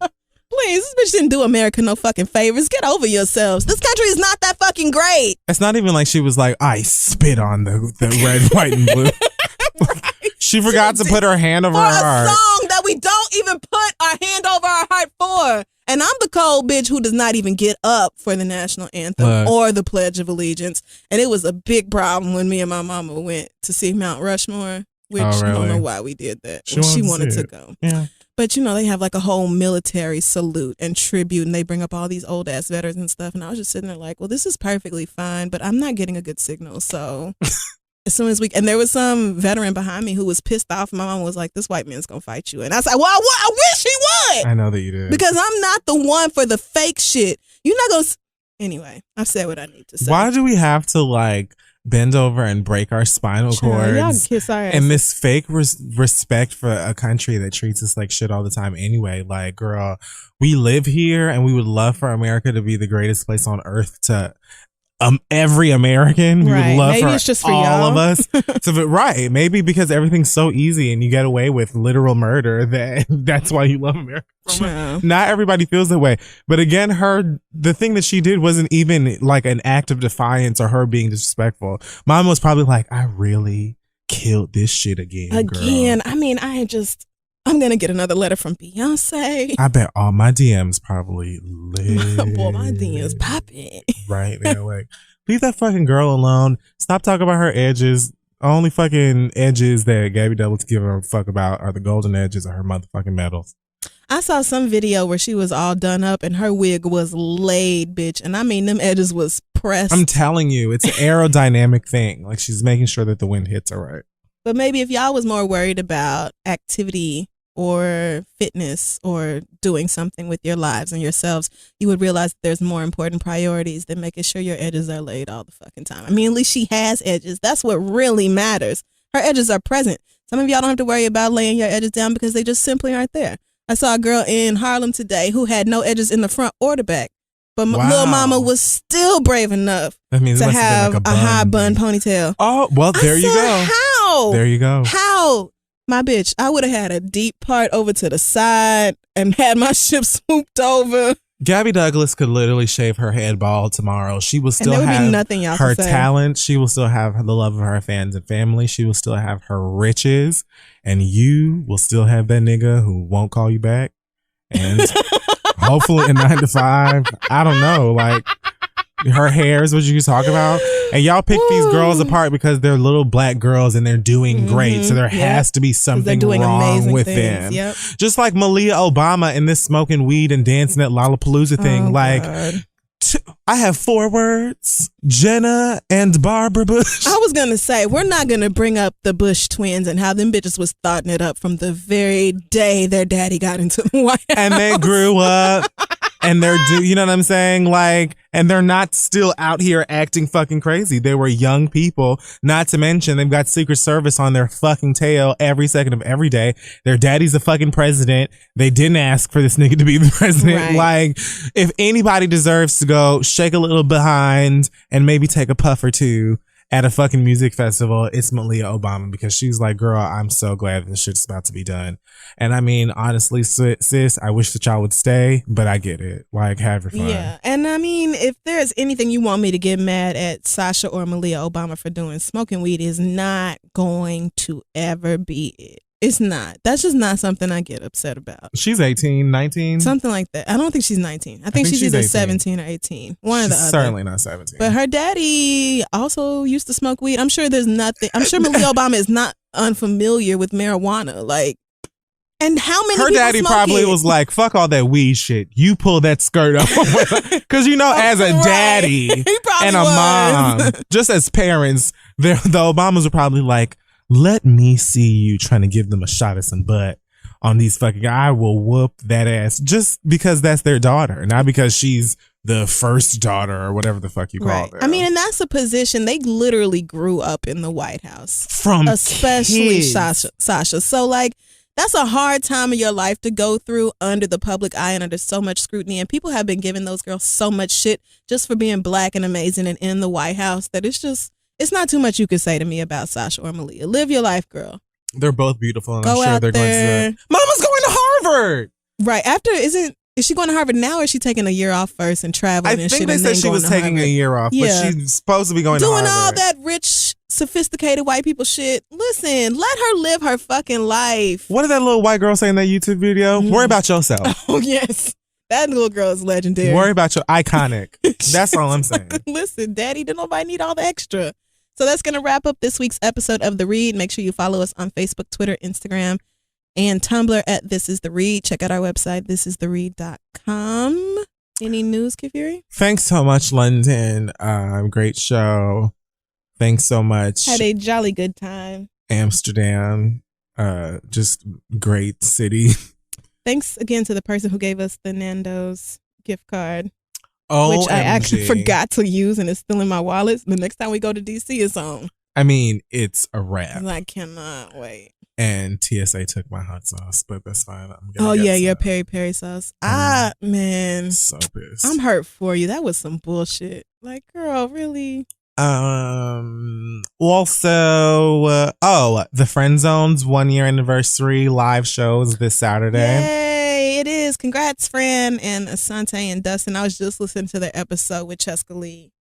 Please, this bitch didn't do America no fucking favors. Get over yourselves. This country is not that fucking great. It's not even like she was like, I spit on the red, white, and blue. Right. She forgot to put her hand over her heart. For a song that we don't even put our hand over our heart for. And I'm the cold bitch who does not even get up for the national anthem or the Pledge of Allegiance. And it was a big problem when me and my mama went to see Mount Rushmore, which I don't know why we did that. She wanted to go. Yeah. But, you know, they have like a whole military salute and tribute, and they bring up all these old ass veterans and stuff. And I was just sitting there like, well, this is perfectly fine, but I'm not getting a good signal. So as soon as and there was some veteran behind me who was pissed off. My mom was like, this white man's going to fight you. And I was like, well, I wish he would. I know that you did. Because I'm not the one for the fake shit. You're not going to. Anyway, I've said what I need to say. Why do we have to like bend over and break our spinal cords y'all kiss our ass. And this fake respect for a country that treats us like shit all the time anyway? Like, girl, we live here and we would love for America to be the greatest place on earth to every American. We would love maybe for it's just for all y'all. of us. So, right. Maybe because everything's so easy and you get away with literal murder that's why you love America. Not everybody feels that way. But again, the thing that she did wasn't even like an act of defiance or her being disrespectful. Mom was probably like, I really killed this shit again. Girl. I mean, I'm going to get another letter from Beyonce. I bet all my DMs probably lit. Boy, my DMs popping. Right. They're like, leave that fucking girl alone. Stop talking about her edges. Only fucking edges that Gabby Douglas give a fuck about are the golden edges of her motherfucking medals. I saw some video where she was all done up and her wig was laid, bitch. And I mean, them edges was pressed. I'm telling you, it's an aerodynamic thing. Like, she's making sure that the wind hits her right. But maybe if y'all was more worried about activity or fitness or doing something with your lives and yourselves, you would realize that there's more important priorities than making sure your edges are laid all the fucking time. I mean, at least she has edges. That's what really matters. Her edges are present. Some of y'all don't have to worry about laying your edges down because they just simply aren't there. I saw a girl in Harlem today who had no edges in the front or the back, but Lil Mama was still brave enough to have a high bun ponytail. Oh, well, there you go. How? There you go. How? My bitch, I would have had a deep part over to the side and had my shit swooped over. Gabby Douglas could literally shave her head bald tomorrow. She will still have nothing her talent. She will still have the love of her fans and family. She will still have her riches. And you will still have that nigga who won't call you back. And hopefully in 9 to 5, I don't know, like her hair is what you talk about. And y'all pick these girls apart because they're little black girls and they're doing great. So there has to be something wrong with them. Yep. Just like Malia Obama in this smoking weed and dancing at Lollapalooza thing. I have 4 words: Jenna and Barbara Bush. I was going to say, we're not going to bring up the Bush twins and how them bitches was starting it up from the very day their daddy got into the White House. And they grew up. And you know what I'm saying? Like, and they're not still out here acting fucking crazy. They were young people, not to mention they've got Secret Service on their fucking tail every second of every day. Their daddy's the fucking president. They didn't ask for this nigga to be the president. Right. Like, if anybody deserves to go shake a little behind and maybe take a puff or two at a fucking music festival, it's Malia Obama, because she's like, girl, I'm so glad this shit's about to be done. And I mean, honestly, sis, I wish that y'all would stay, but I get it. Like, have your fun. Yeah. And I mean, if there's anything you want me to get mad at Sasha or Malia Obama for doing, smoking weed is not going to ever be it. It's not. That's just not something I get upset about. She's 18, 19. Something like that. I don't think she's 19. I think she's either 18. 17 or 18. One or the other. Certainly not 17. But her daddy also used to smoke weed. I'm sure Malia Obama is not unfamiliar with marijuana. Like, and how many her people daddy smoke probably it? was like, fuck all that weed shit. You pull that skirt up. Because, you know, as a daddy and a mom, just as parents, the Obamas were probably like, let me see you trying to give them a shot of some butt on these fucking, I will whoop that ass, just because that's their daughter, not because she's the first daughter or whatever the fuck you call it. I mean, and that's a position, they literally grew up in the White House. Especially Sasha. So like, that's a hard time of your life to go through under the public eye and under so much scrutiny. And people have been giving those girls so much shit just for being black and amazing and in the White House that it's not too much you could say to me about Sasha or Malia. Live your life, girl. They're both beautiful, and Go I'm sure out they're there. going to. Mama's going to Harvard. Right. Is she going to Harvard now, or is she taking a year off first and traveling and shit? I think they said she was taking a year off, but she's supposed to be going to Harvard. Doing all that rich, sophisticated white people shit. Listen, let her live her fucking life. What did that little white girl say in that YouTube video? Worry about yourself. Oh, yes. That little girl is legendary. Worry about your iconic. That's all I'm saying. Listen, daddy, did nobody need all the extra? So that's going to wrap up this week's episode of The Read. Make sure you follow us on Facebook, Twitter, Instagram, and Tumblr at This Is The Read. Check out our website, thisistheread.com. Any news, Kifiri? Thanks so much, London. Great show. Thanks so much. Had a jolly good time. Amsterdam. Just great city. Thanks again to the person who gave us the Nando's gift card. Which I actually forgot to use and it's still in my wallet. The next time we go to DC, it's on. I mean, it's a wrap. I cannot wait. And TSA took my hot sauce, but that's fine. Your peri peri sauce. Man. So pissed. I'm hurt for you. That was some bullshit. Like, girl, really? Also, the Friend Zone's 1 year anniversary live shows this Saturday. Yay, it is. Congrats, Fran and Asante and Dustin. I was just listening to their episode with Cheska Lee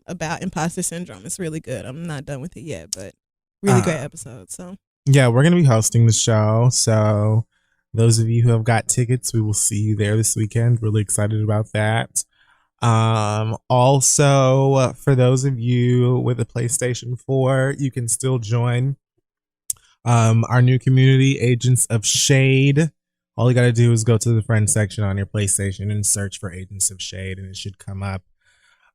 about imposter syndrome. It's really good. I'm not done with it yet, but really great episode. So yeah, we're gonna be hosting the show. So those of you who have got tickets, we will see you there this weekend. Really excited about that. Also, for those of you with a PlayStation 4, you can still join our new community, Agents of Shade. All you got to do is go to the friends section on your PlayStation and search for Agents of Shade, and it should come up.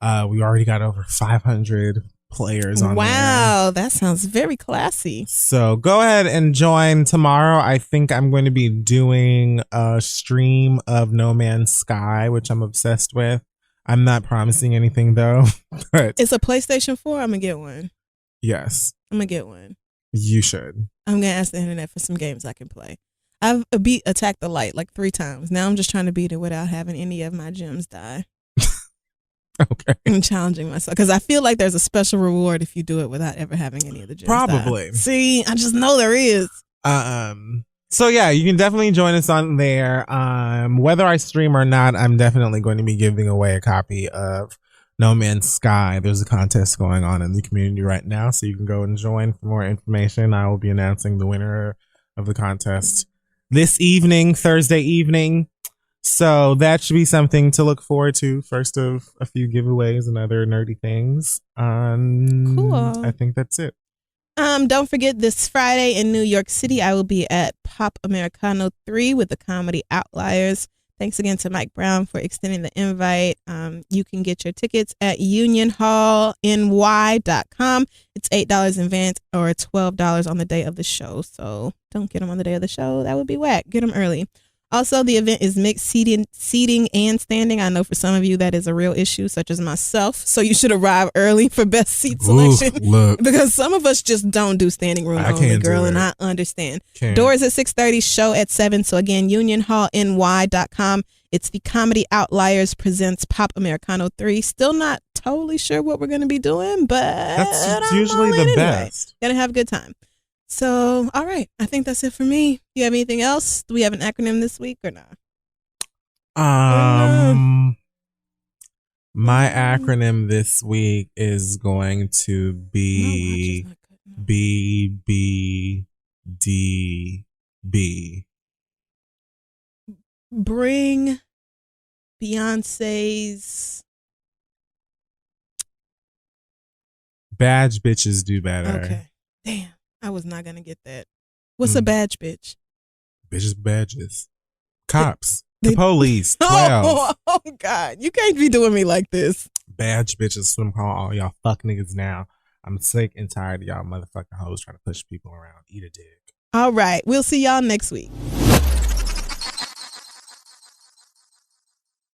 We already got over 500 players on there. Wow, that sounds very classy. So go ahead and join tomorrow. I think I'm going to be doing a stream of No Man's Sky, which I'm obsessed with. I'm not promising anything though, but it's a PlayStation 4. I'm gonna get one. Yes, I'm gonna get one. You should. I'm gonna ask the internet for some games I can play. I've beat Attack the Light like 3 times. Now I'm just trying to beat it without having any of my gems die. Okay. I'm challenging myself because I feel like there's a special reward if you do it without ever having any of the gems Probably. die. See, I just know there is. So yeah, you can definitely join us on there. Whether I stream or not, I'm definitely going to be giving away a copy of No Man's Sky. There's a contest going on in the community right now, so you can go and join for more information. I will be announcing the winner of the contest this evening, Thursday evening. So that should be something to look forward to. First of a few giveaways and other nerdy things. Cool. I think that's it. Don't forget this Friday in New York City, I will be at Pop Americano 3 with the Comedy Outliers. Thanks again to Mike Brown for extending the invite. You can get your tickets at unionhallny.com. It's $8 in advance or $12 on the day of the show. So don't get them on the day of the show. That would be whack. Get them early. Also, the event is mixed seating and standing. I know for some of you that is a real issue, such as myself. So you should arrive early for best seat selection. Look. Because some of us just don't do standing room only, girl, and I understand. Doors at 6:30, show at 7. So again, unionhallny.com. It's the Comedy Outliers presents Pop Americano 3. Still not totally sure what we're going to be doing, but that's usually the best. Gonna have a good time. So, all right. I think that's it for me. You have anything else? Do we have an acronym this week or not? My acronym this week is going to be BBDB. Bring Beyonce's badge bitches do better. Okay. Damn. I was not going to get that. What's a badge bitch? Bitches badges. Cops. The police. 12. Oh, God. You can't be doing me like this. Badge bitches. So I'm calling all y'all fuck niggas now. I'm sick and tired of y'all motherfucking hoes trying to push people around. Eat a dick. All right. We'll see y'all next week.